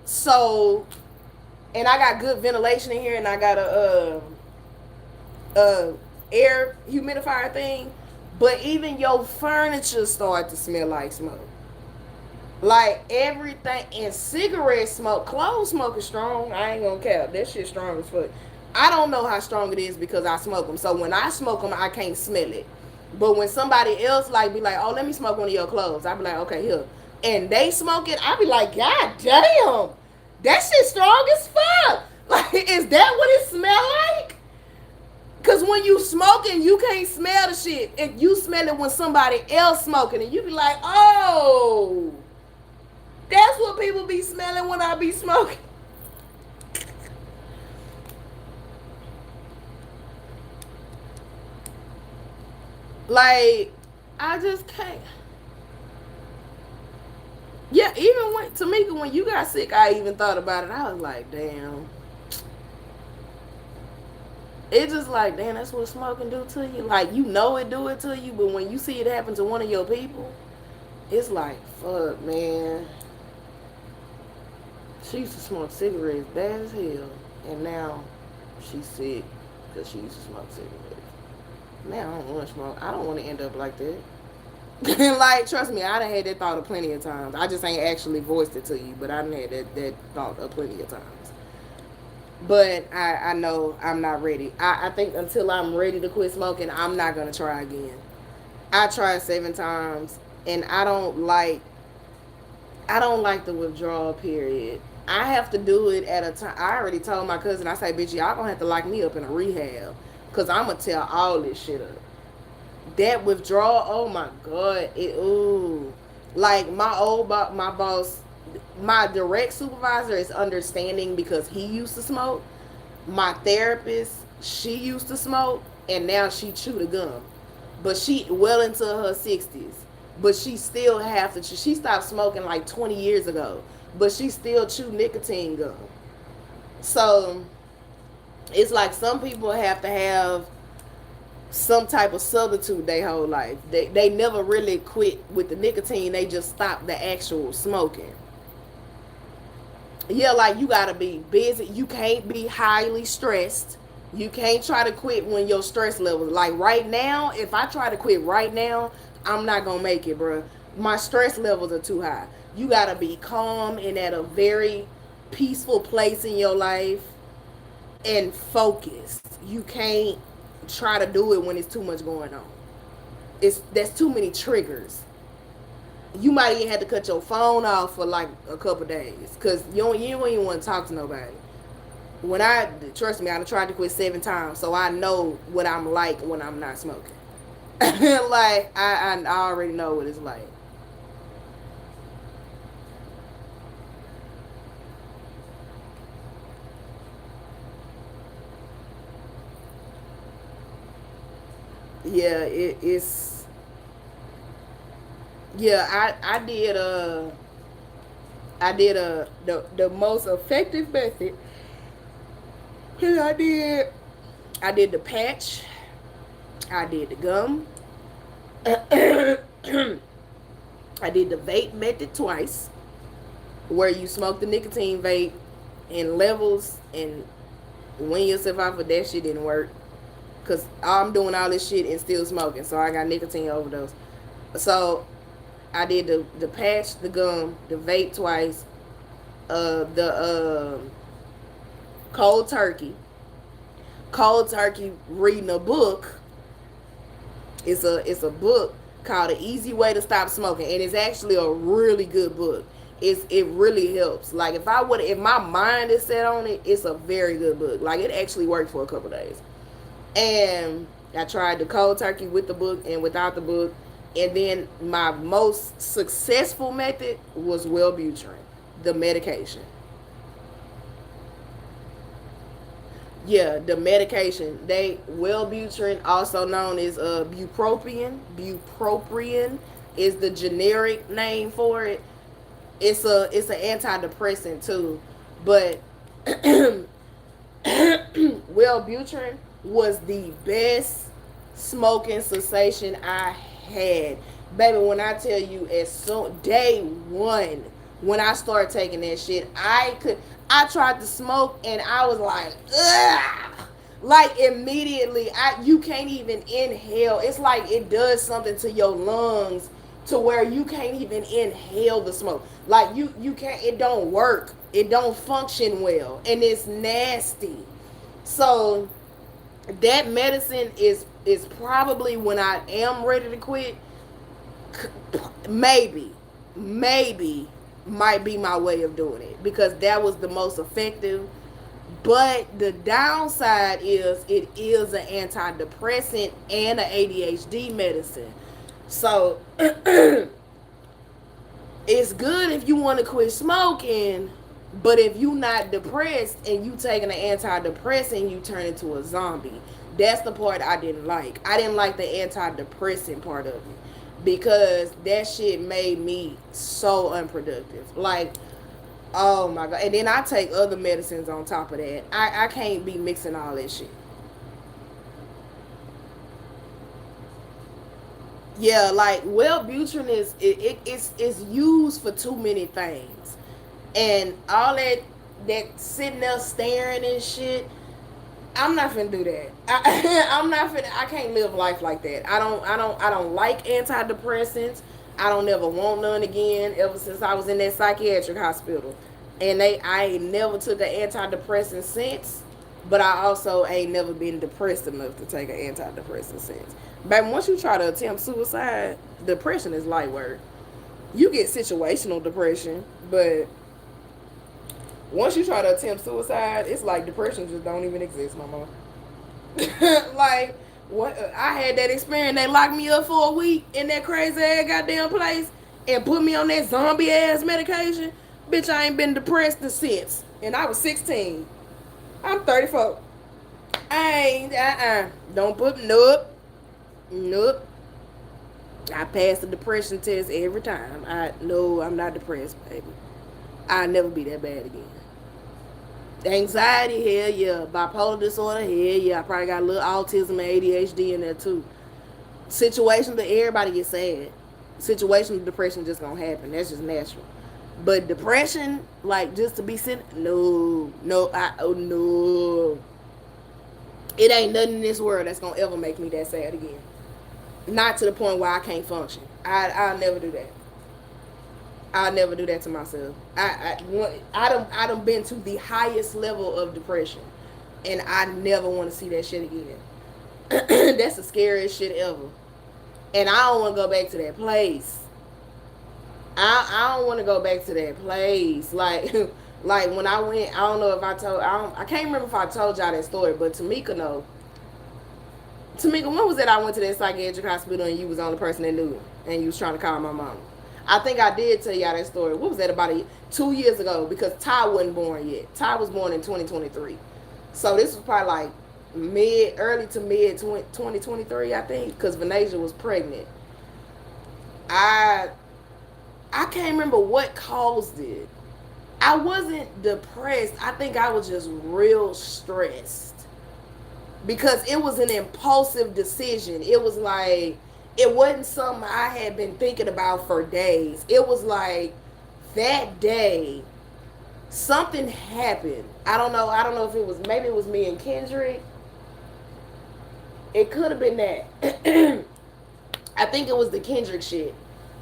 Speaker 1: So, and I got good ventilation in here, and I got a air humidifier thing. But even your furniture start to smell like smoke. Like everything. And cigarette smoke, clothes smoke is strong. I ain't gonna cap. That shit strong as fuck. I don't know how strong it is because I smoke them. So when I smoke them, I can't smell it. But when somebody else like be like, "Oh, let me smoke one of your clothes," I be like, "Okay, here." And they smoke it, I be like, "God damn, that shit strong as fuck." Like, is that what it smell like? Cause when you smoking, you can't smell the shit. And you smell it when somebody else smoking, and you be like, "Oh, that's what people be smelling when I be smoking." Like, I just can't. Yeah, even when Tamika, when you got sick, I even thought about it. I was like, damn. It's just like, damn, that's what smoking do to you. Like, you know it do it to you, but when you see it happen to one of your people, it's like, fuck, man. She used to smoke cigarettes bad as hell, and now she's sick because she used to smoke cigarettes. Man, I don't want to smoke. I don't want to end up like that. Like, trust me, I done had that thought a plenty of times. I just ain't actually voiced it to you, but I done had that thought a plenty of times. But I know I'm not ready. I think until I'm ready to quit smoking, I'm not gonna try again. I tried 7 times, and I don't like the withdrawal period. I have to do it at a time. I already told my cousin, I say, bitch, y'all gonna have to lock me up in a rehab, cause I'm gonna tear all this shit up. That withdrawal, oh my god, ooh. Like my boss, my direct supervisor is understanding because he used to smoke. My therapist, she used to smoke, and now she chew the gum, but she well into her 60s, but she still have to chew. She stopped smoking like 20 years ago, but she still chew nicotine gum. So it's like some people have to have some type of substitute their whole life. They never really quit with the nicotine. They just stop the actual smoking. Yeah, like you gotta be busy. You can't be highly stressed. You can't try to quit when your stress level, like right now, if I try to quit right now, I'm not gonna make it, bro. My stress levels are too high. You gotta be calm and at a very peaceful place in your life and focused. You can't try to do it when it's too much going on. That's too many triggers. You might even have to cut your phone off for like a couple days, because you don't even want to talk to nobody. When I trust me, I tried to quit 7 times, so I know what I'm like when I'm not smoking. Like I already know what it's like. Yeah, it's yeah. I did the most effective method. I did I did the patch. I did the gum. I did the vape method twice, where you smoke the nicotine vape in levels and wean yourself off, but that shit didn't work. Cause I'm doing all this shit and still smoking, so I got nicotine overdose. So I did the patch, the gum, the vape twice, the cold turkey. Cold turkey reading a book. It's a book called "The Easy Way to Stop Smoking," and it's actually a really good book. It really helps. Like if my mind is set on it, it's a very good book. Like it actually worked for a couple days. And I tried the cold turkey with the book and without the book. And then my most successful method was Wellbutrin, the medication. Yeah, the medication. Wellbutrin, also known as bupropion. Bupropion is the generic name for it. It's an antidepressant too, but Wellbutrin was the best smoking cessation I had. Baby, when I tell you, as soon day one, when I started taking that shit, I tried to smoke and I was like, ugh. Like immediately, you can't even inhale. It's like it does something to your lungs to where you can't even inhale the smoke. Like you can't, it don't work. It don't function well. And it's nasty. So that medicine is probably when I am ready to quit. Maybe might be my way of doing it, because that was the most effective. But the downside is it is an antidepressant and an ADHD medicine. So it's good if you want to quit smoking, but if you not depressed and you taking an antidepressant, you turn into a zombie. That's the part I didn't like. I didn't like the antidepressant part of it, because that shit made me so unproductive. Like, oh my god. And then I take other medicines on top of that. I can't be mixing all that shit. Yeah, like Wellbutrin it's used for too many things, and all that sitting there staring and shit. I'm not finna do that. I'm not finna. I can't live life like that. I don't like antidepressants. I don't never want none again. Ever since I was in that psychiatric hospital, and I ain't never took an antidepressant since. But I also ain't never been depressed enough to take an antidepressant since. But once you try to attempt suicide, depression is light work. You get situational depression, but once you try to attempt suicide, it's like depression just don't even exist no more. Like, what? I had that experience. They locked me up for a week in that crazy ass goddamn place and put me on that zombie ass medication. Bitch, I ain't been depressed since. And I was 16. I'm 34. I ain't, Don't put, nope. Nope. I passed the depression test every time. No, I'm not depressed, baby. I'll never be that bad again. Anxiety, hell yeah. Bipolar disorder, hell yeah. I probably got a little autism and ADHD in there too. Situations that everybody gets sad. Situational depression just gonna happen. That's just natural. But depression, like just to be sitting, no. No. It ain't nothing in this world that's gonna ever make me that sad again. Not to the point where I can't function. I'll never do that. I'll never do that to myself. I done been to the highest level of depression, and I never want to see that shit again. That's the scariest shit ever, and I don't want to go back to that place. I don't want to go back to that place. Like like when I went, I don't know if I can't remember if I told y'all that story, but Tamika know. Tamika, when was it I went to that psychiatric hospital and you was the only person that knew and you was trying to call my mama? I think I did tell y'all that story. What was that, about 2 years ago? Because Ty wasn't born yet. Ty was born in 2023. So this was probably like early to mid 2023, I think, because Vanasia was pregnant. I can't remember what caused it. I wasn't depressed. I think I was just real stressed. Because it was an impulsive decision. It was like, it wasn't something I had been thinking about for days. It was like that day, something happened. I don't know if it was, maybe it was me and Kendrick. It could have been that. I think it was the Kendrick shit.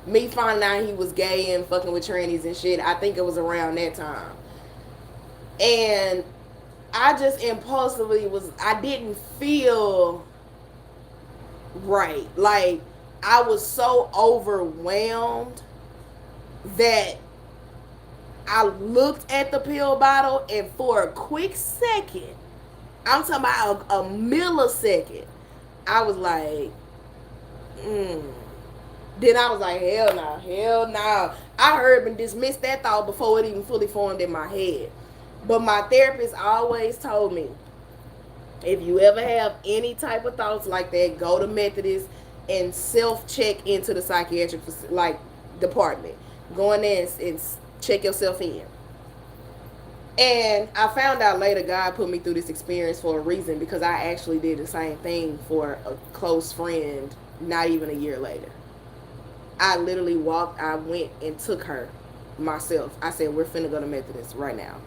Speaker 1: Me finding out he was gay and fucking with trannies and shit. I think it was around that time. And I just impulsively I didn't feel right. Like, I was so overwhelmed that I looked at the pill bottle, and for a quick second, I'm talking about a millisecond, I was like, Then I was like, hell no. I heard and dismissed that thought before it even fully formed in my head. But my therapist always told me, if you ever have any type of thoughts like that, go to Methodist and self-check into the psychiatric department. Go in there and check yourself in. And I found out later God put me through this experience for a reason, because I actually did the same thing for a close friend not even a year later. I literally I went and took her myself. I said, we're finna go to Methodist right now,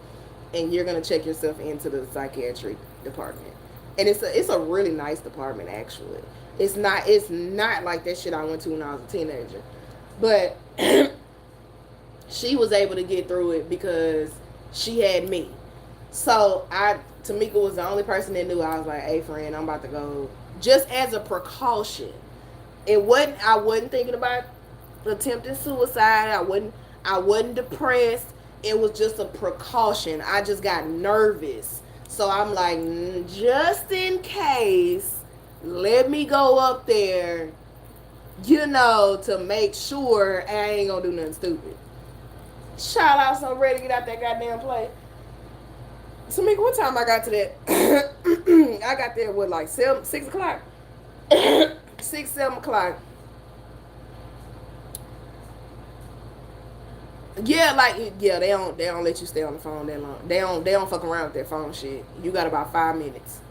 Speaker 1: and you're gonna check yourself into the psychiatric department. And it's a really nice department, actually. It's not like that shit I went to when I was a teenager. But she was able to get through it because she had me. So Tamika was the only person that knew. I was like, hey friend, I'm about to go, just as a precaution. I wasn't thinking about attempting suicide. I wasn't depressed. It was just a precaution. I just got nervous. So I'm like, just in case, let me go up there, to make sure I ain't gonna do nothing stupid. Child, I was so ready to get out that goddamn place. Tamika, what time I got to that? I got there with like 6 o'clock. 6, 7 o'clock. Yeah, they don't let you stay on the phone that long. They don't fuck around with that phone shit. You got about 5 minutes.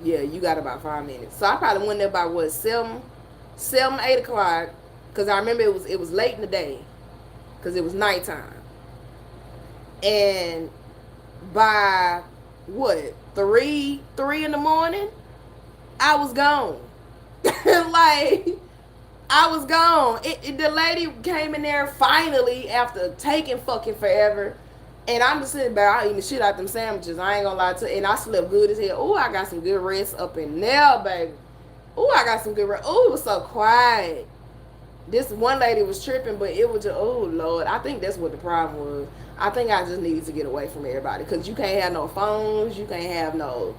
Speaker 1: Yeah, you got about 5 minutes. So I probably went there by 7, 8 o'clock, because I remember it was late in the day, because it was nighttime. And by what, 3 in the morning, I was gone. Like, I was gone. The lady came in there finally after taking fucking forever. And I'm just sitting back, I eating the shit out them sandwiches. I ain't gonna lie to you. And I slept good as hell. Oh, I got some good rest up in there, baby. Oh, I got some good rest. Oh, it was so quiet. This one lady was tripping, but it was just, oh, Lord. I think that's what the problem was. I think I just needed to get away from everybody. Because you can't have no phones. You can't have no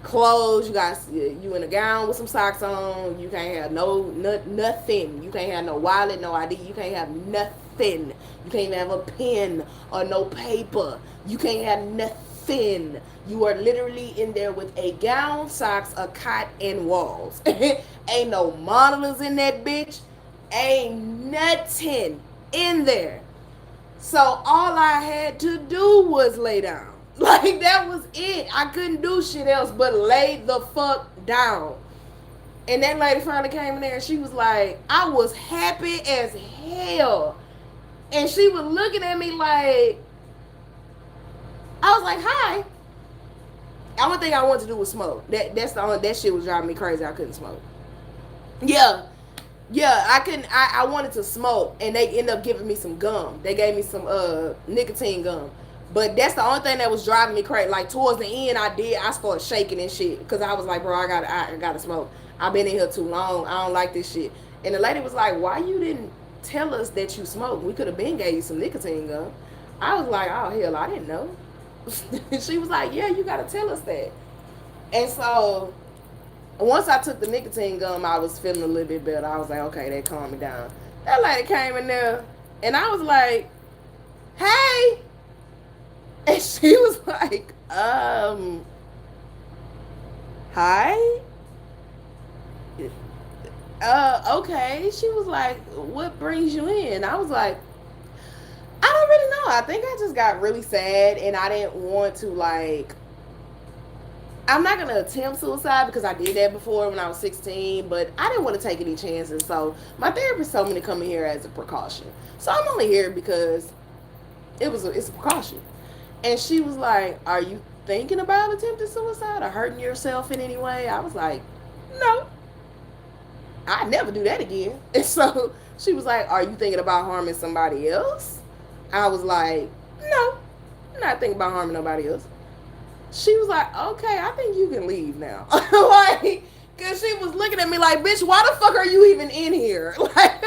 Speaker 1: clothes. You in a gown with some socks on. You can't have nothing. You can't have no wallet, no ID. You can't have nothing. You can't even have a pen or no paper. You can't have nothing. You are literally in there with a gown, socks, a cot, and walls. Ain't no monitors in that bitch. Ain't nothing in there. So all I had to do was lay down. Like, that was it. I couldn't do shit else but lay the fuck down. And that lady finally came in there and she was like, I was happy as hell. And she was looking at me like, I was like, hi. The only thing I wanted to do was smoke. That shit was driving me crazy. I couldn't smoke. Yeah, I couldn't. I wanted to smoke, and they ended up giving me some gum. They gave me some nicotine gum. But that's the only thing that was driving me crazy. Like, towards the end, I started shaking and shit. Because I was like, bro, I gotta smoke. I've been in here too long. I don't like this shit. And the lady was like, why you didn't tell us that you smoke? We could have been gave you some nicotine gum. I was like, oh, hell, I didn't know. She was like, yeah, you gotta tell us that. And so, once I took the nicotine gum, I was feeling a little bit better. I was like, okay, that calmed me down. That lady came in there, and I was like, hey. And she was like, hi? Okay. She was like, what brings you in? I was like, I don't really know. I think I just got really sad, and I didn't want to, like, I'm not going to attempt suicide because I did that before when I was 16, but I didn't want to take any chances. So my therapist told me to come in here as a precaution. So I'm only here because it's a precaution. And she was like, are you thinking about attempting suicide or hurting yourself in any way? I was like, no. I'd never do that again. And so she was like, are you thinking about harming somebody else? I was like, no, I'm not thinking about harming nobody else. She was like, okay, I think you can leave now. Like, because she was looking at me like, bitch, why the fuck are you even in here? Like,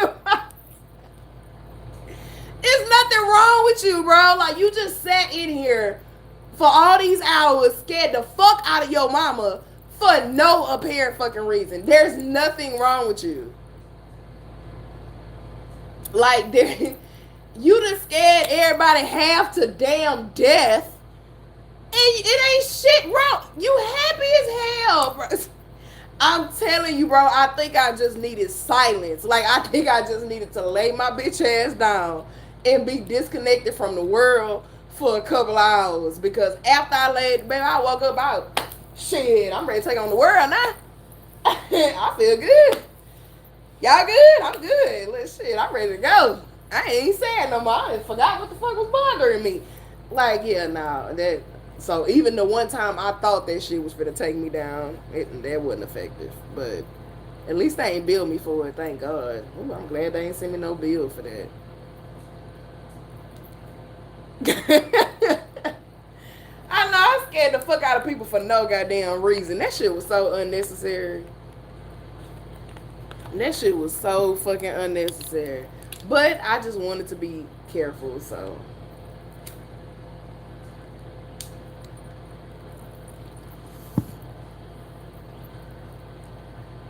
Speaker 1: there's nothing wrong with you, bro. Like, you just sat in here for all these hours, scared the fuck out of your mama for no apparent fucking reason. There's nothing wrong with you. Like, you done scared everybody half to damn death. And it ain't shit wrong. You happy as hell, bro. I'm telling you, bro, I think I just needed silence. Like, I think I just needed to lay my bitch ass down and be disconnected from the world for a couple hours. Because after I laid, baby, I woke up out, shit, I'm ready to take on the world now. I feel good. Y'all good? I'm good. Let's shit, I'm ready to go. I ain't saying no more. I forgot what the fuck was bothering me. Like, yeah, no, that. So even the one time I thought that shit was finna take me down, that wasn't effective. But at least they ain't bill me for it, thank God. Ooh, I'm glad they ain't send me no bill for that. I know, I scared the fuck out of people for no goddamn reason. That shit was so unnecessary. That shit was so fucking unnecessary. But I just wanted to be careful, so.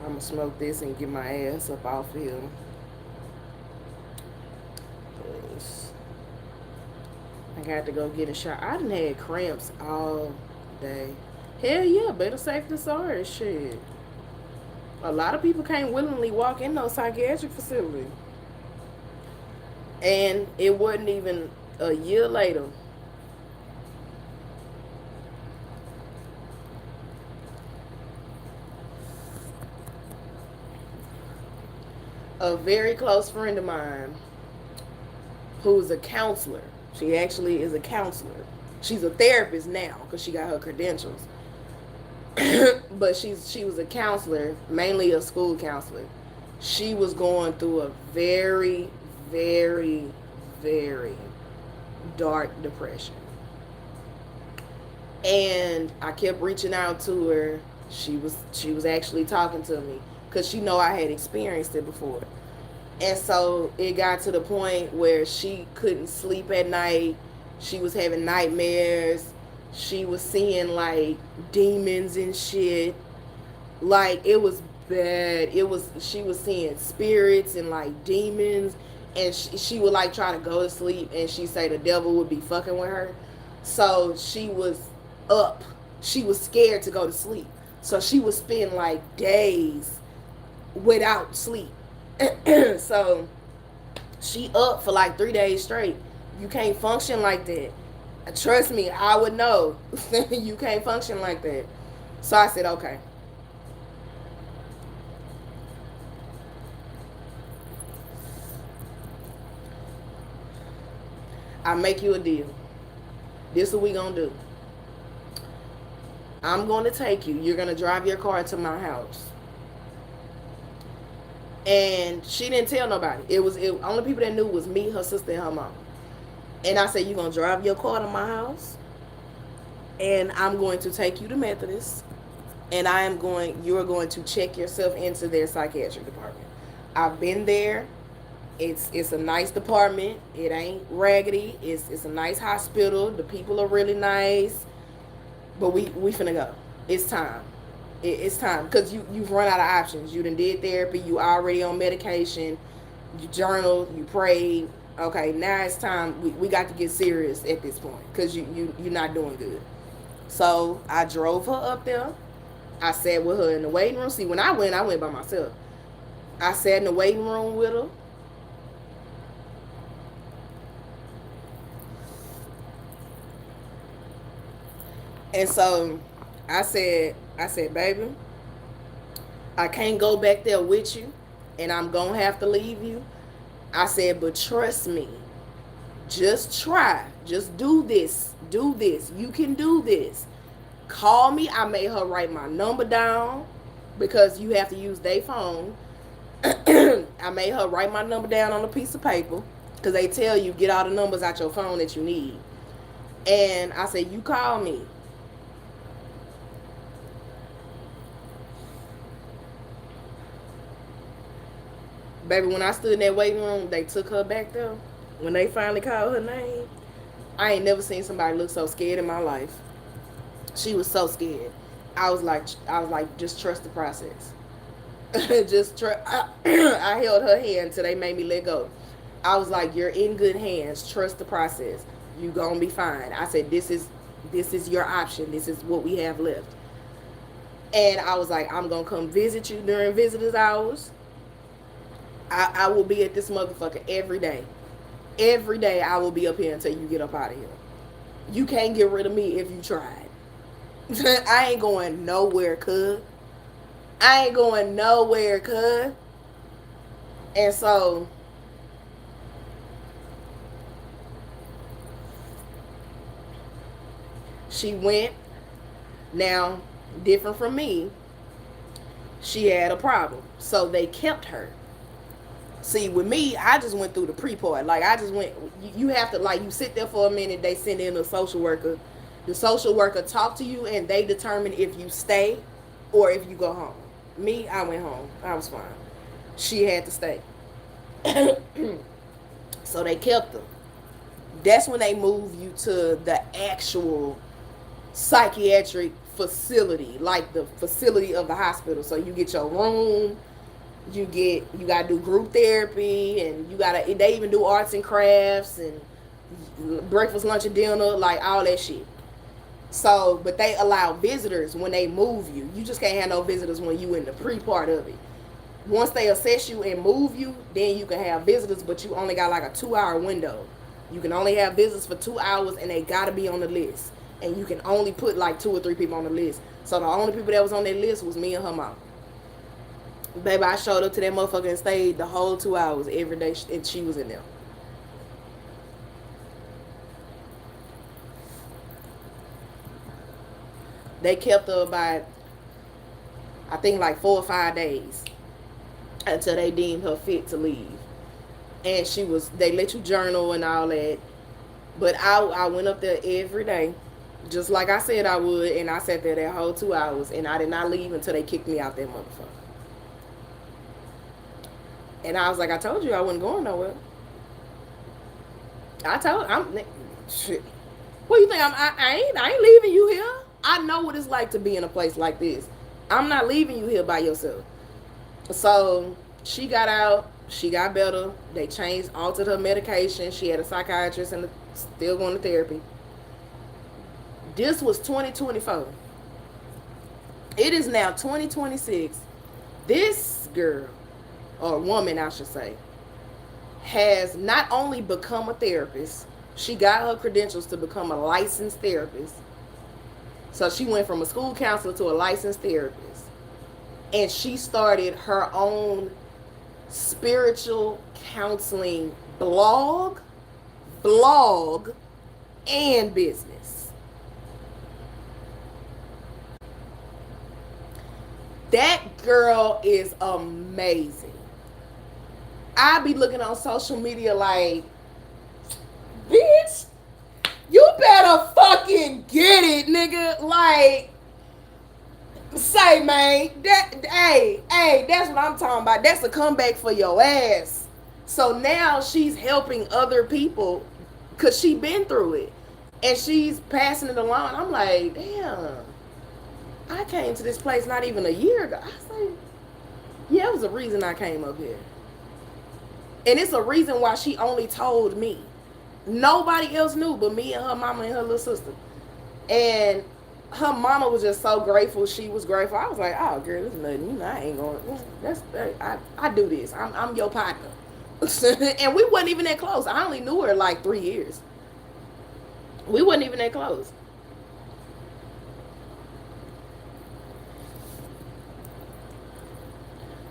Speaker 1: I'm gonna smoke this and get my ass up off here. I got to go get a shot. I done had cramps all day. Hell yeah, better safe than sorry. Shit. A lot of people can't willingly walk in no psychiatric facility. And it wasn't even a year later. A very close friend of mine who's a counselor. She actually is a counselor. She's a therapist now because she got her credentials. But she was a counselor, mainly a school counselor. She was going through a very, very, very dark depression. And I kept reaching out to her. She was actually talking to me because she know I had experienced it before. And so it got to the point where she couldn't sleep at night. She was having nightmares. She was seeing like demons and shit. Like it was bad. She was seeing spirits and like demons, and she would like try to go to sleep, and she say the devil would be fucking with her. So she was up. She was scared to go to sleep. So she would spend like days without sleep. So she up for like 3 days straight. You can't function like that. Trust me, I would know. You can't function like that. So I said, okay. I make you a deal. This is what we gonna do. I'm gonna take you. You're gonna drive your car to my house. And she didn't tell nobody. Only people that knew was me, her sister, and her mom. And I said, you're gonna drive your car to my house, and I'm going to take you to Methodist, and you're going to check yourself into their psychiatric department. I've been there. It's a nice department. It ain't raggedy. It's a nice hospital. The people are really nice. But we finna go. It's time. It's time, because you've run out of options. You done did therapy. You already on medication. You journaled. You prayed. Okay, now it's time. We got to get serious at this point, because you're not doing good. So I drove her up there. I sat with her in the waiting room. See, when I went by myself. I sat in the waiting room with her. And so I said, baby, I can't go back there with you, and I'm going to have to leave you. I said, but trust me. Just try. Just do this. Do this. You can do this. Call me. I made her write my number down, because you have to use their phone. I made her write my number down on a piece of paper, because they tell you get all the numbers out your phone that you need. And I said, you call me. Baby, when I stood in that waiting room, they took her back there. When they finally called her name, I ain't never seen somebody look so scared in my life. She was so scared. I was like, just trust the process. Just trust. I held her hand till they made me let go. I was like, you're in good hands. Trust the process. You gonna be fine. I said, this is your option. This is what we have left. And I was like, I'm gonna come visit you during visitors hours. I will be at this motherfucker every day. Every day I will be up here until you get up out of here. You can't get rid of me if you tried. I ain't going nowhere, cuz. I ain't going nowhere, cuz. And so she went. Now, different from me, she had a problem. So they kept her. See, with me, I just went through the pre-part. Like, I just went, you have to, like, you sit there for a minute, they send in a social worker. The social worker talk to you, and they determine if you stay or if you go home. Me, I went home. I was fine. She had to stay. So they kept her. That's when they move you to the actual psychiatric facility, like the facility of the hospital. So you get your room. You gotta do group therapy, and they even do arts and crafts and breakfast, lunch, and dinner, like all that shit. So, but they allow visitors when they move you. You just can't have no visitors when you in the pre-part of it. Once they assess you and move you, then you can have visitors, but you only got like a 2-hour window. You can only have visitors for 2 hours, and they gotta be on the list. And you can only put like 2 or 3 people on the list. So the only people that was on that list was me and her mom. Baby, I showed up to that motherfucker and stayed the whole 2 hours every day, and she was in there. They kept her about, I think, like 4 or 5 days until they deemed her fit to leave. And they let you journal and all that. But I went up there every day, just like I said I would, and I sat there that whole 2 hours, and I did not leave until they kicked me out that motherfucker. And I was like, I told you I wasn't going nowhere. Shit. What do you think? I ain't leaving you here. I know what it's like to be in a place like this. I'm not leaving you here by yourself. So she got out. She got better. They altered her medication. She had a psychiatrist and still going to therapy. This was 2024. It is now 2026. This girl, or woman I should say, has not only become a therapist, she got her credentials to become a licensed therapist. So she went from a school counselor to a licensed therapist. And she started her own spiritual counseling blog, and business. That girl is amazing. I be looking on social media like, bitch, you better fucking get it, nigga. Like, say, man, hey, that's what I'm talking about. That's a comeback for your ass. So now she's helping other people because she been through it. And she's passing it along. I'm like, damn, I came to this place not even a year ago. I was like, yeah, it was a reason I came up here. And it's a reason why she only told me. Nobody else knew but me and her mama and her little sister. And her mama was just so grateful. She was grateful. I was like, oh, girl, this is nothing. You know, I ain't going. I do this. I'm your partner. And we wasn't even that close. I only knew her like 3 years. We wasn't even that close.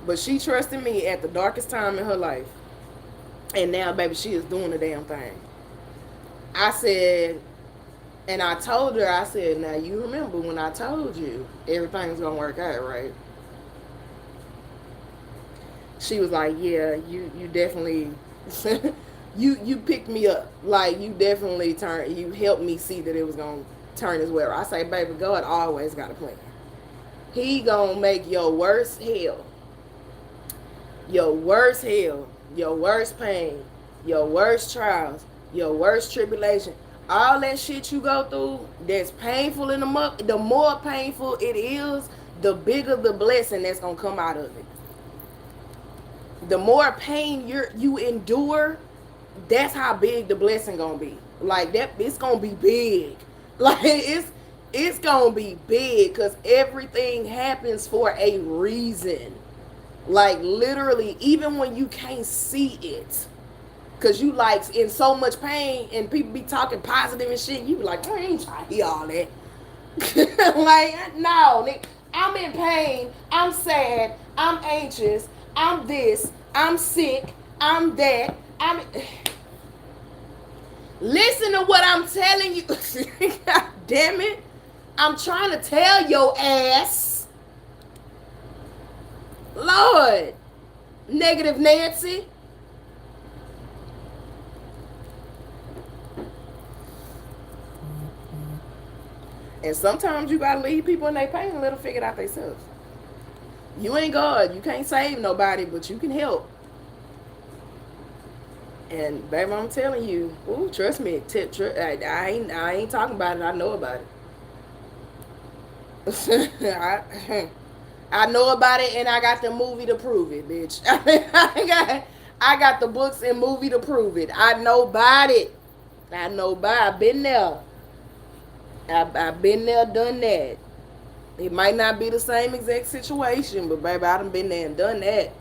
Speaker 1: But she trusted me at the darkest time in her life. And now, baby, she is doing the damn thing. I said, and I told her, I said, now you remember when I told you everything's going to work out, right? She was like, yeah, you definitely, you picked me up. Like, you definitely you helped me see that it was going to turn as well. I say, baby, God always got a plan. He going to make your worst hell, your worst pain, your worst trials, your worst tribulation, all that shit you go through that's painful in the more painful it is, the bigger the blessing that's going to come out of it. The more pain you endure, that's how big the blessing going to be. Like, that, it's going to be big. Like, it's going to be big because everything happens for a reason. Like, literally, even when you can't see it, because you like in so much pain and people be talking positive and shit, you be like, I ain't trying to hear all that. Like, no, I'm in pain, I'm sad, I'm anxious, I'm this, I'm sick, I'm that, listen to what I'm telling you. God damn it. I'm trying to tell your ass. Lord, negative Nancy. And sometimes you gotta leave people in their pain and let them figure it out themselves. You ain't God. You can't save nobody, but you can help. And baby, I'm telling you, ooh, trust me. I ain't talking about it. I know about it. I know about it, and I got the movie to prove it, bitch. I got the books and movie to prove it. I know about it. I've been there. I've been there, done that. It might not be the same exact situation, but baby, I done been there and done that.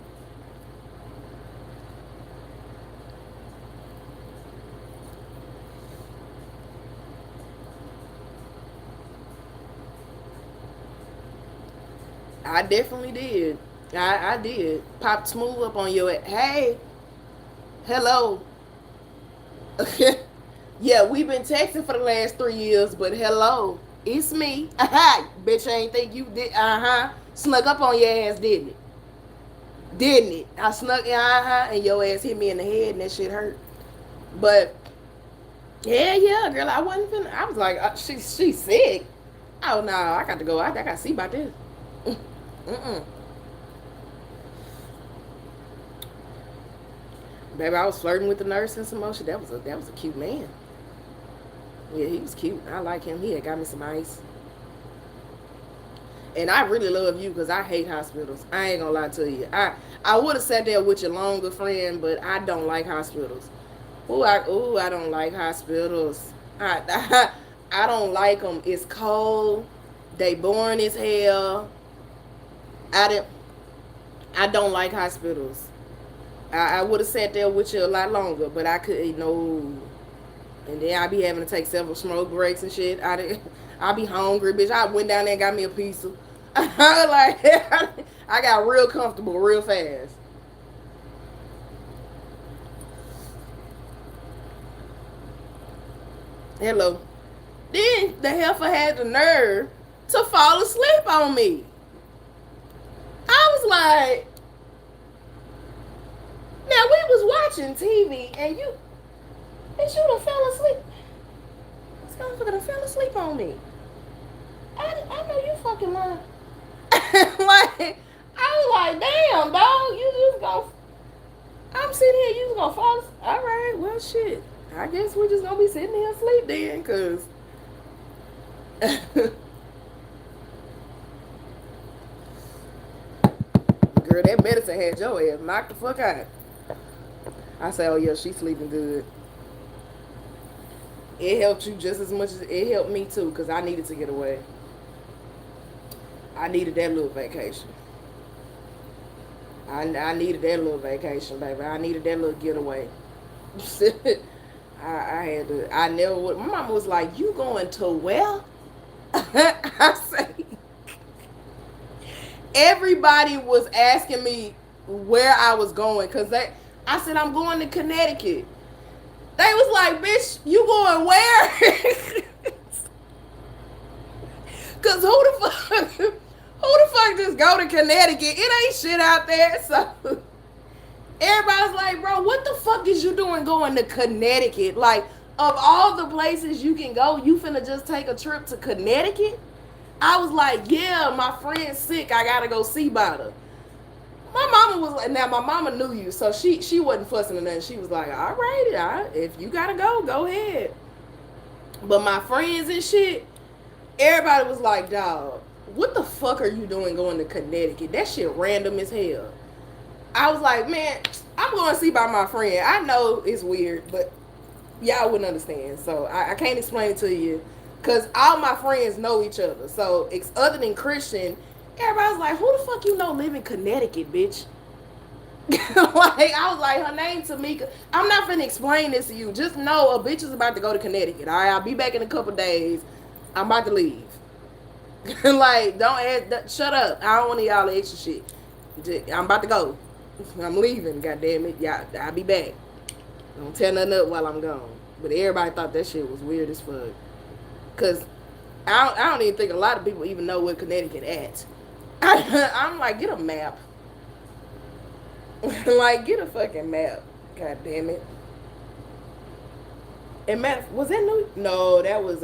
Speaker 1: I definitely did. I did. Pop smooth up on your, hey, hello. Yeah, we've been texting for the last 3 years, but hello. It's me. Bitch, I ain't think you did. Snuck up on your ass, didn't it? Didn't it? I snuck, and your ass hit me in the head and that shit hurt. But, yeah, girl, I wasn't finna. I was like, she's sick. Oh, no, I got to go. I got to see about this. Mm-mm. Baby, I was flirting with the nurse and some more shit. That was a cute man. Yeah, he was cute. I like him. He had got me some ice. And I really love you because I hate hospitals. I ain't gonna lie to you. I would have sat there with your longer, friend, but I don't like hospitals. I don't like hospitals. I don't like them. It's cold. They boring as hell. I don't like hospitals. I would have sat there with you a lot longer, but I couldn't. No. And then I be having to take several smoke breaks and shit. I be hungry, bitch. I went down there and got me a pizza. Like, I got real comfortable real fast. Hello. Then the heifer had the nerve to fall asleep on me. I was like, now we was watching TV and you done fell asleep. This motherfucker done fell asleep on me. I know you fucking lying. Like, I was like, damn, dog, you just gonna. I'm sitting here, you just gonna fall asleep. All right, well, shit. I guess we're just gonna be sitting here asleep then, cause. Girl, that medicine had your ass knocked the fuck out. I say, oh yeah, she's sleeping good. It helped you just as much as it helped me too, cause I needed to get away. I needed that little vacation. I needed that little vacation, baby. I needed that little getaway. I had to. I never would. My mama was like, "You going to where?" I say, everybody was asking me where I was going because I said I'm going to Connecticut. They was like, "Bitch, you going where?" Cause who the fuck just go to Connecticut? It ain't shit out there. So everybody's like, bro, what the fuck is you doing going to Connecticut? Like, of all the places you can go, you finna just take a trip to Connecticut? I was like, yeah, my friend's sick. I gotta go see about her. My mama was like, now my mama knew you, so she wasn't fussing or nothing. She was like, all right, if you gotta go ahead. But my friends and shit, everybody was like, dog, what the fuck are you doing going to Connecticut? That shit random as hell. I was like, man, I'm going to see about my friend. I know it's weird, but y'all wouldn't understand. So I can't explain it to you. Because all my friends know each other. So other than Christian, everybody's like, who the fuck you know live in Connecticut, bitch? Like, I was like, her name Tamika. I'm not finna explain this to you. Just know a bitch is about to go to Connecticut. All right, I'll be back in a couple days. I'm about to leave. Like, don't add, shut up. I don't want y'all extra shit. I'm about to go. I'm leaving, goddamn it. Yeah, I'll be back. Don't tear nothing up while I'm gone. But everybody thought that shit was weird as fuck. Cause I don't even think a lot of people even know where Connecticut at. I'm like, get a map. Like, get a fucking map. God damn it. And was that New? No, that was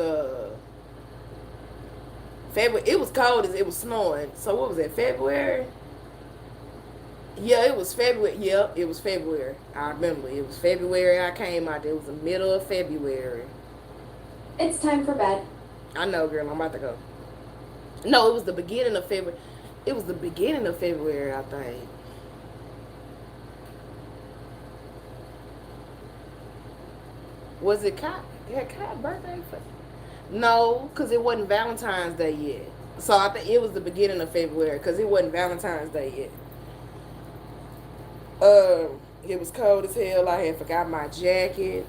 Speaker 1: February. It was cold as it was snowing. So what was that? February? Yeah, it was February. Yeah, it was February. I remember. It was February I came out there. It was the middle of February.
Speaker 3: It's time for bed.
Speaker 1: I know, girl. I'm about to go. No, it was the beginning of February. It was the beginning of February, I think. Was it Kai? Had Kai's birthday? No, because it wasn't Valentine's Day yet. So I think it was the beginning of February because it wasn't Valentine's Day yet. It was cold as hell. I had forgot my jacket.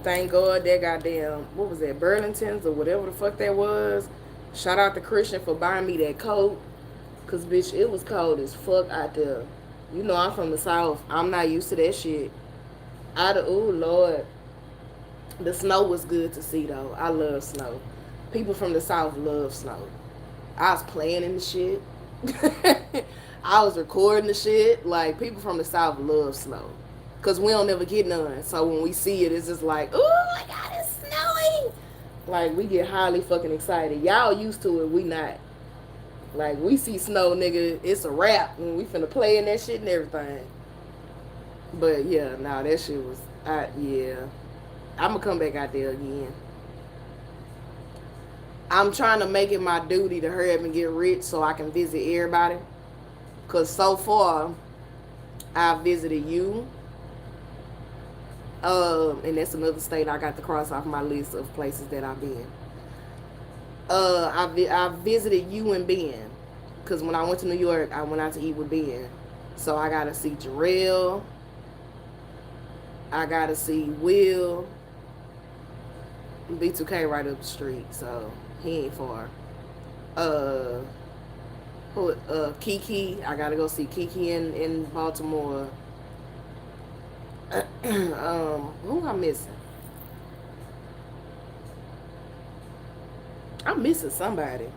Speaker 1: Thank God that goddamn, what was that, Burlington's or whatever the fuck that was. Shout out to Christian for buying me that coat. Because, bitch, it was cold as fuck out there. You know I'm from the South. I'm not used to that shit. Ooh, Lord. The snow was good to see, though. I love snow. People from the South love snow. I was playing in the shit. I was recording the shit. Like, people from the South love snow. Because we don't ever get none. So when we see it, it's just like, oh my God, it's snowing. Like, we get highly fucking excited. Y'all used to it. We not. Like, we see snow, nigga, it's a wrap. And we finna play in that shit and everything. But, yeah, nah, that shit was, yeah. I'm gonna come back out there again. I'm trying to make it my duty to hurry up and get rich so I can visit everybody. Because so far, I've visited you. And that's another state I got to cross off my list of places that I've been. I visited you and Ben. Because when I went to New York, I went out to eat with Ben. So I got to see Jarrell. I got to see Will. B2K right up the street, so he ain't far. Kaycee. I got to go see Kaycee in Baltimore. Who am I missing? I'm missing somebody.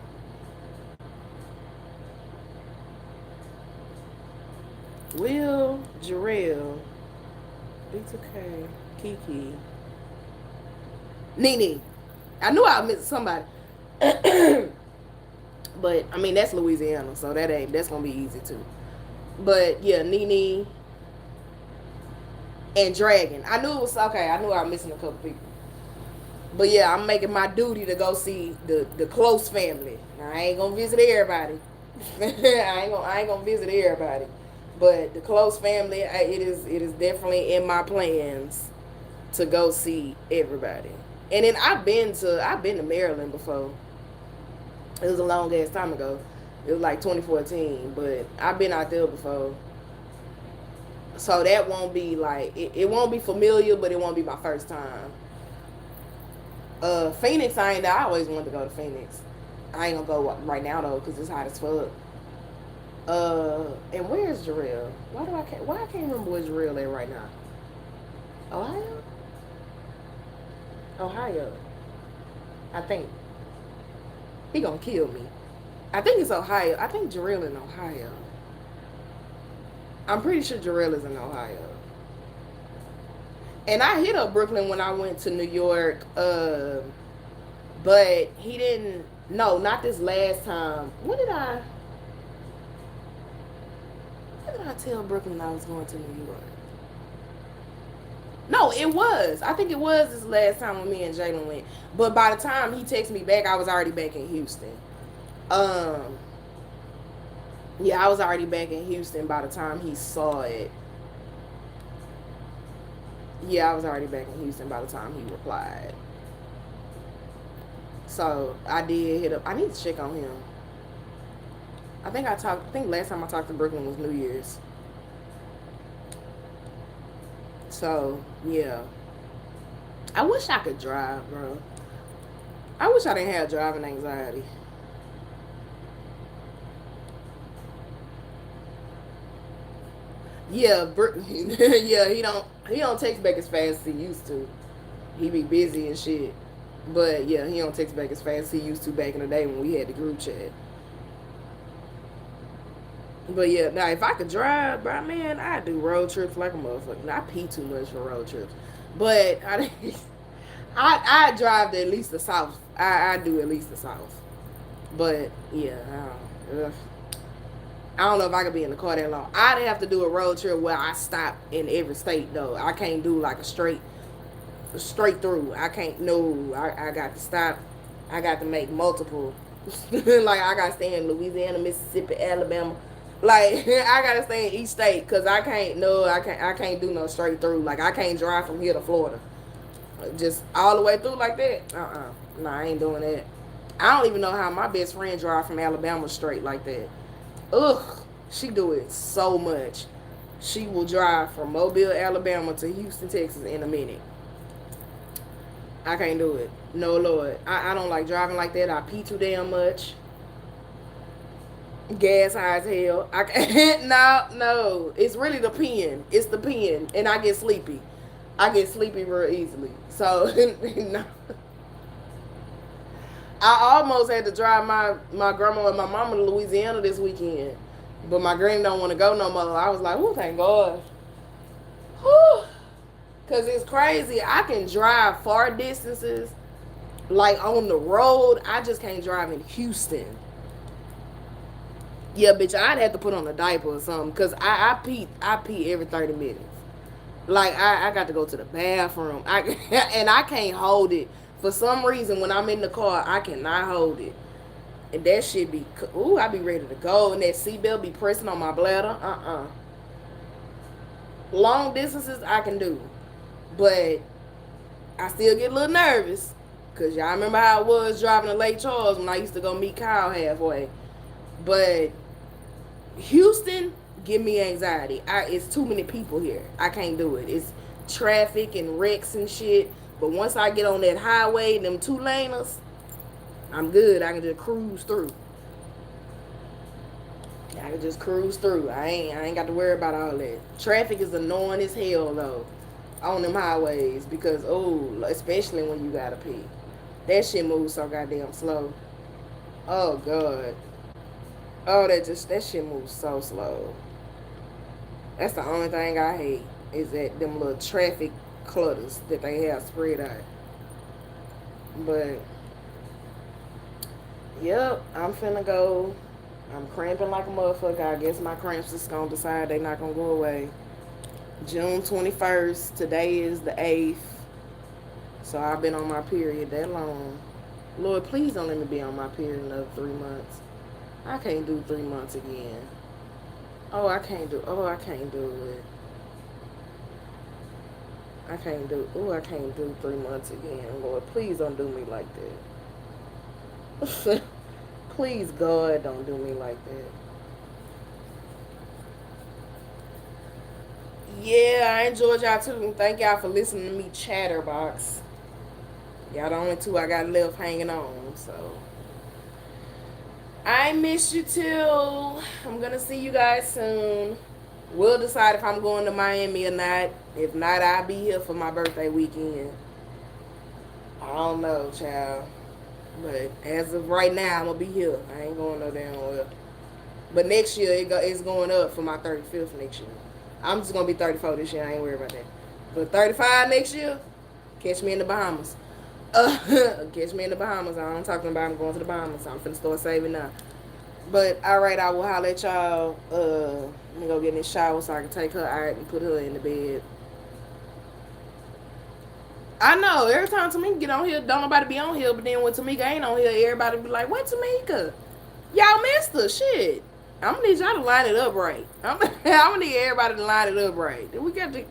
Speaker 1: Will, Jarrell, B2K, Kaycee, Nene. I knew I was missing somebody. But I mean, that's Louisiana, so that's gonna be easy too. But yeah, Nene and Dragon. I knew it was okay. I knew I was missing a couple people. But yeah, I'm making my duty to go see the close family. Now, I ain't gonna visit everybody. I ain't gonna visit everybody. But the close family, it is definitely in my plans to go see everybody. And then I've been to Maryland before. It was a long ass time ago. It was like 2014, but I've been out there before. So that won't be like it won't be familiar, but it won't be my first time. Phoenix, I always wanted to go to Phoenix. I ain't gonna go right now though, cause it's hot as fuck. And where's Jarrell? Why I can't remember where Jarrell at right now? Ohio. I think. He gonna kill me. I think it's Ohio. I think Jarrell in Ohio. I'm pretty sure Jarrell is in Ohio. And I hit up Brooklyn when I went to New York. But he didn't. No, not this last time. When did I tell Brooklyn I was going to New York? No, it was. I think it was this last time when me and Jalen went. But by the time he texted me back, I was already back in Houston. Yeah, I was already back in Houston by the time he saw it. Yeah, I was already back in Houston by the time he replied. So I did hit up. I need to check on him. I think last time I talked to Brooklyn was New Year's. So yeah, I wish I could drive, bro. I wish I didn't have driving anxiety. Yeah, yeah, he don't text back as fast as he used to. He be busy and shit. But yeah, he don't text back as fast as he used to back in the day when we had the group chat. But yeah, now if I could drive, bro, man, I'd do road trips like a motherfucker. I pee too much for road trips. But I drive to at least the south. I do at least the south. But yeah, I don't know if I could be in the car that long. I'd have to do a road trip where I stop in every state though. I can't do like a straight through. I can't. No, I got to stop. I got to make multiple. Like I got to stay in Louisiana, Mississippi, Alabama. Like I got to stay in each state because I can't do no straight through. Like I can't drive from here to Florida. Just all the way through like that. Nah, I ain't doing that. I don't even know how my best friend drive from Alabama straight like that. Ugh, she do it so much. She will drive from Mobile, Alabama to Houston, Texas in a minute. I can't do it. No, Lord. I don't like driving like that. I pee too damn much. Gas high as hell. I can't. No. It's really the peeing. It's the peeing. And I get sleepy. I get sleepy real easily. So, no. I almost had to drive my grandma and my mama to Louisiana this weekend. But my granny don't want to go no more. I was like, oh, thank God. Whew. Because it's crazy. I can drive far distances, like on the road. I just can't drive in Houston. Yeah, bitch, I'd have to put on a diaper or something. Because I pee every 30 minutes. Like, I got to go to the bathroom. And I can't hold it. For some reason, when I'm in the car, I cannot hold it. And that shit be, ooh, I be ready to go. And that seatbelt be pressing on my bladder. Long distances, I can do. But I still get a little nervous. Because y'all remember how I was driving to Lake Charles when I used to go meet Kyle halfway. But Houston, give me anxiety. It's too many people here. I can't do it. It's traffic and wrecks and shit. But once I get on that highway, them 2-laners, I'm good. I can just cruise through. I can just cruise through. I ain't got to worry about all that. Traffic is annoying as hell though on them highways because especially when you gotta pee. That shit moves so goddamn slow. Oh god. Oh, that shit moves so slow. That's the only thing I hate is that them little traffic clutters that they have spread out. But yep, I'm finna go. I'm cramping like a motherfucker. I guess my cramps is gonna decide they not gonna go away. June 21st. Today is the 8th. So I've been on my period that long. Lord, please don't let me be on my period another 3 months. I can't do 3 months again. I can't do it. I can't do 3 months again. Lord, please don't do me like that. Please, God, don't do me like that. Yeah, I enjoyed y'all too. Thank y'all for listening to me chatterbox. Y'all the only two I got left hanging on, so I miss you too. I'm gonna see you guys soon. We'll decide if I'm going to Miami or not. If not, I'll be here for my birthday weekend. I don't know, child. But as of right now, I'm gonna be here. I ain't going no damn well. But next year, it's going up for my 35th next year. I'm just gonna be 34 this year. I ain't worried about that. But 35 next year, catch me in the Bahamas. Catch me in the Bahamas. I'm talking about I'm going to the Bahamas. I'm finna start saving now. But alright, I will holler at y'all. Let me go get in the shower so I can take her out and put her in the bed. I know, every time Tamika get on here, don't nobody be on here, but then when Tamika ain't on here, everybody be like, what Tamika? Y'all missed her, shit. I'm gonna need y'all to line it up right. I'm gonna need everybody to line it up right. We got to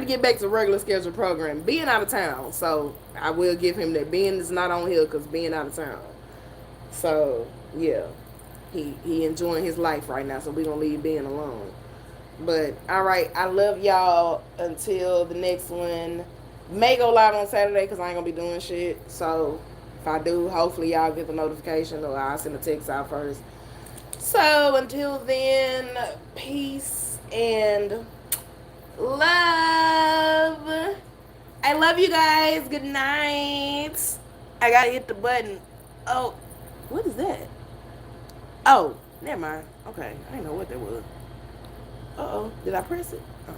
Speaker 1: get back to regular scheduled program. Being out of town, so I will give him that. Ben is not on here because being out of town. So yeah, he enjoying his life right now. So we gonna leave Ben alone. But all right, I love y'all. Until the next one. May go live on Saturday because I ain't gonna be doing shit. So if I do, hopefully y'all get the notification or I'll send a text out first. So until then, peace and love. I love you guys. Good night. I gotta hit the button. Oh, what is that? Oh, never mind. Okay, I didn't know what that was. Uh-oh, did I press it? Oh.